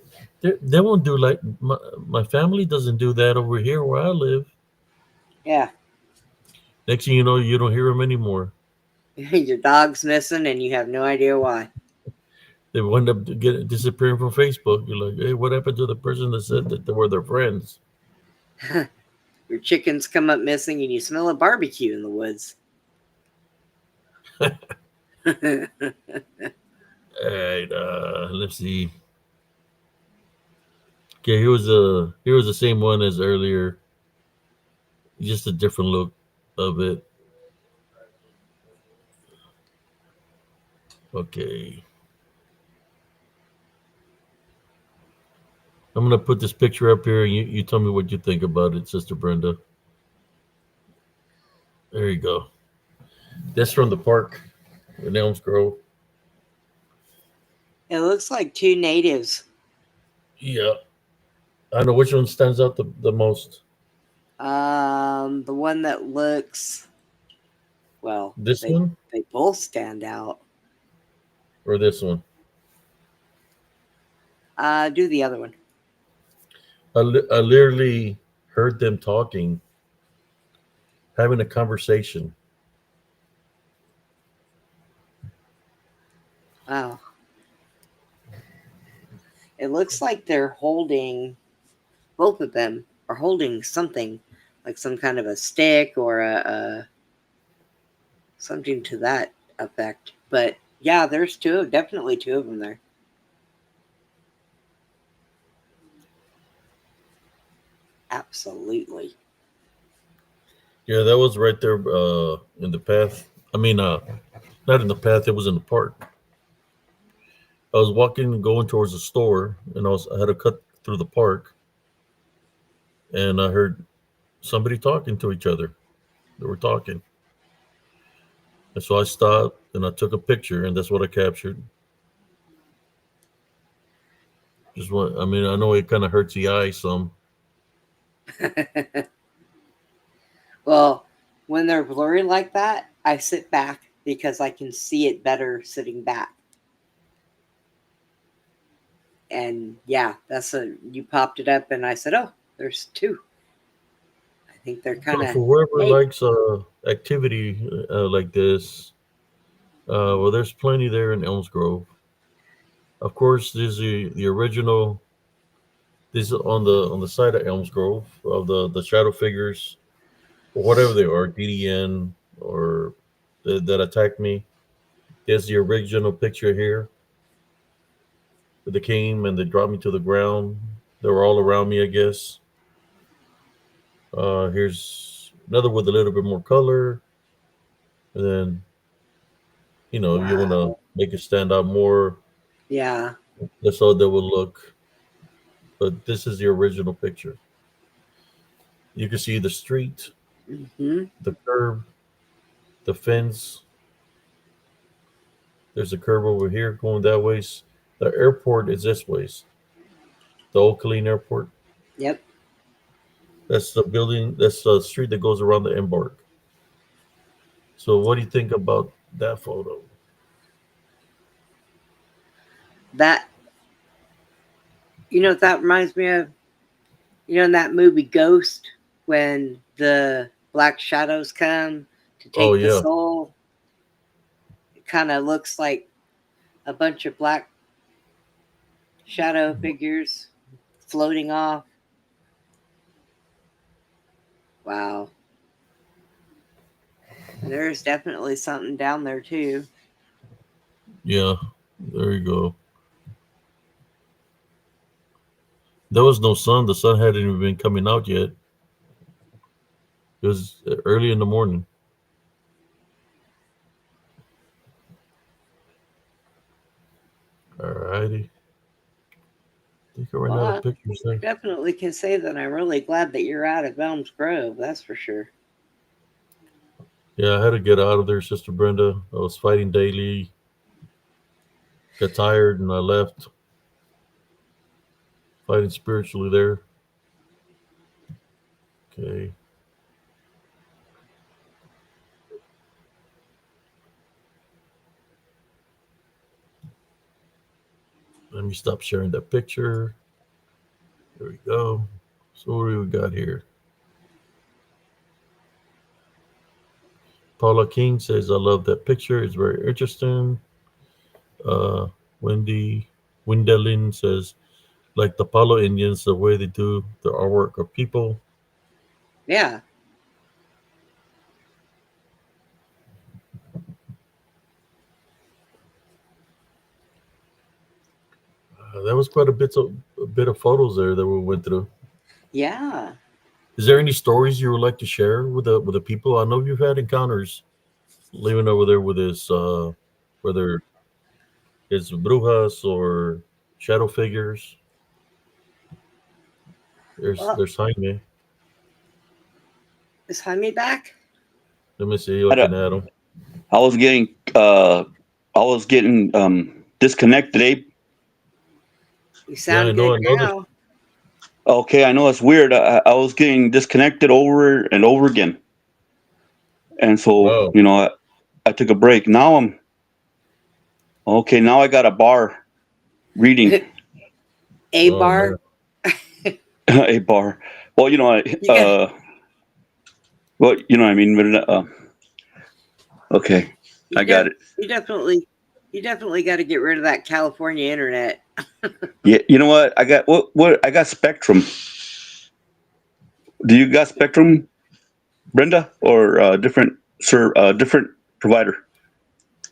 they won't do like my family doesn't do that over here where I live. Yeah. Next thing you know, you don't hear them anymore. Your dog's missing and you have no idea why. They wind up disappearing from Facebook. You're like, hey, what happened to the person that said that they were their friends? Your chickens come up missing and you smell a barbecue in the woods. All right, let's see. Okay, here was the same one as earlier, just a different look of it. Okay, I'm gonna put this picture up here, and you tell me what you think about it, Sister Brenda. There you go. That's from the park in Elms Grove. It looks like two natives. Yeah, I know which one stands out the most. The one that looks, well, This they one both stand out. or this one? Do the other one. I literally heard them talking, having a conversation. Wow. It looks like they're holding, both of them are holding something, like some kind of a stick or a something to that effect. But yeah, there's definitely two of them there. Absolutely. Yeah, that was right there in the path. I mean, not in the path. It was in the park. I was walking, going towards the store, and I had to cut through the park, and I heard somebody talking to each other. They were talking, and so I stopped and I took a picture, and that's what I captured. Just what I mean. I know it kind of hurts the eye some. Well, when they're blurry like that, I sit back because I can see it better sitting back. And yeah, you popped it up, and I said, "Oh, there's two." I think they're kind So of, for whoever hey, likes activity like this, well, there's plenty there in Elms Grove. Of course, there's the original. This is on the side of Elms Grove of the shadow figures or whatever they are, DDN or that attacked me. There's the original picture here. They came and they dropped me to the ground. They were all around me, I guess. Here's another with a little bit more color, and then if you want to wow, make it stand out more, yeah, that's how they will look. But this is the original picture. You can see the street, hmm, the curb, the fence. There's a curve over here going that ways. The airport is this ways. The Old Colleen Airport. yep. That's the building. That's the street that goes around the embark. So, what do you think about that photo? That that reminds me of in that movie Ghost when the black shadows come to Oh take the yeah, soul. It kind of looks like a bunch of black shadow figures floating off. Wow. There's definitely something down there too. yeah. There you go. There was no sun. The sun hadn't even been coming out yet. It was early in the morning. Alrighty. I think I ran Well, out I of pictures there. definitely can say that I'm really glad that you're out of Elms Grove. That's for sure. Yeah, I had to get out of there, Sister Brenda. I was fighting daily. Got tired and I left. Fighting spiritually there. Okay. Let me stop sharing that picture. There we go. So what do we got here? Paula King says, I love that picture. It's very interesting. Uh, Wendy Windelin says, like the Palo Indians, the way they do the artwork of people. Yeah. That was quite a bit of photos there that we went through. Yeah. Is there any stories you would like to share with the people? I know you've had encounters living over there with this, whether it's Brujas or shadow figures. Well, There's Jaime. is Jaime back? Let me see. I I, can don't- add them. I was getting disconnected, Abe. You Yeah, I sound know. good I know this. now. Okay, I know it's weird. I was getting disconnected over and over again, and so Wow. I took a break. Now I'm okay. Now I got a bar reading A Oh bar. man. a bar. Well, You got. what I mean. But, okay, You, I got it. you definitely. You definitely got to get rid of that California internet. Yeah, you know what? I got what I got Spectrum. Do you got Spectrum, Brenda, or different provider?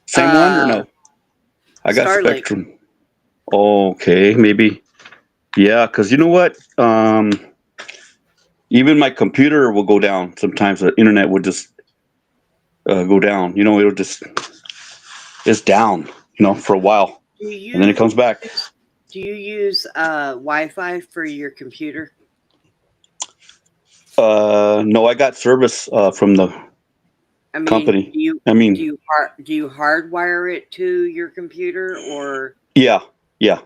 Same one or Uh, no? I got Starlink. Spectrum. Okay, maybe. Yeah, because you know what? Even my computer will go down. Sometimes the internet would just go down. It'll just it's down. For a while, Do and then it you comes back. do you use Wi-Fi for your computer? No, I got service from the I mean, company. I mean, do you hardwire it to your computer or yeah, yeah.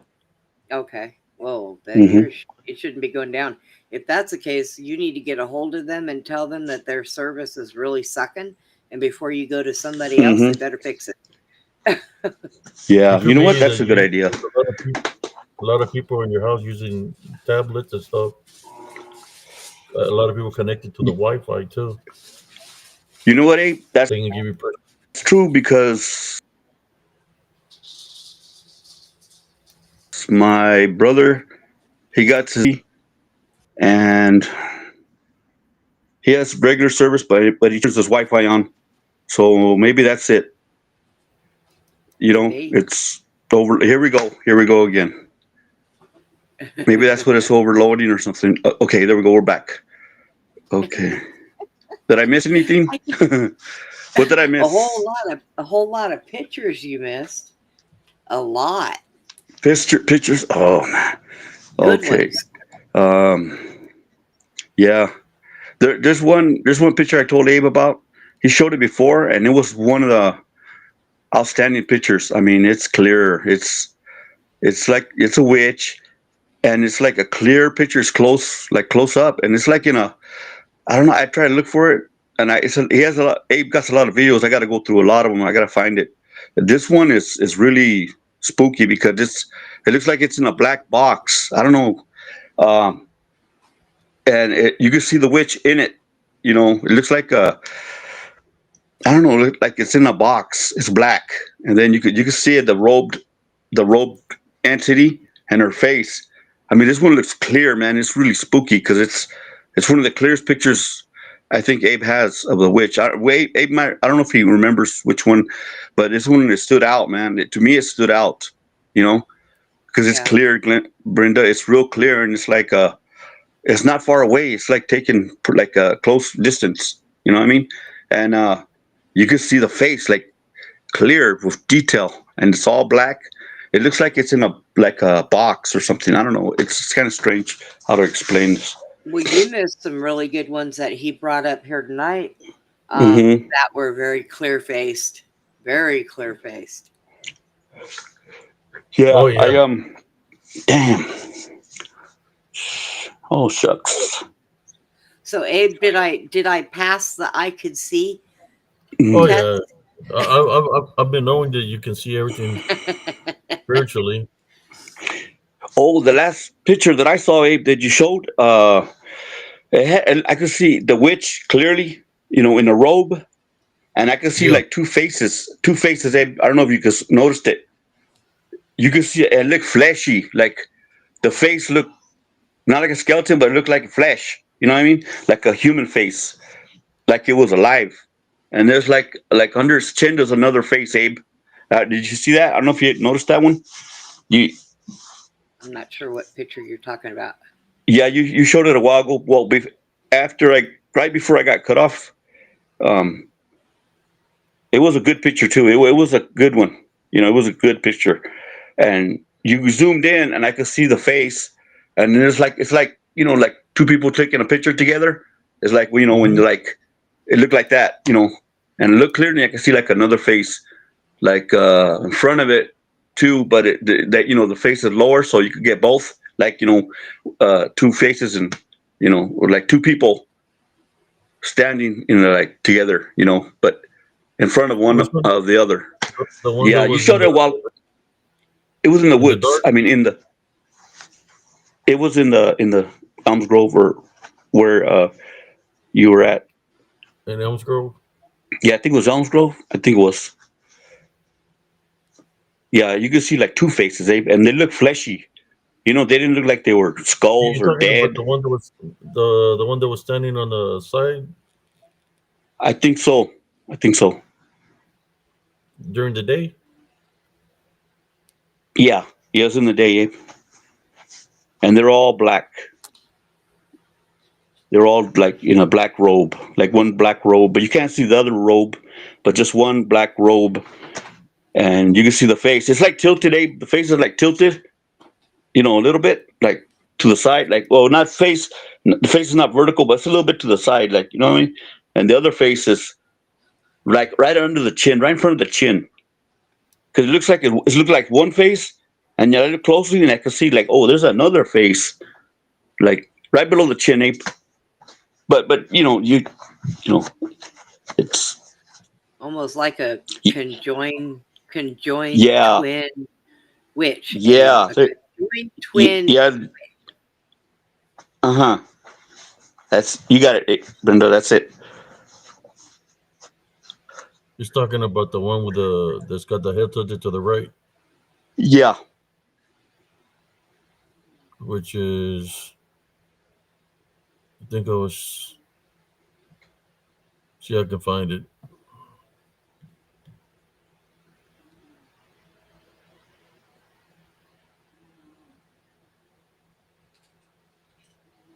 okay? Well, then Hmm. it shouldn't be going down. If that's the case, you need to get a hold of them and tell them that their service is really sucking, and before you go to somebody else, Hmm. they better fix it. Yeah, It you could know what? be that That's a good you idea. a lot of people in your house using tablets and stuff. A lot of people connected to the Wi-Fi too. You know what, Abe? That's They can give you. true because my brother he got to and he has regular service, but he turns his Wi-Fi on. So maybe that's it. Could be. It's over. Here we go. Here we go again. Maybe that's what it's overloading or something. Okay, there we go. We're back. Okay. Did I miss anything? I could, What did I miss? a whole lot of pictures you missed. A lot. Pictures. Oh man. Good Okay. ones. Um. Yeah. There's one picture I told Abe about. He showed it before, and it was one of the outstanding pictures. I mean, it's clear. It's like it's a witch, and it's like a clear picture. It's close up, and it's like in a. I don't know. I try to look for it, and he has a lot. Abe got a lot of videos. I got to go through a lot of them. I got to find it. This one is really spooky because it looks like it's in a black box. I don't know. Um, and you can see the witch in it. It looks like I don't know, like it's in a box. It's black, and then you could see it, the robed entity and her face. I mean, this one looks clear, man. It's really spooky because it's one of the clearest pictures I think Abe has of the witch. I don't know if he remembers which one, but this one that stood out, man. To me, it stood out. You know, because it's Yeah. clear, Brenda. It's real clear, and it's like it's not far away. It's like taken like a close distance. You know what I mean? And you can see the face like clear with detail, and it's all black. It looks like it's in a box or something. I don't know. It's kind of strange how to explain this. Well, you missed some really good ones that he brought up here tonight. Hmm. That were very clear faced. Very clear faced. Oh Yeah, yeah. damn. Oh shucks. So Abe, did I pass the I could see Oh Mhm. yeah. test? I've been knowing that you can see everything spiritually. Oh, the last picture that I saw, Abe, that you showed, I could see the witch clearly, in a robe, and I can see Yeah. like two faces. Two faces. Abe. I don't know if you just noticed it. You can see it looked fleshy. Like the face looked not like a skeleton, but it looked like flesh. You know what I mean? Like a human face, like it was alive. And there's like under his chin, there's another face. Abe, did you see that? I don't know if you noticed that one. You I'm not sure what picture you're talking about. Yeah, you showed it a while ago. Well, after right before I got cut off, um, it was a good picture too. It was a good one. It was a good picture, and you zoomed in, and I could see the face, and it's like like two people taking a picture together. It's like when Mhm. like it looked like that, and look clearly, I can see like another face, like in front of it too, but that the face is lower, so you could get both, like two faces, and or like two people standing like together, but in front of one Which one? of the other. The one that Yeah, you was in showed it while it was in the the woods. dark I mean, it was in the Elms Grove, or where you were at. in Elms Grove. Yeah, I think it was Elms Grove. I think it was. Yeah, you could see like two faces, and they look fleshy. They didn't look like they were skulls You're or talking about dead. the one that was the one that was standing on the side I think so. I think so. during the day. Yeah, it was in the day, and they're all black. They're all like in a black robe, like one black robe, but you can't see the other robe, but just one black robe, and you can see the face. It's like tilted, The face is like tilted, a little bit, like to the side, like, well, not face. The face is not vertical, but it's a little bit to the side, like, you know what I mean. And the other face is like right under the chin, right in front of the chin, because it looks like one face, and you look closely, and I can see like, oh, there's another face, like right below the chin, But you know, it's Almost like a conjoined yeah, twin witch, Abe. yeah, A conjoined twin. yeah, uh-huh. That's you got it, Brenda. That's it. He's talking about the one with the that's got the head tilted to the right, Yeah, which is I think I was see I can find it.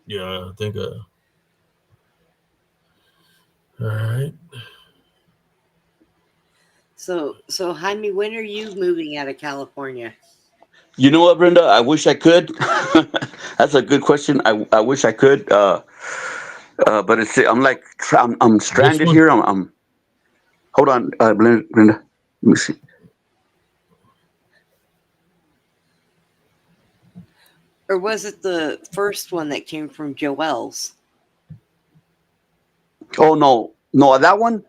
Yeah, I think. All right. So Jaime, when are you moving out of California? you know what, Brenda? I wish I could. That's a good question. I wish I could. But I'm like I'm This stranded one. here. I'm hold on, Brenda. Let me see. Or was it the first one that came from Joel's? Oh no, no, that one.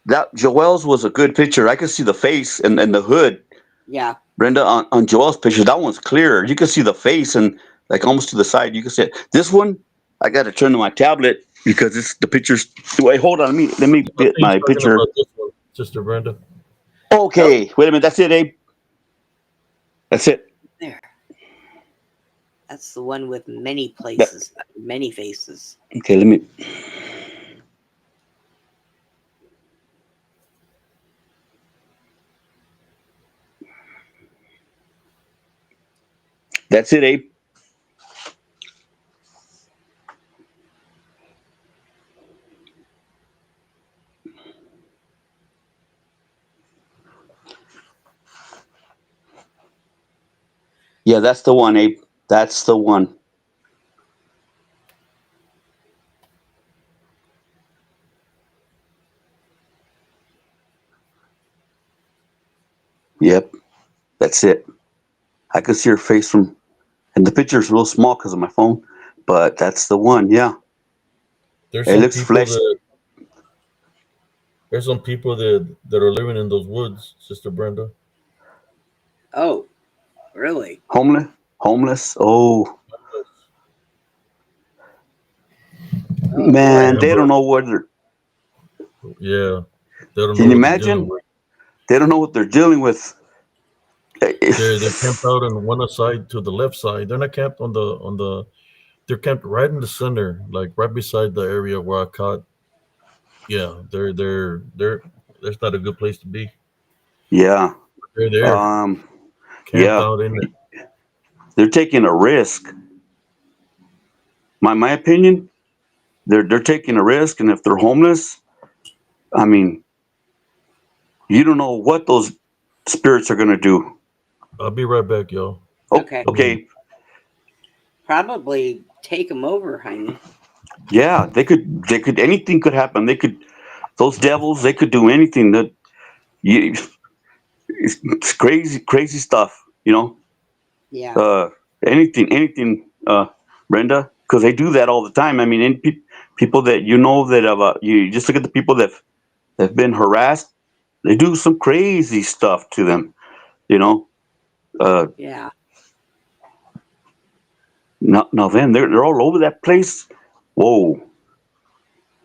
That Joel's was a good picture. I could see the face and the hood. Yeah. Brenda, on Joel's picture, that one's clear. You can see the face and like almost to the side. You can see it. This one, I got to turn to my tablet because it's the pictures. Wait, hold on. Let me I get think he's my talking picture. about this one, Sister Brenda. Oh, Okay, wait a minute. That's it, Abe. That's it. there. That's the one with many That- places, many faces. okay, let me. That's it, Abe. Yeah, that's the one, Abe. That's the one. Yep, that's it. I can see her face and the picture's real small because of my phone, but that's the one. Yeah, There's it some looks people flesh. that there's some people that are living in those woods, Sister Brenda. Oh, really? Homeless, homeless. Oh Oh boy. man, they Remember? don't know whether. Yeah. They don't know Can you what they're dealing imagine? with. They don't know what they're dealing with. They're camped out on one side to the left side. They're not camped on the. They're camped right in the center, like right beside the area where I caught. Yeah, they're. That's not a good place to be. Yeah. They're there, Um. camped Yeah. out in it. They're taking a risk. My opinion. They're taking a risk, and if they're homeless, I mean, you don't know what those spirits are gonna do. I'll be right back, y'all. Oh, Okay. okay. Probably take them over, Jaime. Yeah, they could. They could. Anything could happen. They could. Those devils. They could do anything. That you. It's crazy, crazy stuff. You know. Yeah. Uh. Anything. Brenda, because they do that all the time. I mean, people that you know that have. You just look at the people that have been harassed. They do some crazy stuff to them. You know. Uh. Yeah. Now then, they're all over that place. Whoa.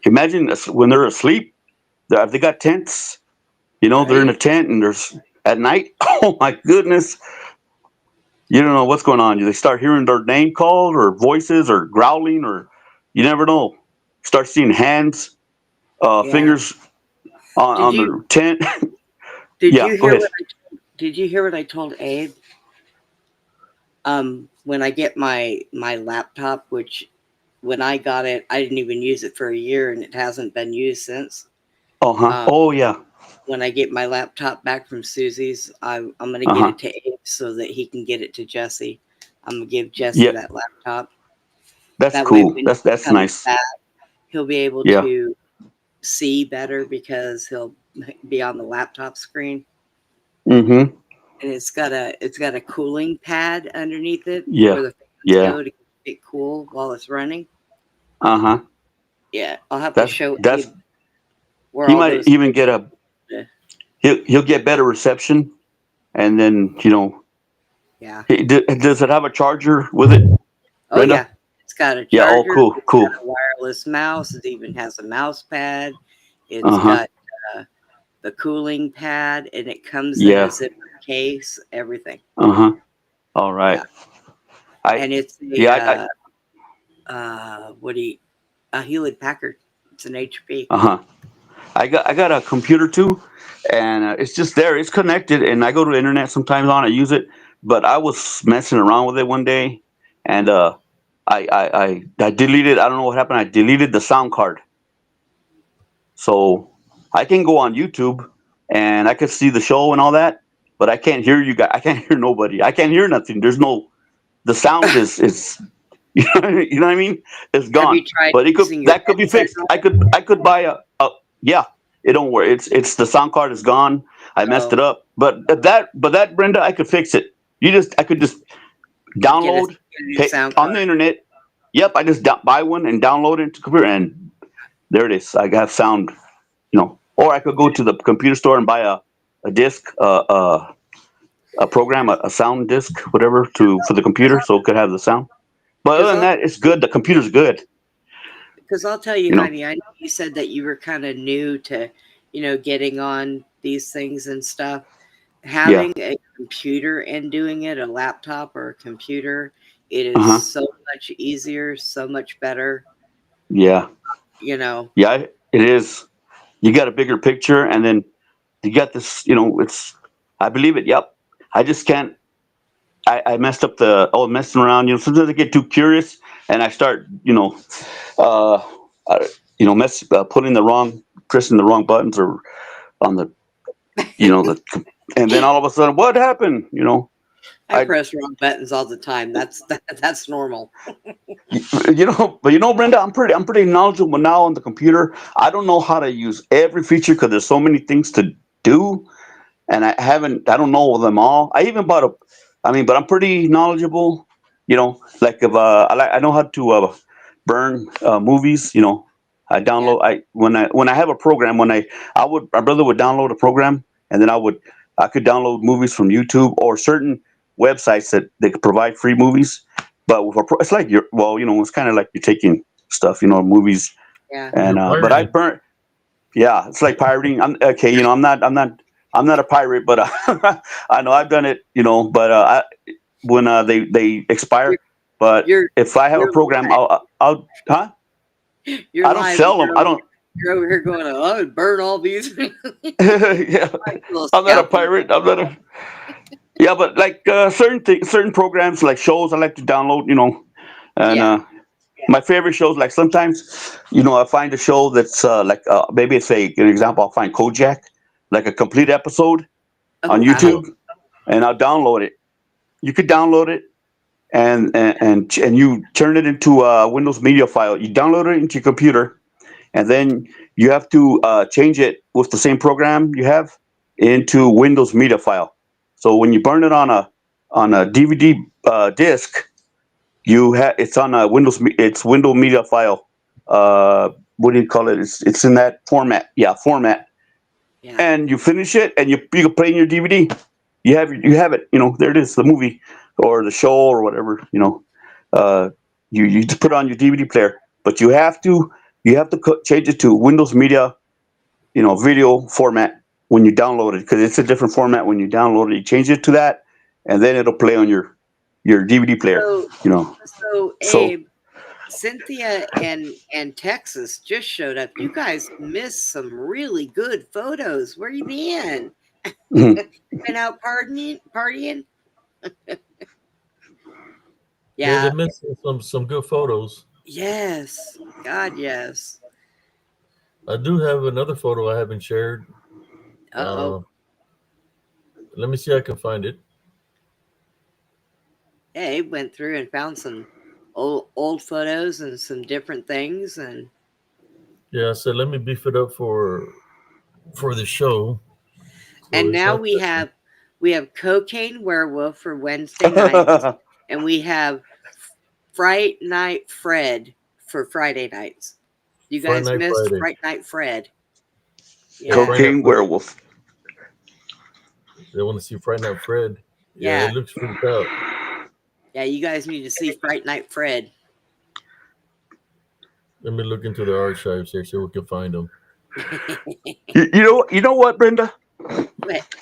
Imagine when they're asleep. They got tents. You know, they're in a Right. tent and there's at night. Oh my goodness. You don't know what's going on. They start hearing their name called or voices or growling or you never know. Start seeing hands, Yeah. fingers Did on you the tent. did Yeah, you go hear ahead. what did you hear what I told Abe? When I get my laptop, which when I got it, I didn't even use it for a year and it hasn't been used since. Uh huh. Um, Oh yeah. when I get my laptop back from Susie's, I'm gonna Uh get huh. it to Abe so that he can get it to Jesse. I'm gonna give Jesse Yeah, that laptop. that's That way, cool. when he That's comes nice. back, he'll be able Yeah. to see better because he'll be on the laptop screen. Mm-hmm. And it's got a cooling pad underneath it Yeah. where the fans Yeah. go to keep it cool while it's running. Uh huh. Yeah, I'll have to show That's Abe where he all might those. even get a uh, he'll get better reception and then Yeah. does it have a charger with it, Oh Brenda? yeah, it's got a Yeah. Oh, charger. cool, It's cool. got a wireless mouse. It even has a mouse pad. Uh It's huh. got uh, the cooling pad, and it comes in a Yeah. zipper case. Everything. Uh huh. All right. Yeah, I and it's yeah. what do you a Hewlett Packard. It's an HP. Uh-huh. I got a computer too, and it's just there. It's connected, and I go to the internet sometimes on it, use it. But I was messing around with it one day, and I deleted. I don't know what happened. I deleted the sound card, so I can go on YouTube and I could see the show and all that, but I can't hear you guys. I can't hear nobody. I can't hear nothing. There's no the sound is you know what I mean? It's Have gone. you tried But using your that could be headset fixed. on I could buy a yeah. It don't work. It's the sound card is gone. I it? messed it Oh, up. But that Brenda, I could fix it. I could just get a, download, get a new pay sound on the card. internet. Yep, I just buy one and download it to computer, and there it is. I got sound. Or I could go to the computer store and buy a disc, a program, a sound disc, whatever, for the computer, so it could have the sound. But other Because than I'll that, it's good. The computer's good. because I'll tell you, You know. Jaime. I know you said that you were kind of new to, getting on these things and stuff. Yeah. Having a computer and doing it, a laptop or a computer, it Uh is huh. so much easier, so much better. Yeah. You know, Yeah. It is. You got a bigger picture, and then you got this. It's. I believe it. Yep. I just can't. I messed up messing around. Sometimes I get too curious, and I start. Uh, pressing the wrong buttons or on the. And then all of a sudden, what happened? I I press wrong buttons all the time. That's normal. But Brenda, I'm pretty knowledgeable now on the computer. I don't know how to use every feature because there's so many things to do, and I don't know them all. I even bought but I'm pretty knowledgeable. Like if I know how to burn movies. I Yeah, download I when I have a program my brother would download a program, and then I could download movies from YouTube or certain websites that they could provide free movies. But it's like it's kind of like you're taking stuff, movies, yeah. and You're but I pirating. burnt. Yeah, it's like pirating. I'm okay. I'm not a pirate, but I know I've done it. But when they You're expire. But you're if I have a you're program, live. I'll huh? You're I don't live, and sell them. I don't. you're over here going, "Oh, I would burn all these." Yeah, Like little I'm not a scalpers. pirate. I'm not a. Yeah, but like certain programs, like shows, I like to download. And Yeah. my favorite shows, like sometimes, I find a show that's like maybe it's an example. I'll find Kojak, like a complete episode Oh on wow. YouTube, and I'll download it. You could download it and you turn it into a Windows media file. You download it into your computer, and then you have to change it with the same program you have into Windows media file. So when you burn it on a DVD disc, it's on a it's Windows media file. What do you call it? It's in that format. Yeah, format. Yeah. And you finish it, and you can play in your DVD. You have it. There it is, the movie or the show or whatever. Uh, you just put it on your DVD player, but you have to change it to Windows Media, video format when you download it, because it's a different format when you download it. You change it to that, and then it'll play on your DVD player. So so So Abe, Cynthia and Texas just showed up. You guys missed some really good photos. Where you been? mhm. Been out partying? Yeah, they Yeah. missed some good photos. Yes. God, yes. I do have another photo I haven't shared. Uh-oh. Uh, Let me see. I can find it. Yeah, Abe went through and found some old photos and some different things, and Yeah, so let me beef it up for the show. So it's now not this one. we have Cocaine Werewolf for Wednesday nights, and we have Fright Night Fred for Friday nights. You Friday guys Night missed Friday. Fright Night Fred. Yeah, Yeah. Friday Night Cocaine Fred. Werewolf. They want to see Friday Night Fred. Yeah, it Yeah. looks freaked out. Yeah, you guys need to see Fright Night Fred. Let me look into the archives here, see if we can find them. You know what, Brenda? But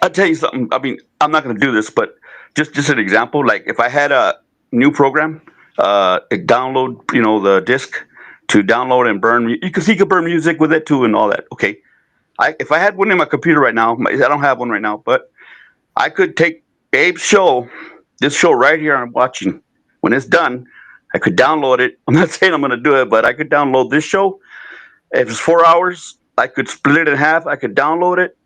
I'll tell you something. I mean, I'm not going to do this, but just an example. Like if I had a new program, it download, the disc to download and burn. Because you could burn music with it too and all that. Okay. If I had one in my computer right now, I don't have one right now, but I could take Abe's show, this show right here I'm watching. When it's done, I could download it. I'm not saying I'm going to do it, but I could download this show. If it's 4 hours, I could split it in half. I could download it,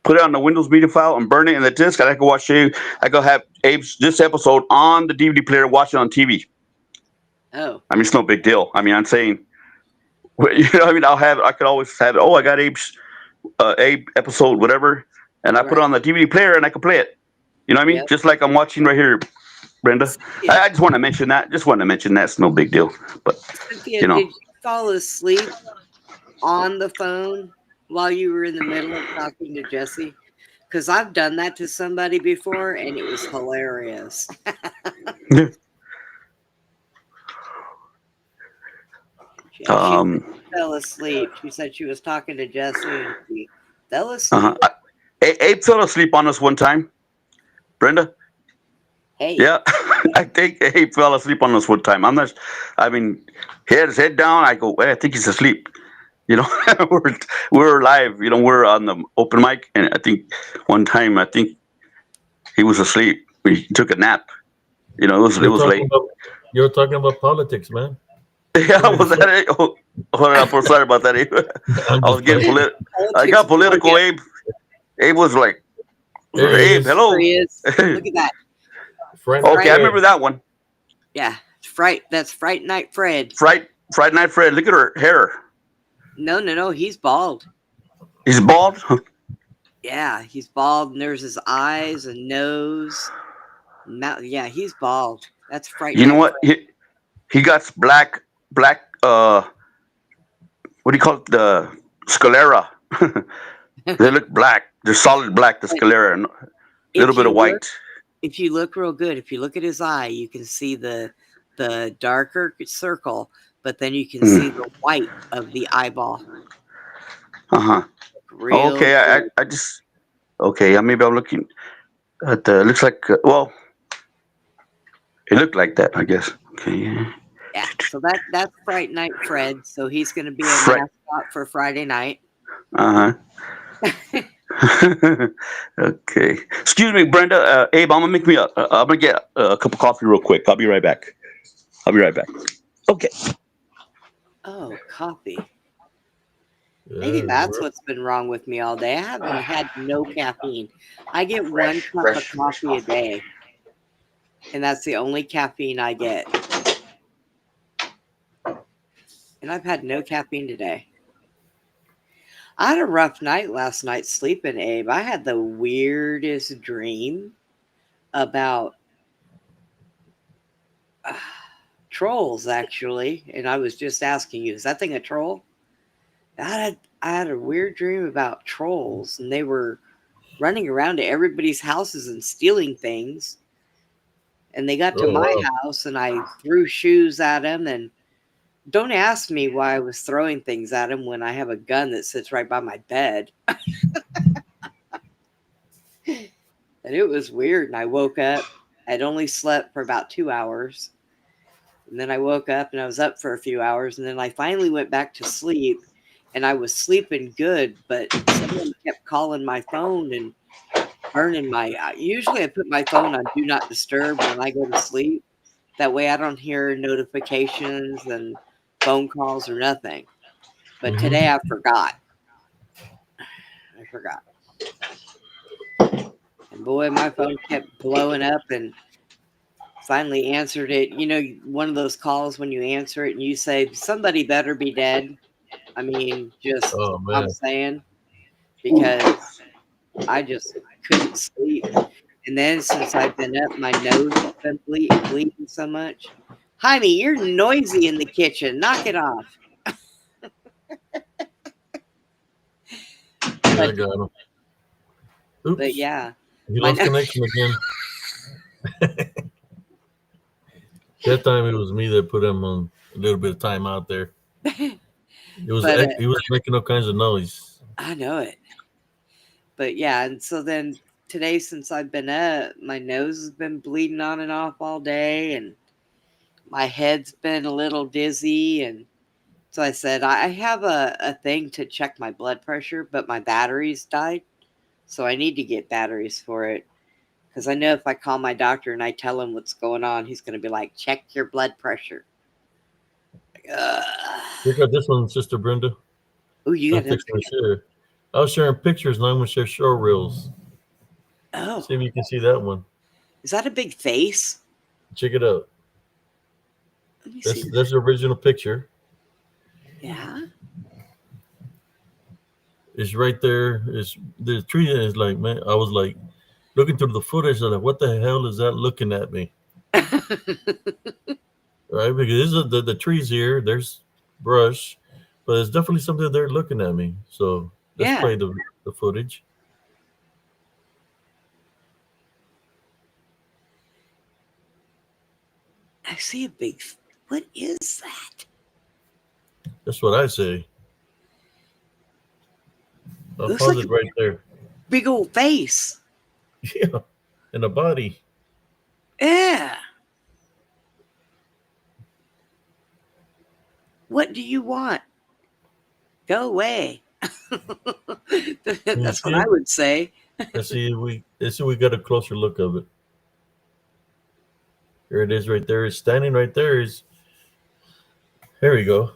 put it on the Windows media file, and burn it in the disc. And I could watch Abe. I could have Abe's this episode on the DVD player, watch it on TV. oh, I mean, it's no big deal. I mean, I'm saying, I mean, I could always have it. Oh, I got Abe's Abe episode, whatever, and I put it right. on the DVD player and I could play it. You know what I mean? Yep. Just like I'm watching right here, Brenda. Cynthia, I just want to mention that. Just want to mention that. It's no big deal. But Cynthia, you know, did you fall asleep on the phone while you were in the middle of talking to Jesse? Because I've done that to somebody before, and it was hilarious. She um, fell asleep. She said she was talking to Jesse, and she fell uh-huh. asleep. Abe fell asleep on us one time, Brenda. Hey, Yeah, I think Abe fell asleep on us one time. I'm not. I mean, he had his head down. I go, hey, I think he's asleep. You know, we're live. We're on the open mic, and I think one time he was asleep. We took a nap. It You're was talking late. about you're talking about politics, man. Yeah, Somebody was said, that it? Oh, hold on, I'm sorry about that, Abe. I'm I was just getting playing. I politics got before political, you. Abe. Abe was like, There he Abe, is. There hello. he is. Look at that. Friday Night Okay, I Fright. remember Fred. that one. Yeah, that's Fright Night Fred. Fright Night Fred. Look at her hair. No. He's bald. He's bald. Yeah, he's bald, and there's his eyes and nose, mouth. Yeah, he's bald. That's Fright You know Night what? He got black. What do you call it? The sclera. They Fred. look black. They're solid black. The But sclera, and a little if bit you of look, white. if you look real good, if you look at his eye, you can see the darker circle, but then you can see Mm. the white of the eyeball. Uh-huh. Real Okay, good. I just okay. Maybe I'm looking at the. Looks like well, it looked like that. I guess. Okay. Yeah. Yeah. So that's Fright Night Fred. So he's going to be a Fred. mascot for Friday night. Uh huh. Okay. Excuse me, Brenda. Abe, I'm gonna make me a. I'm gonna get a cup of coffee real quick. I'll be right back. I'll be right back. Okay. Oh, coffee. Maybe Yeah, that's what's been wrong with me all day. I haven't had no caffeine. I get one cup of coffee a day, and that's the only caffeine I get. And I've had no caffeine today. I had a rough night last night sleeping, Abe. I had the weirdest dream about uh, trolls, actually. And I was just asking you, is that thing a troll? I had a weird dream about trolls, and they were running around to everybody's houses and stealing things. And they got to oh my wow. house, and I threw shoes at them. And don't ask me why I was throwing things at them when I have a gun that sits right by my bed. And it was weird. And I woke up. I'd only slept for about 2 hours. And then I woke up and I was up for a few hours. And then I finally went back to sleep. And I was sleeping good, but someone kept calling my phone and burning my. Usually I put my phone on Do Not Disturb when I go to sleep. That way I don't hear notifications and phone calls or nothing. But today Mm-hmm. I forgot. I forgot. And boy, my phone kept blowing up and finally answered it. You know, one of those calls when you answer it and you say, somebody better be dead. I mean, just, Oh I'm man. saying, because I just couldn't sleep. And then since I've been up, my nose has been bleeding so much. Jaime, you're noisy in the kitchen. Knock it off. Yeah, I But got him. but Oops. yeah, He my lost connection again. That time it was me that put him on a little bit of time out there. but He was making all kinds of noise. I know it. But yeah, and so then today, since I've been up, my nose has been bleeding on and off all day, and my head's been a little dizzy. And so I said, I have a thing to check my blood pressure, but my batteries died. So I need to get batteries for it. Because I know if I call my doctor and I tell him what's going on, he's going to be like, check your blood pressure. Like, Check out this one, Sister Brenda. oh, you I'm got another fixing to picture? share. I was sharing pictures, now I'm going to share show reels. Oh, See if you can see that one. is that a big face? Check it out. Let me see. That's the original picture. Yeah. It's right there. It's the tree is like, man, I was like looking through the footage. I was like, what the hell is that looking at me? Right? Because this is the trees here. There's brush, but it's definitely something they're looking at me. So let's Yeah. play the footage. I see a big. What is that? That's what I say. I'll Looks pause like a it right there. big old face. Yeah, in the body. Yeah. What do you want? Go away. Can you That's see what I it? would say. Let's see we got a closer look of it. Here it is right there. It's standing right there. Is here we go.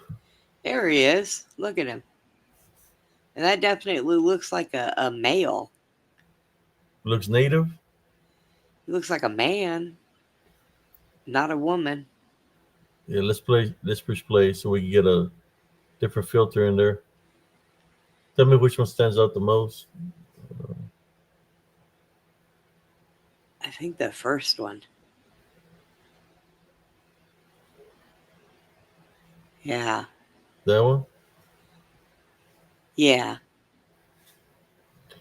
There he is. Look at him. And that definitely looks like a male. Looks native. He looks like a man, not a woman. Yeah, let's push play so we can get a different filter in there. Tell me which one stands out the most. I think the first one. Yeah. That one? Yeah.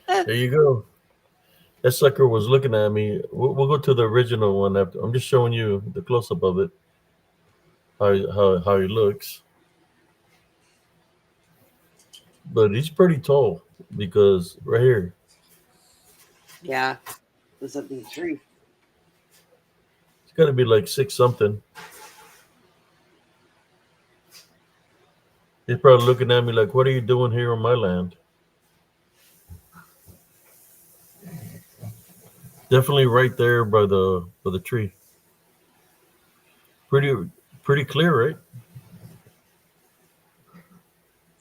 There you go. That sucker was looking at me. We'll go to the original one after. I'm just showing you the close up of it. How he looks. but he's pretty tall because right here, Yeah, was up in the tree. it's got to be like six something. He's probably looking at me like, "What are you doing here on my land?" Definitely right there by the tree. Pretty pretty clear, right?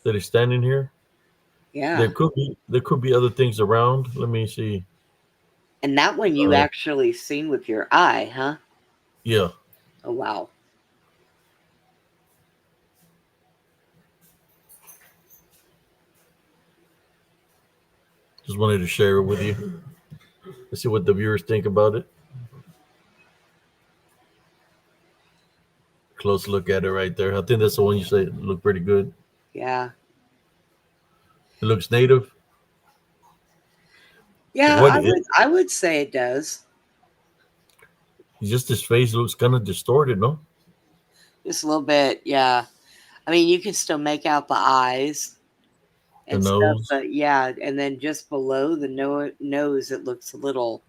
That he's standing here. Yeah, There could be other things around. Let me see. and that one you Uh, actually seen with your eye, huh? yeah, Oh wow. just wanted to share it with you. Let's see what the viewers think about it. Close look at it right there. I think that's the one you say look pretty good. Yeah. It looks native. Yeah, What it, I would say it does. just his face looks kind of distorted, no? Just a little bit, yeah. I mean, you can still make out the eyes The and stuff, nose but yeah, and then just below the nose, it looks a little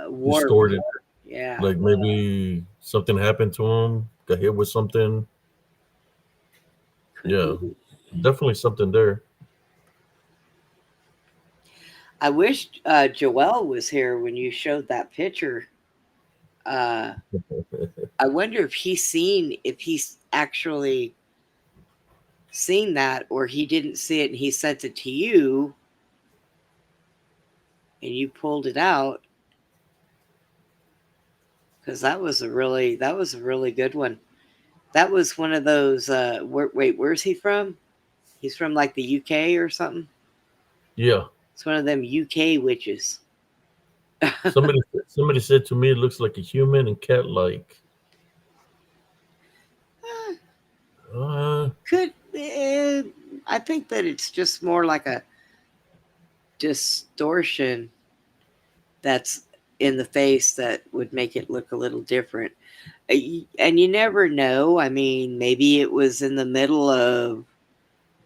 warped. distorted. Yeah. Like maybe something happened to him, got hit with something. Could Yeah, be. definitely something there. I wish Joelle was here when you showed that picture. Uh, I wonder if he's actually seen that, or he didn't see it and he sent it to you and you pulled it out, because that was a really good one. That was one of those. Wait, where's he from? He's from like the UK or something. Yeah. It's one of them UK witches. Somebody said to me it looks like a human and cat like. Uh, Uh Could I think that it's just more like a distortion that's in the face that would make it look a little different. And you never know. I mean, maybe it was in the middle of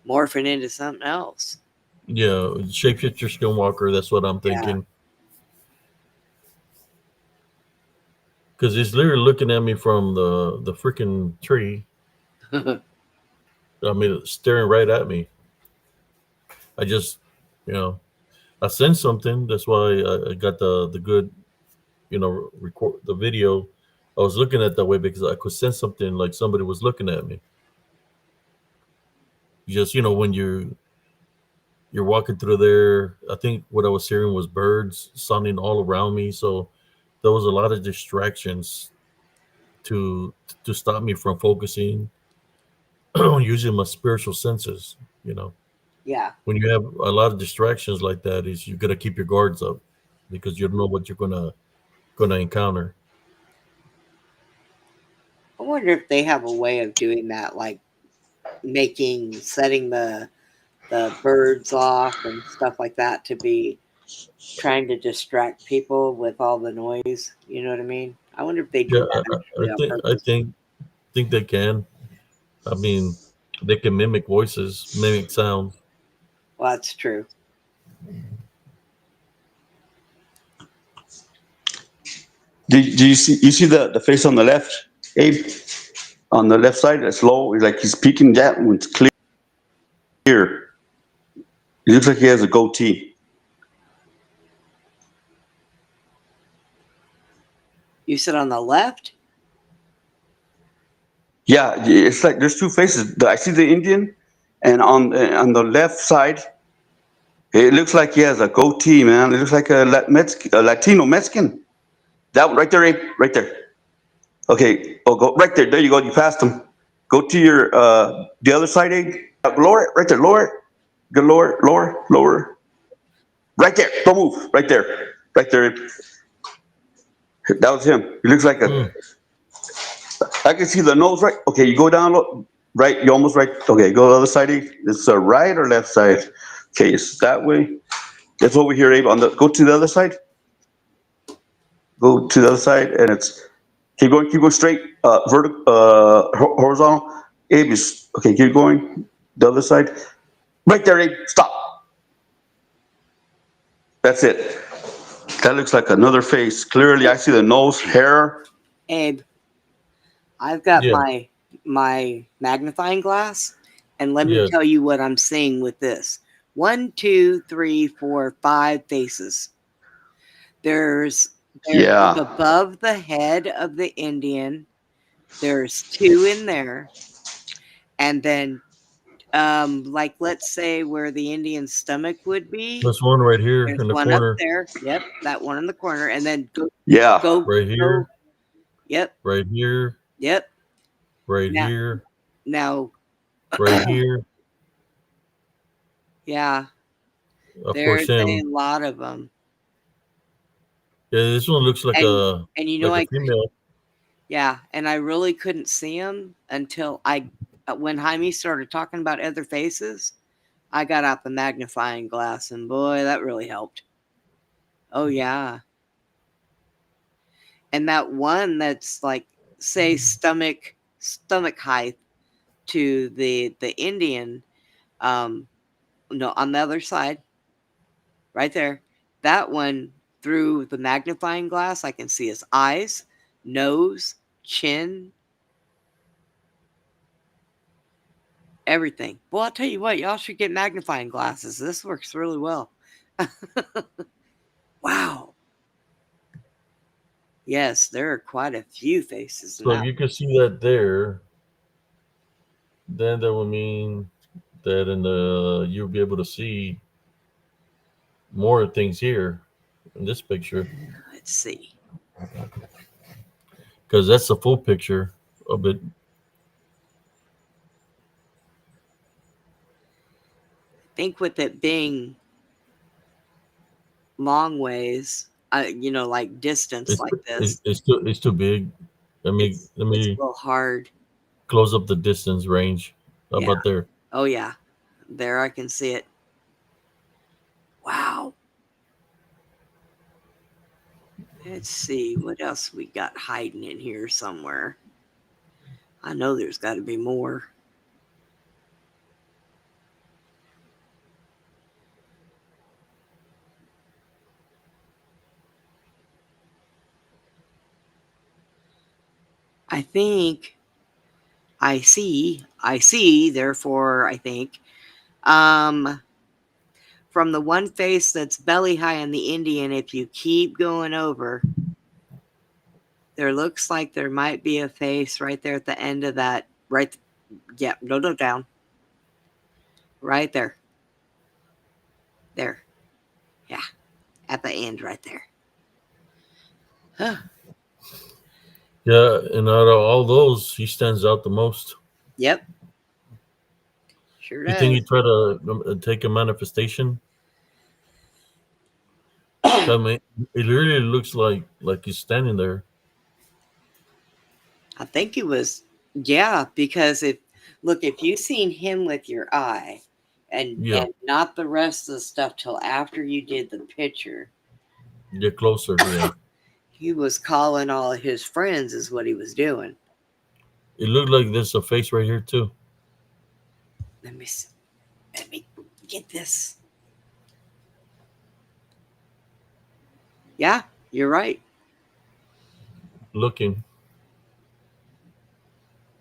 morphing into something else. yeah, shapeshifter skinwalker, that's what I'm Yeah. thinking. Cause he's literally looking at me from the freaking tree. I mean staring right at me. I just you know, I sent something. That's why I got the good, record the video. I was looking at that way because I could sense something like somebody was looking at me. Just when you're walking through there, I think what I was hearing was birds sounding all around me. So there was a lot of distractions to to stop me from focusing on using my spiritual senses. You know, Yeah. when you have a lot of distractions like that, is you got to keep your guards up because you don't know what you're gonna encounter. I wonder if they have a way of doing that, like setting the birds off and stuff like that to be trying to distract people with all the noise. You know what I mean? I wonder if they do Yeah, that actually on I purpose. think they can. I mean, they can mimic voices, mimic sound. Well, that's true. Do you see the face on the left, Abe? On the left side, it's low. Like he's peeking. That one's clear. He looks like he has a goatee. You said on the left? Yeah, it's like there's two faces. I see the Indian, and on the left side, it looks like he has a goatee, man. It looks like a Latino Mexican. That one right there, Abe, right there. Okay, oh, go right there. There you go. You passed him. Go to your the other side, Abe. Lower it, right there. Lower it. Go lower, lower, lower. Right there. Don't move. Right there. Right there. Abe. That was him. He looks like a. Hmm. I can see the nose right. Okay, you go down right. You almost right. Okay, go to the other side. It's the right or left side. Okay, it's that way. It's over here, Abe. Go to the other side. Go to the other side, and it's keep going straight. Vertical, horizontal. Abe is okay. Keep going. The other side. Right there, Abe. Stop. That's it. That looks like another face. Clearly, I see the nose, hair. Abe, I've got Yeah, my magnifying glass, and let me yeah. tell you what I'm seeing with this. 1, 2, 3, 4, 5 faces. There's Yeah. above the head of the Indian. There's 2 in there, and then like let's say where the Indian's stomach would be. There's one right here There's in the one up corner. there. Yep, that one in the corner, and then Yeah. Right go. here. Yep, Right here. yep. Right Now, here. now, Right here. yeah, Of course, there's a him. lot of them, Yeah, this one looks and you know, like a female. yeah, and I really couldn't see them until when Jaime started talking about other faces. I got out the magnifying glass, and boy, that really helped. Oh yeah, and that one that's like say stomach height to the Indian, no, on the other side, right there. That one through the magnifying glass, I can see his eyes, nose, chin, everything. Well, I'll tell you what, y'all should get magnifying glasses. This works really well. Wow. Yes, there are quite a few faces So if now. you can see that there, then that would mean that you'll be able to see more things here in this picture, Let's see. because that's the full picture of it. I think with it being long ways, like distance It's like this, it's too big. Let it's a me little hard. close up the distance range. How Yeah. about there? Oh yeah. There I can see it. Wow. Let's see what else we got hiding in here somewhere. I know there's got to be more. I think I see, therefore I think. Um, from the one face that's belly high on the Indian, if you keep going over, there looks like there might be a face right there at the end of that. Right, yeah, no, down. Right there. There. Yeah, at the end right there. Huh. Yeah, and out of all those, he stands out the most. Yep, sure You think he does. tried to take a manifestation? I mean, it really looks like he's standing there. I think it was, yeah, because if you've seen him with your eye Yeah, and not the rest of the stuff till after you did the picture, get closer. Yeah, he was calling all his friends, is what he was doing. it looked like there's a face right here too. Let me see. Let me get this. Yeah, you're right. Looking,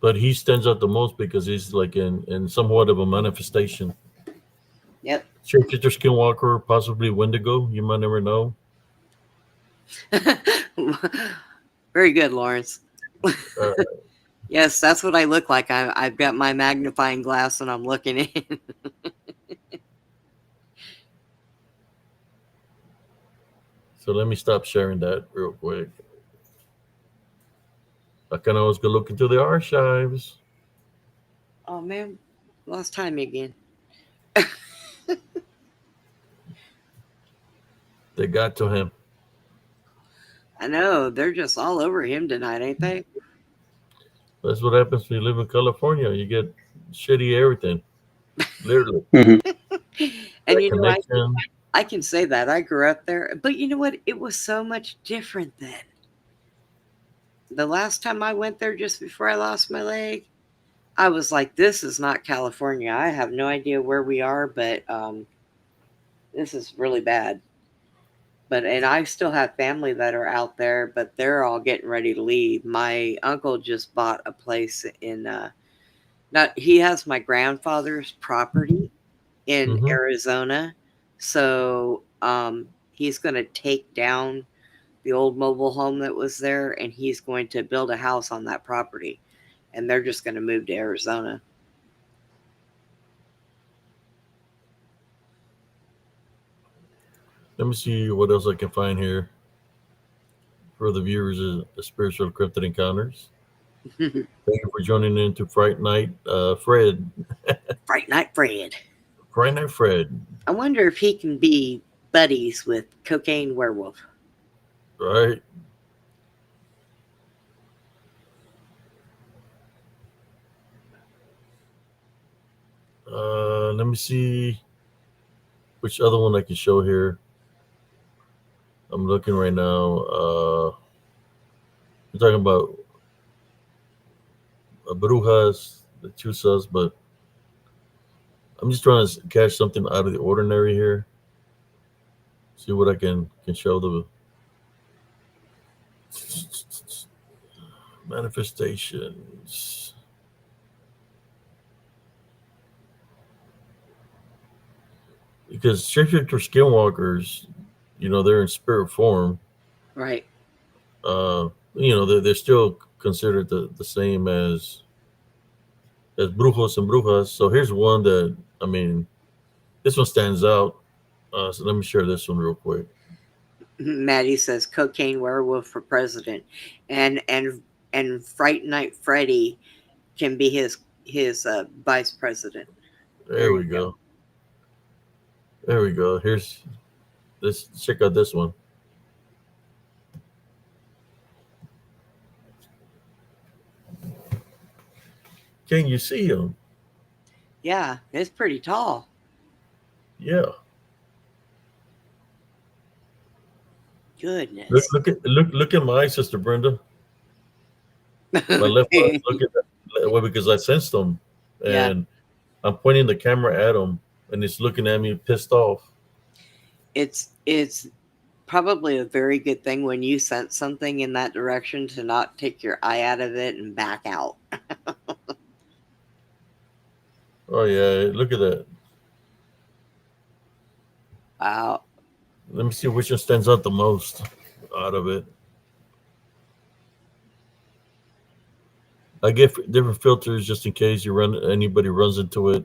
but he stands out the most because he's like in somewhat of a manifestation. Yep. Shapeshifter, Skinwalker, possibly Wendigo. You might never know. Very good, Lawrence. Uh, Yes, that's what I look like. I've got my magnifying glass and I'm looking in. so let me stop sharing that real quick. I can always go look into the archives. Oh man, lost time again. They got to him. I know they're just all over him tonight, ain't they? That's what happens when you live in California. You get shitty everything. Literally. Mhm. And That connection. I can say that I grew up there, but you know what? It was so much different then. The last time I went there, just before I lost my leg, I was like, this is not California. I have no idea where we are, but this is really bad. But and I still have family that are out there, but they're all getting ready to leave. My uncle just bought a place in not he has my grandfather's property in Mm-hmm. Arizona. So he's going to take down the old mobile home that was there and he's going to build a house on that property. And they're just going to move to Arizona. Let me see what else I can find here for the viewers of the Spiritual Cryptid Encounters. Thank you for joining in to Fright Night, Fred. Fright Night Fred. Fright Night Fred. I wonder if he can be buddies with Cocaine Werewolf. Right. Let me see which other one I can show here. I'm looking right now. We're talking about Brujas, Lechusas, but I'm just trying to catch something out of the ordinary here. See what I can show the manifestations. Because shapeshifter skinwalkers, they're in spirit form. Right. They're still considered the same as brujos and brujas. So here's one that this one stands out. So let me share this one real quick. Maddie says Cocaine Werewolf for president, and Fright Night Freddy can be his vice president. There we go. There we go. Here's this. Check out this one. Can you see him? Yeah, it's pretty tall. Yeah. Goodness. Look at my eye, Sister Brenda. My left eye. Look at that. Well, because I sensed him, and yeah. I'm pointing the camera at him, and he's looking at me, pissed off. It's probably a very good thing when you sense something in that direction to not take your eye out of it and back out. Oh yeah, look at that. Wow. Let me see which one stands out the most out of it. I get different filters just in case anybody runs into it.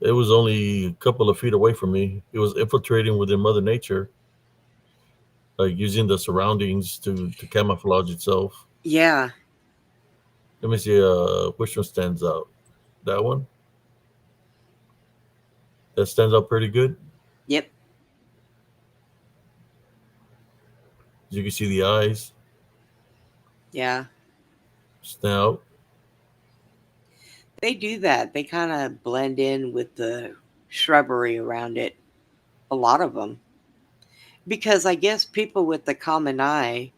It was only a couple of feet away from me. It was infiltrating within Mother Nature, like using the surroundings to camouflage itself. Yeah. Let me see which one stands out. That one? That stands out pretty good? Yep. You can see the eyes. Yeah. Snout. They do that. They kind of blend in with the shrubbery around it. A lot of them. Because I guess people with the common eye,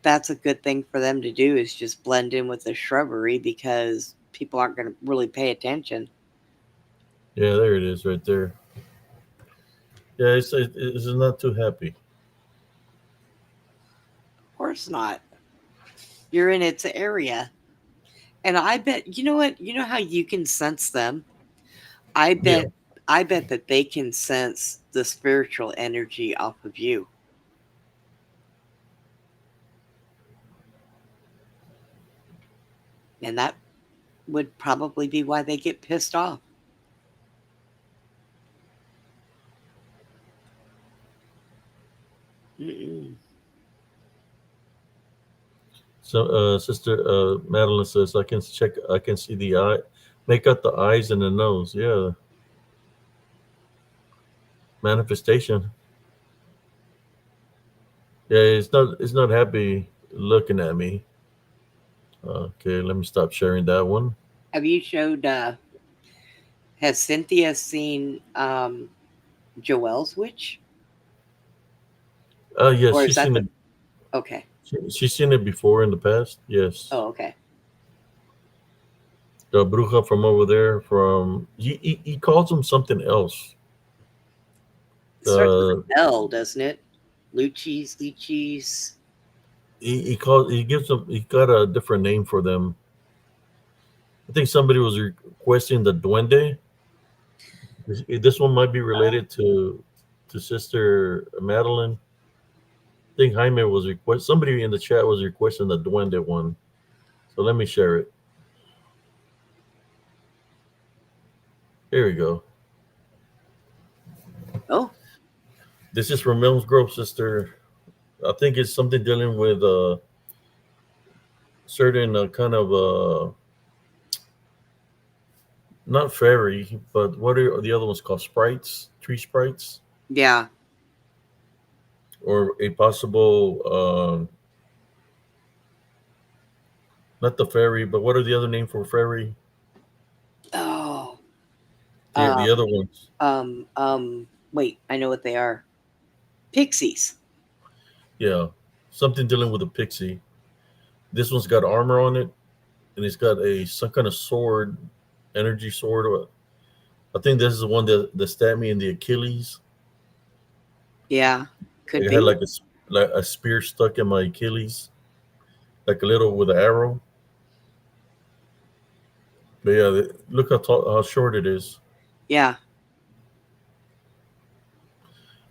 that's a good thing for them to do is just blend in with the shrubbery because people aren't going to really pay attention. Yeah, there it is right there. Yeah, it's not too happy. Of course not. You're in its area. And I bet, you know what? You know how you can sense them? I bet that they can sense the spiritual energy off of you. And that would probably be why they get pissed off. Mm-mm. So, Sister Madeline says, I can see the eye, make out the eyes and the nose. Yeah. Manifestation. Yeah, it's not happy looking at me. Okay, let me stop sharing that one. Have you showed, has Cynthia seen Joelle's witch? Yes, Or is she's that seen it. Okay. She's seen it before in the past. Yes. Oh, okay. The bruja from over there, from he calls them something else. It starts with Uh, an L, doesn't it? Luchis, lychees. he gives them, he got a different name for them. I think somebody was requesting the duende. This one might be related to Sister Madeline. I think Jaime was request. Somebody in the chat was requesting the duende one. So let me share it. Here we go. Oh, This is from Mills Grove, sister. I think it's something dealing with certain kind of not fairy, but what are the other ones called? Sprites, tree sprites, yeah. or a possible not the fairy, but what are the other name for fairy? Oh, The um, other ones. wait, I know what they are. Pixies. Yeah, something dealing with a pixie. This one's got armor on it, and it's got some kind of sword, energy sword. I think this is the one that stabbed me in the Achilles. Yeah, could Like I had be. like a spear stuck in my Achilles, like a little with an arrow. But yeah, look how short it is. Yeah.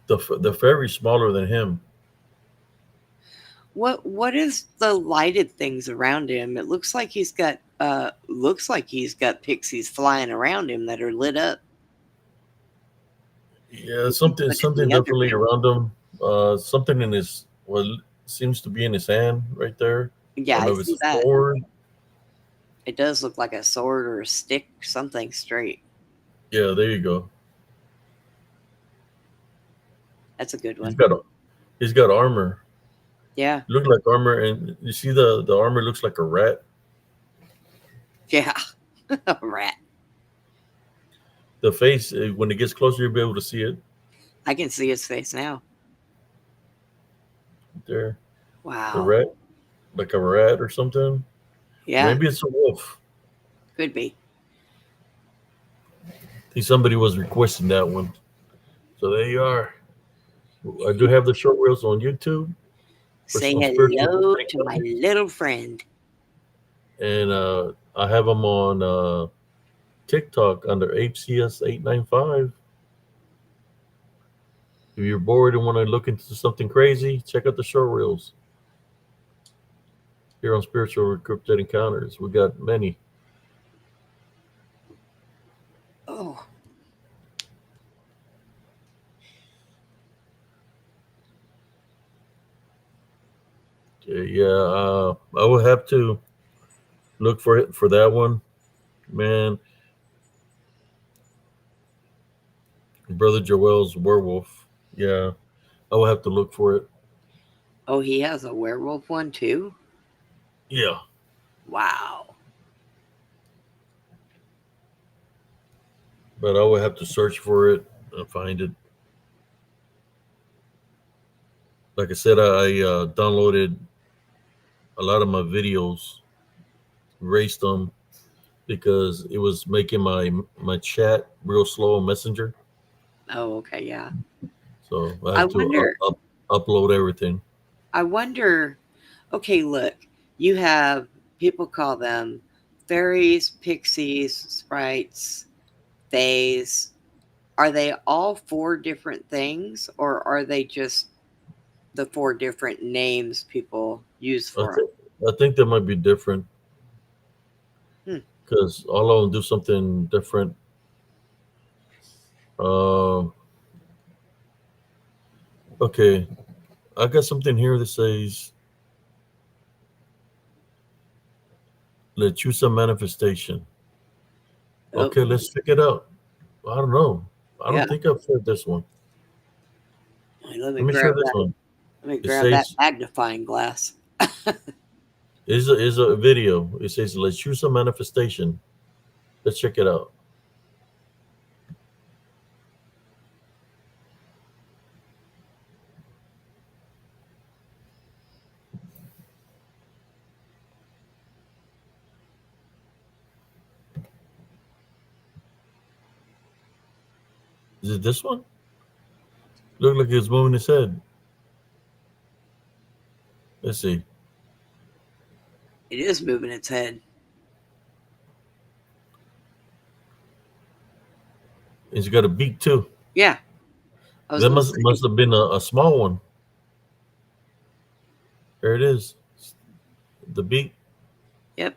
The fairy's smaller than him. What is the lighted things around him? It looks like he's got pixies flying around him that are lit up. Yeah, And you look at something the other definitely thing. around him. Something in his what seems to be in his hand right there. I Yeah, don't I know if it's see a that. sword. It does look like a sword or a stick, something straight. Yeah, there you go. That's a good He's one. got he's got armor. Yeah. Look like armor, and you see the armor looks like a rat. Yeah. A rat. The face, when it gets closer, you'll be able to see it I can see his face now. there. The Wow. rat, like a rat or something. Or Yeah, maybe it's a wolf. could be. I think somebody was requesting that one. So there you are. I do have the short reels on YouTube for Say some spiritual hello gifting to my companies, little friend. and I have them on TikTok under HCS895. If you're bored and want to look into something crazy, check out the short reels here on Spiritual Cryptid Encounters. We got many. Oh, Yeah, I will have to look for it for that one, man. Brother Joel's werewolf. Yeah, I will have to look for it. oh, he has a werewolf one too? Yeah, Wow. but I will have to search for it and find it. Like I said, I downloaded a lot of my videos, erased them because it was making my chat real slow on Messenger. Oh, okay, yeah. So I I have to wonder, upload everything. I wonder, okay, look, you have people call them fairies, pixies, sprites, fays. Are they all four different things, or are they just the four different names people use I for them? think I think that might be different Hmm. because all of them do something different. Uh, okay, I got something here that says Lechusa manifestation. Oh, Okay, let's check it out. I don't know. I yeah. don't think I've said this one. Let me Let me share grab this that. one. Let me It grab that says magnifying glass. is a video. It says Lechusa manifestation. Let's check it out. Is it this one? Look like it's moving his head. Let's see. It is moving its head. It's got a beak too. Yeah. I was That going to must say, have been a small one. There it is. The beak. yep.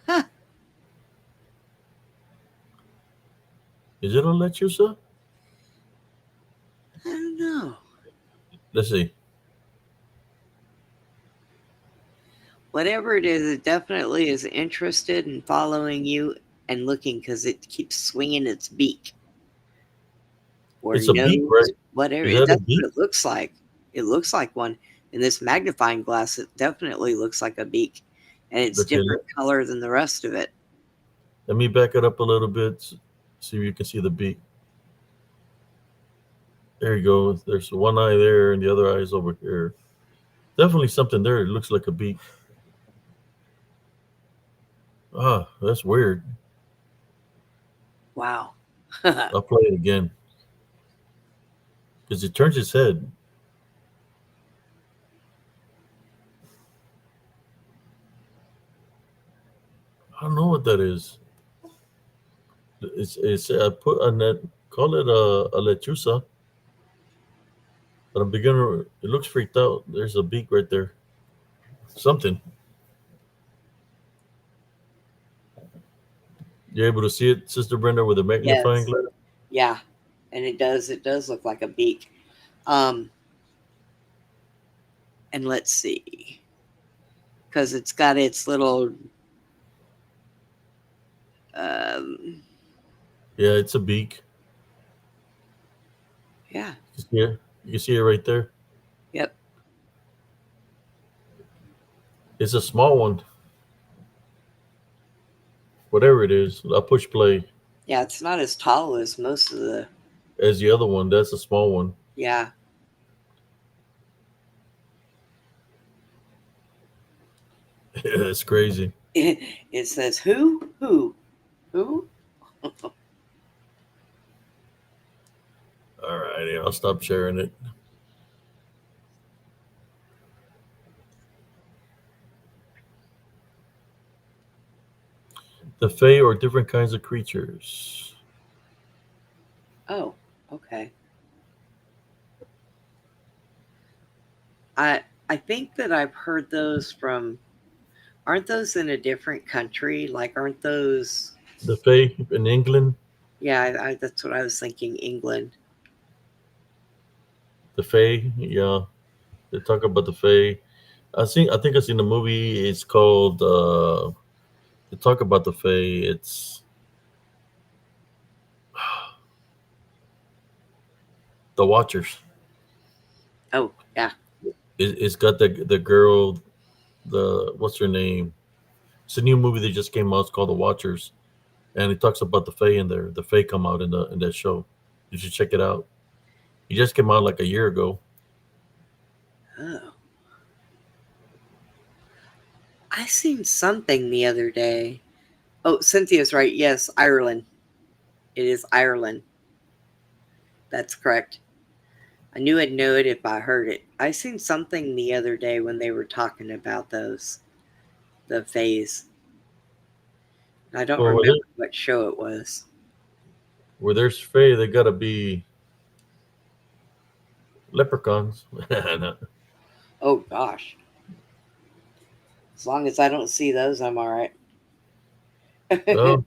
Huh. Is it a lechusa? I don't know. Let's see. Whatever it is, it definitely is interested in following you and looking because it keeps swinging its beak or It's a beak, nose, right? whatever. Is that a That's beak? what it looks like. It looks like one. In this magnifying glass, it definitely looks like a beak, and it's Okay, different color than the rest of it. let me back it up a little bit. See if you can see the beak. There you go. There's one eye there, and the other eye is over here. Definitely something there. It looks like a beak. Ah, that's weird. Wow. I'll play it again because it turns its head. I don't know what that is. It's I put on that, call it a lechusa, but I'm beginner. It looks freaked out. There's a beak right there. Something. You able to see it, Sister Brenda, with a magnifying Yes. glass? Yeah. And it does look like a beak. Um, and let's see. Because it's got its little um Yeah, it's a beak. yeah. You see it? You can see it right there. Yep. It's a small one, whatever it is. I'll push play Yeah, it's not as tall as most of the as the other one. That's a small one. yeah. It's crazy. It says who? Who? Who? All right, I'll stop sharing it. The Fae are different kinds of creatures. Oh, okay. I think that I've heard those from aren't those in a different country? Like aren't those The Fae in England, yeah, that's what I was thinking, England. the Fae, yeah, they talk about the Fae. I think I seen the movie. It's called. They talk about the Fae. It's the Watchers. Oh, yeah. It's got the girl. The what's her name? It's a new movie that just came out. It's called The Watchers, and it talks about the Fae in there. The Fae come out in that show. You should check it out. It just came out like a year ago. Oh. I seen something the other day. Oh, Cynthia's right. Yes, Ireland. It is Ireland. That's correct. I knew I'd know it if I heard it. I seen something the other day when they were talking about the phase. I don't Well, remember what show it was. where there's Fae, they gotta be leprechauns. No. Oh gosh. As long as I don't see those, I'm all right. Well,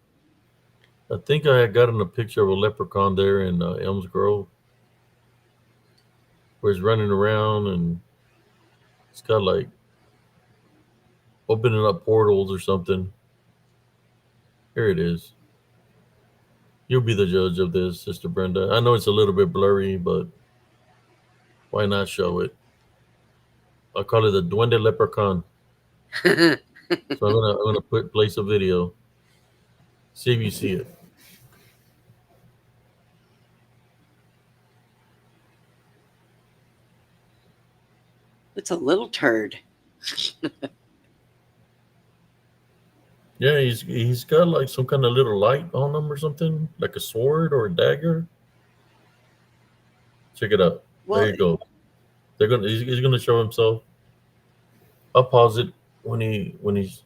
I think I had gotten a picture of a leprechaun there in Elms Grove, where he's running around and it's got like opening up portals or something. Here it is. You'll be the judge of this, Sister Brenda. I know it's a little bit blurry, but why not show it? I'll call it the Duende Leprechaun. So I'm gonna put place a video. See if you see it. It's a little turd. Yeah, he's got like some kind of little light on him or something, like a sword or a dagger. Check it out. There Well, you go. He's gonna show himself. I'll pause it when he's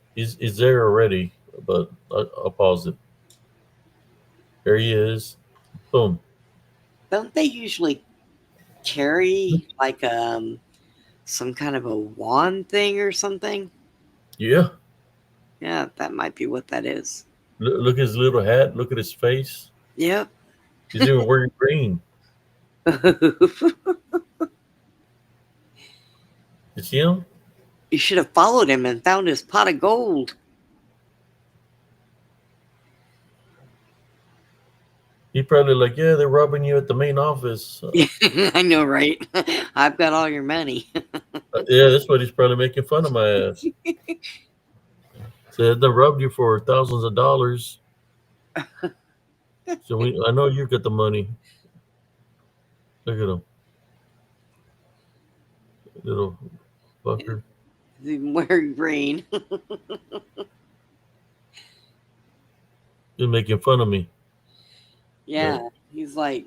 there already, but I'll pause it. There he is. Boom. don't they usually carry like some kind of a wand thing or something? Yeah. Yeah, that might be what that is. Look at his little hat. Look at his face. Yep. He's even wearing green. You see him? You should have followed him and found his pot of gold. He probably like, yeah, they're robbing you at the main office. I know, right? I've got all your money. Yeah, that's what he's probably making fun of my ass. Said they robbed you for thousands of dollars. So I know you got the money. Look at him, little fucker. He's wearing green. He's making fun of me. Yeah, he's like,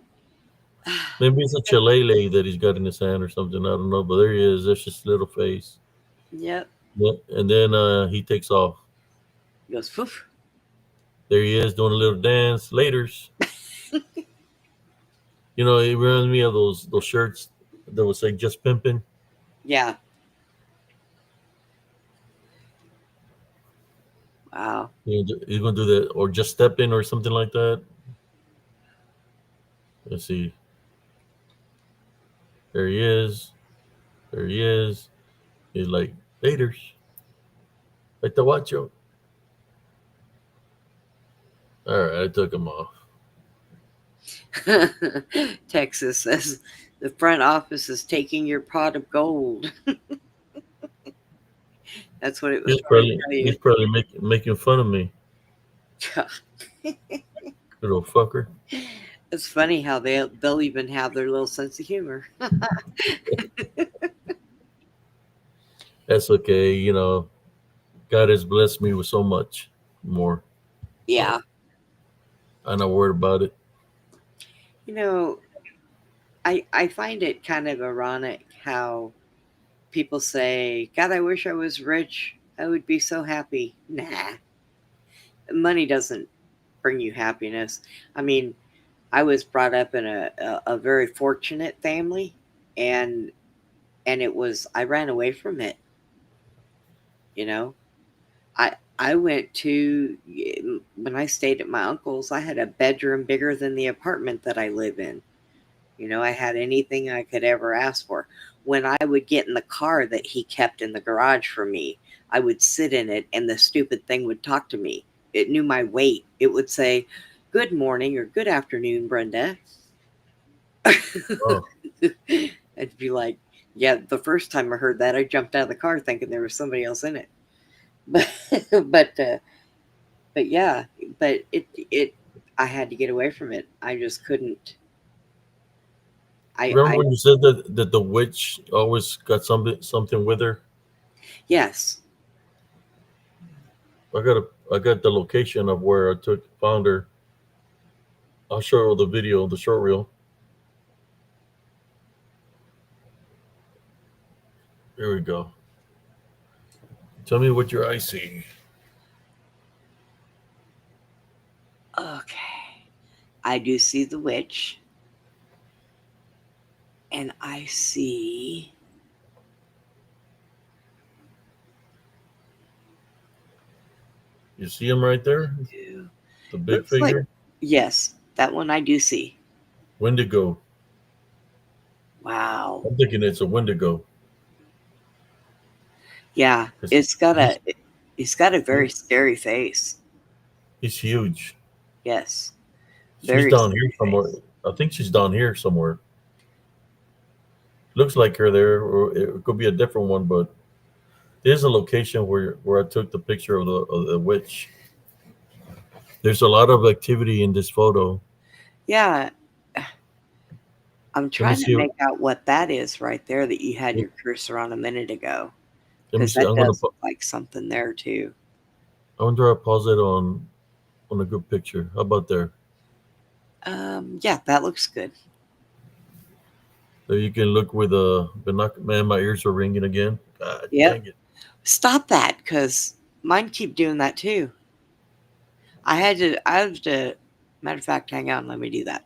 Maybe it's a shillelagh that he's got in his hand or something. I don't know, but there he is. That's his little face. yep. Yeah, and then he takes off. He goes, poof. There he is doing a little dance. Laters. You know, it reminds me of those shirts that would say "Just Pimpin'." Yeah. Wow. He's gonna do that, or "Just Steppin'" or something like that. Let's see. There he is. There he is. He's like, "Laters." Like the watch you. All right, I took him off. Texas says the front office is taking your pot of gold. That's what it was trying to tell He's you. probably making fun of me, little fucker. It's funny how they'll even have their little sense of humor. That's okay. You know, God has blessed me with so much more. Yeah. I'm not worried about it. You know, I find it kind of ironic how people say, God, I wish I was rich. I would be so happy. Nah, money doesn't bring you happiness. I mean, I was brought up in a very fortunate family, and it was, I ran away from it. You know, I went to, when I stayed at my uncle's, I had a bedroom bigger than the apartment that I live in. You know, I had anything I could ever ask for. When I would get in the car that he kept in the garage for me, I would sit in it and the stupid thing would talk to me. It knew my weight. It would say, "Good morning" or "Good afternoon, Brenda." Oh, I'd be like, yeah, the first time I heard that, I jumped out of the car thinking there was somebody else in it. But, but yeah, but it, I had to get away from it. I just couldn't. remember when you said that the witch always got something with her? Yes. I got the location of where I found her. I'll show you the video, the short reel. Here we go. Tell me what your eyes see. Okay. I do see the witch. And I see. You see him right there? The big Looks like, figure? yes, that one I do see. Wendigo. Wow. I'm thinking it's a Wendigo. Yeah, it's got a very scary face. He's huge. Yes. She's Very down here scary somewhere. face. I think she's down here somewhere. Looks like her there, or it could be a different one, but there's a location where I took the picture of the witch. There's a lot of activity in this photo. Yeah. I'm Let me trying to see. make out what that is right there that you had your cursor on a minute ago. Let me Because see. that does look like something there too. I wonder I pause it on a good picture. How about there? Yeah, that looks good. So you can look with a binocular. Man, my ears are ringing again. God Yep. dang it! Stop that, because mine keep doing that too. I had to, matter of fact, hang on, let me do that.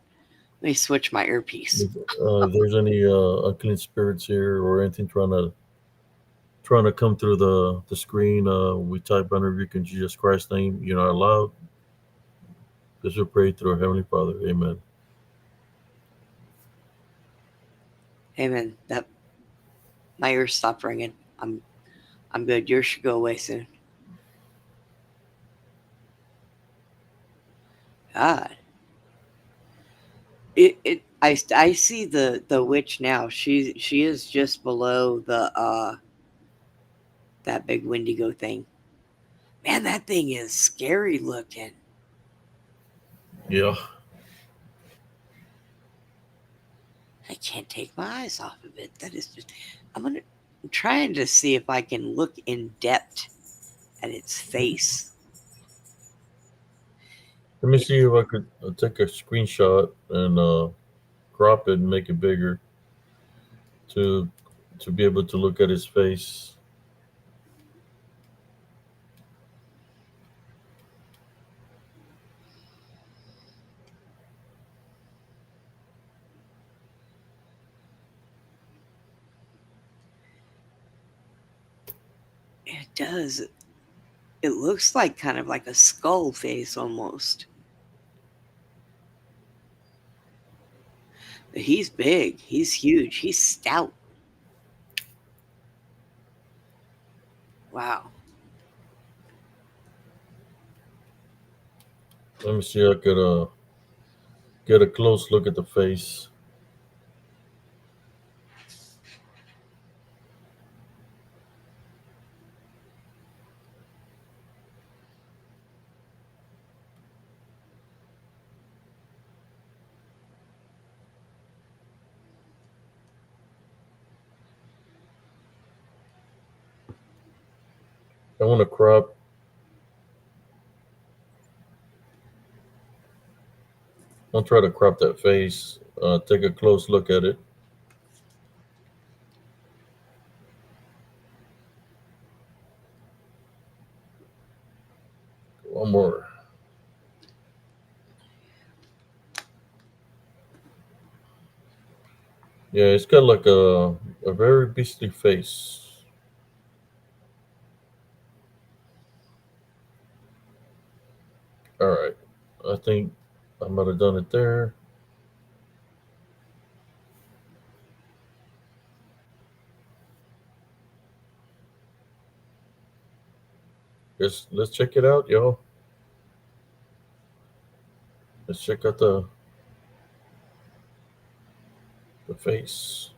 Let me switch my earpiece. If there's any unclean spirits here or anything trying to come through the screen, we type under you in Jesus Christ's name. You're not allowed. This we pray through our Heavenly Father. Amen. Amen. That my ears stopped ringing. I'm good. Yours should go away soon. God. I see the witch now. She is just below the that big Wendigo thing. Man, that thing is scary looking. Yeah. I can't take my eyes off of it. That is just I'm trying to see if I can look in depth at its face. Let me It, see if I could take a screenshot and crop it and make it bigger to be able to look at his face. it does. It looks like kind of like a skull face almost. But he's big. He's huge. He's stout. Wow. Let me see. I could get a close look at the face. I want to crop. I'll try to crop that face. Take a close look at it. One more. Yeah, it's got like a very beastly face. All right. I think I might have done it there. Let's check it out, y'all. Let's check out the face.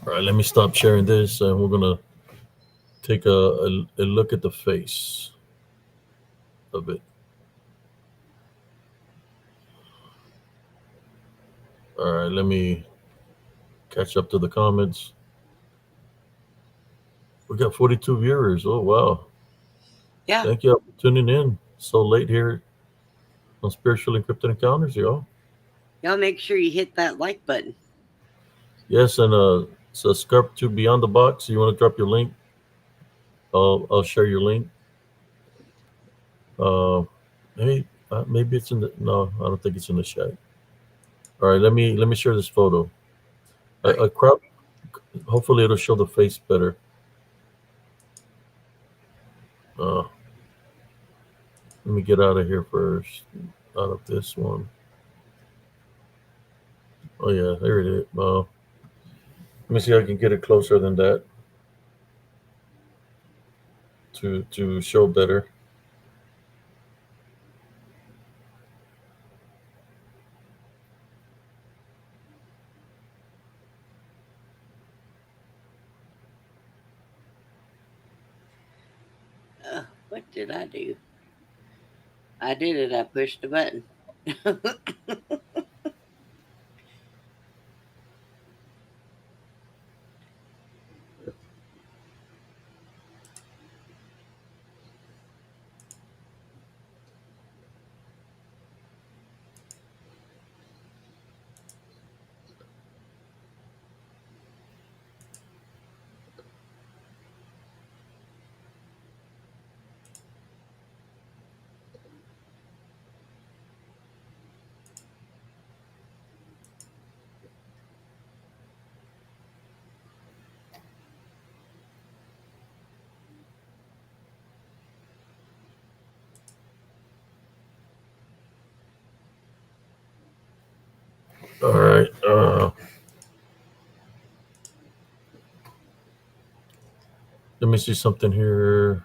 All right, let me stop sharing this, and we're gonna take a look at the face of it. All right, let me catch up to the comments. We got 42 viewers. Oh wow! Yeah. Thank you for tuning in so late here on Spiritual Encrypted Encounters, y'all. Y'all make sure you hit that like button. Yes, and subscribe to Beyond the Box. You want to drop your link? I'll share your link. Uh, maybe it's in the no. I don't think it's in the chat. All right, let me share this photo. All right. A crop. Hopefully, it'll show the face better. Uh, Let me get out of here first. Out of this one. Oh yeah, there it is. Let me see if I can get it closer than that to show better. What did I do? I did it. I pushed the button. All right. Let me see something here.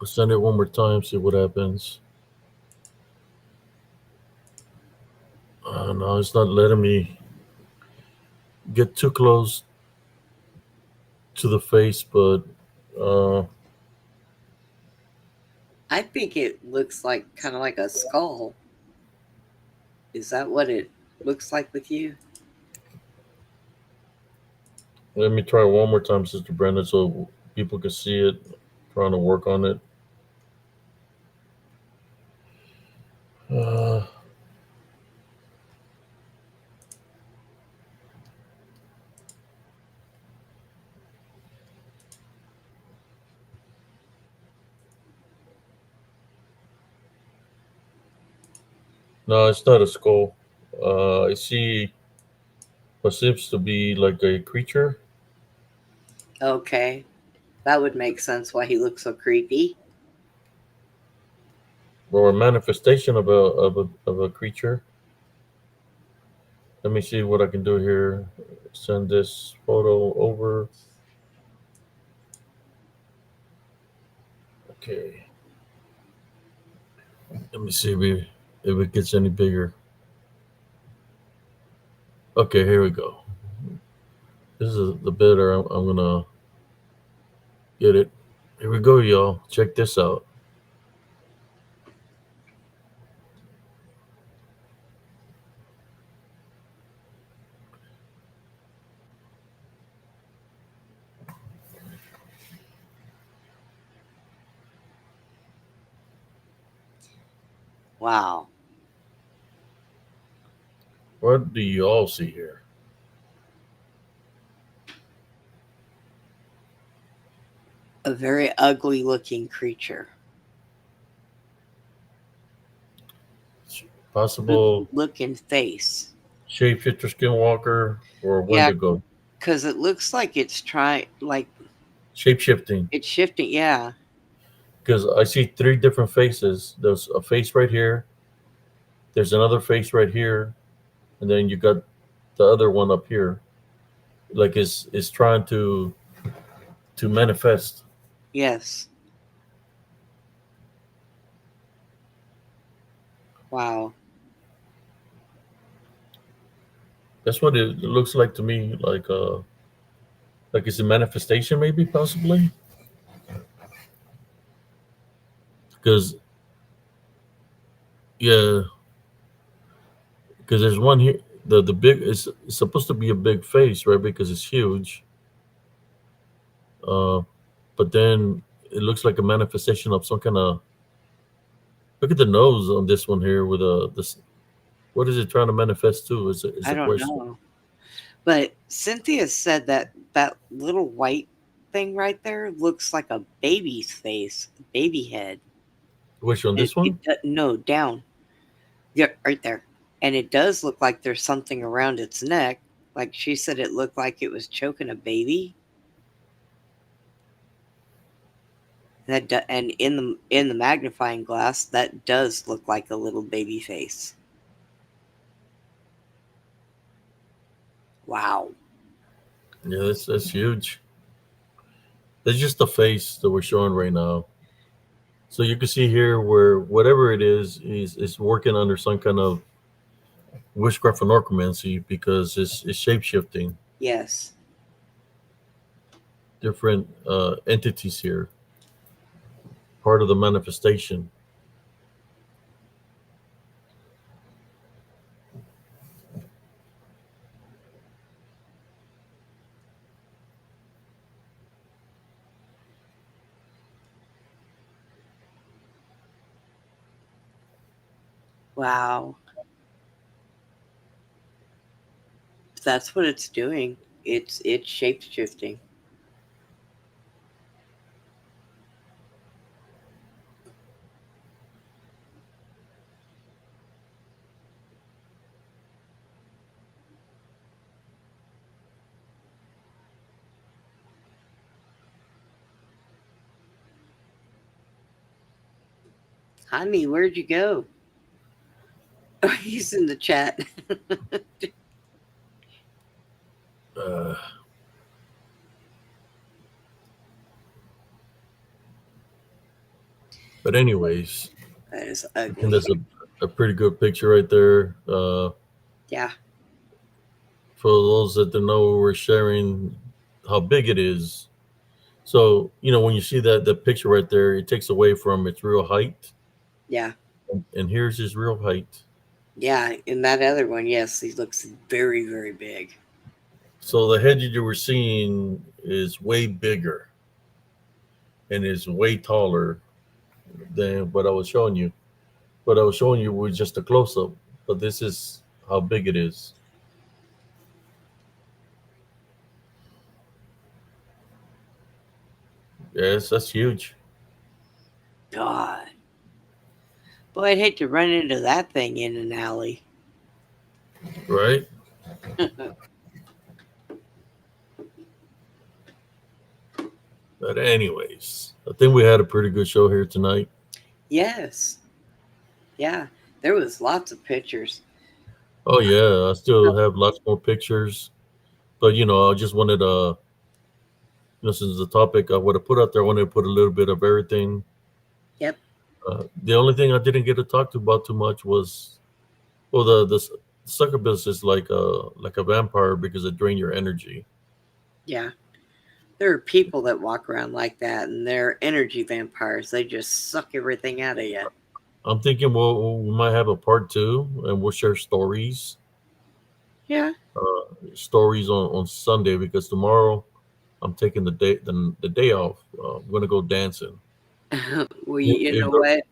I'll send it one more time. See what happens. No, it's not letting me get too close to the face, but uh, I think it looks like kind of like a skull. Is that what it looks like with you? let me try one more time, Sister Brenda, so people can see it. Trying to work on it. Uh, no, it's not a skull. I see what seems to be like a creature Okay, that would make sense why he looks so creepy. or a manifestation of a creature. Let me see what I can do here. Send this photo over. Okay. Let me see if it gets any bigger. Okay, here we go. This is the better. I'm gonna get it. Here we go, y'all. Check this out. Wow, What do y'all see here? a very ugly looking creature. Possible Looking face. shapeshifter skinwalker or Yeah, Wendigo. because it looks like it's trying, like Shapeshifting. it's shifting. Yeah. Because I see three different faces. There's a face right here. There's another face right here, and then you got the other one up here. Like is trying to manifest. Yes. Wow. That's what it looks like to me. Like it's a manifestation, maybe possibly. Because yeah, because there's one here. The big it's supposed to be a big face, right? Because it's huge. Uh, but then it looks like a manifestation of some kind of. Look at the nose on this one here with this. What is it trying to manifest to? Is I a don't question. know. But Cynthia said that that little white thing right there looks like a baby's face, baby head. Which on this one? No, down. Yeah, right there. And it does look like there's something around its neck. Like she said, it looked like it was choking a baby. And in the magnifying glass, that does look like a little baby face. Wow. Yeah, that's huge. That's just the face that we're showing right now. So you can see here where whatever it is working under some kind of witchcraft and necromancy because it's shape shifting Yes. different entities here, part of the manifestation. Wow. That's what it's doing. It's shape shifting. Honey, where'd you go? Oh, he's in the chat. Uh, but anyways, That is I think ugly. that's a pretty good picture right there. Yeah. For those that don't know, we're sharing how big it is. So when you see that picture right there, it takes away from its real height, Yeah. and here's his real height. Yeah. In that other one, yes, he looks very, very big. So the head that you were seeing is way bigger and is way taller than what I was showing you. What I was showing you was just a close up, but this is how big it is. Yes, that's huge, God. Boy, I'd hate to run into that thing in an alley. right? But anyways, I think we had a pretty good show here tonight. Yes. Yeah. There was lots of pictures. Oh yeah, I still have lots more pictures, but I just wanted to, since the topic I would have put out there, I wanted to put a little bit of everything. Yep. The only thing I didn't get to talk to about too much was, well, the succubus is like a vampire because it drains your energy. Yeah. There are people that walk around like that, and they're energy vampires. They just suck everything out of you. I'm thinking, well, we might have a part two, and we'll share stories, Yeah. stories on Sunday because tomorrow I'm taking the day off. I'm gonna go dancing. Well, If you if know the what?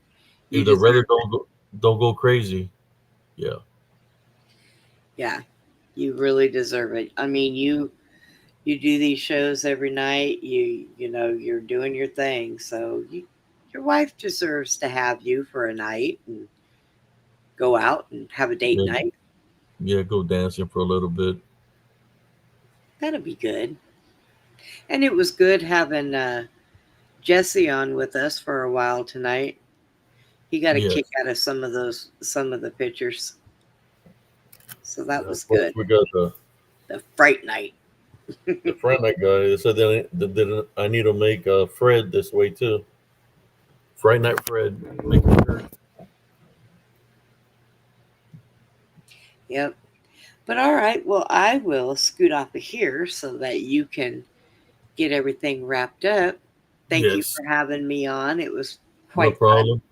You if the weather deserve it. don't go crazy, yeah, Yeah. You really deserve it. I mean, you do these shows every night. You're doing your thing. So your wife deserves to have you for a night and go out and have a date yeah, night. yeah, go dancing for a little bit. That'll be good. And it was good having Jesse on with us for a while tonight. He got a kick Yes, out of some of the pictures. So that of was course good. we got The Fright Night. the Fright Night guy. They said that I need to make Fred this way too. Fright Night Fred, make a shirt. Yep. But all right, well, I will scoot off of here so that you can get everything wrapped up. Thank you Yes, for having me on. It was no quite fun. problem.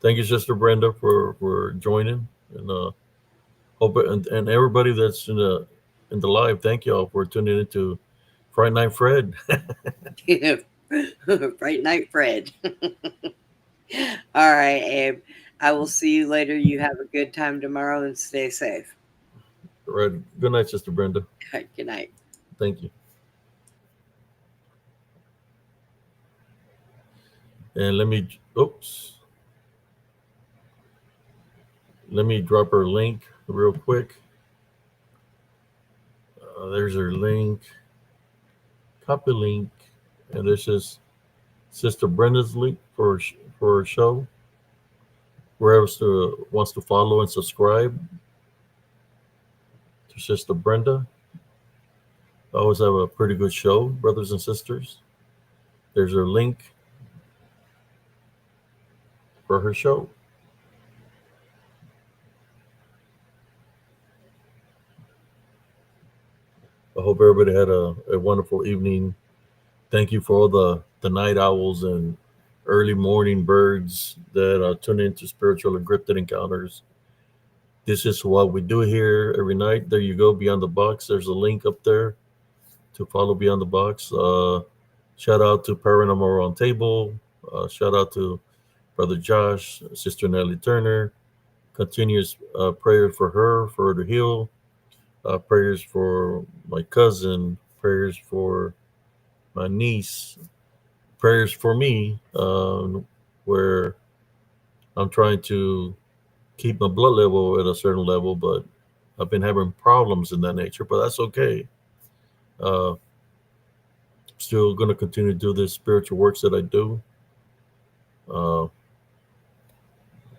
Thank you, Sister Brenda, for joining, and hope and everybody that's in the live. Thank y'all for tuning into Friday Night Fred. Fright Night Fred. All right, Abe. I will see you later. You have a good time tomorrow and stay safe. Right. Good night, Sister Brenda. Good night. Thank you. And oops, let me drop her link real quick. There's her link. Copy link, and this is Sister Brenda's link for her show. Whoever wants to follow and subscribe to Sister Brenda. I always have a pretty good show, brothers and sisters. There's her link for her show. I hope everybody had a wonderful evening. Thank you for all the night owls and early morning birds that tune into spiritual encrypted encounters. This is what we do here every night. There you go, Beyond the Box. There's a link up there to follow Beyond the Box. Shout out to Paranormal Roundtable. Shout out to Brother Josh, Sister Nellie Turner. Continuous prayer for her to heal. Prayers for my cousin, prayers for my niece, prayers for me, where I'm trying to keep my blood level at a certain level, but I've been having problems in that nature, but that's okay. Uh, Still going to continue to do the spiritual works that I do. Uh,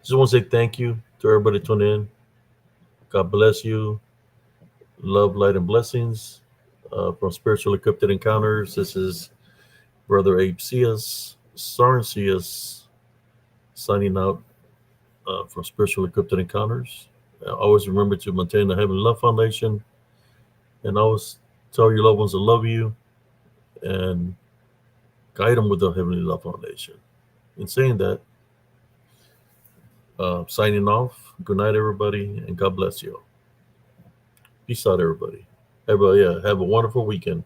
just want to say thank you to everybody tuning in. God bless you. Love, light, and blessings from Spiritual Encrypted Encounters. This is Brother Abe Cias, Soren Cias, signing out from Spiritual Encrypted Encounters. Always remember to maintain the Heavenly Love Foundation, and always tell your loved ones to love you and guide them with the Heavenly Love Foundation. In saying that, signing off. Good night, everybody, and God bless you. Peace out, everybody. Have a wonderful weekend.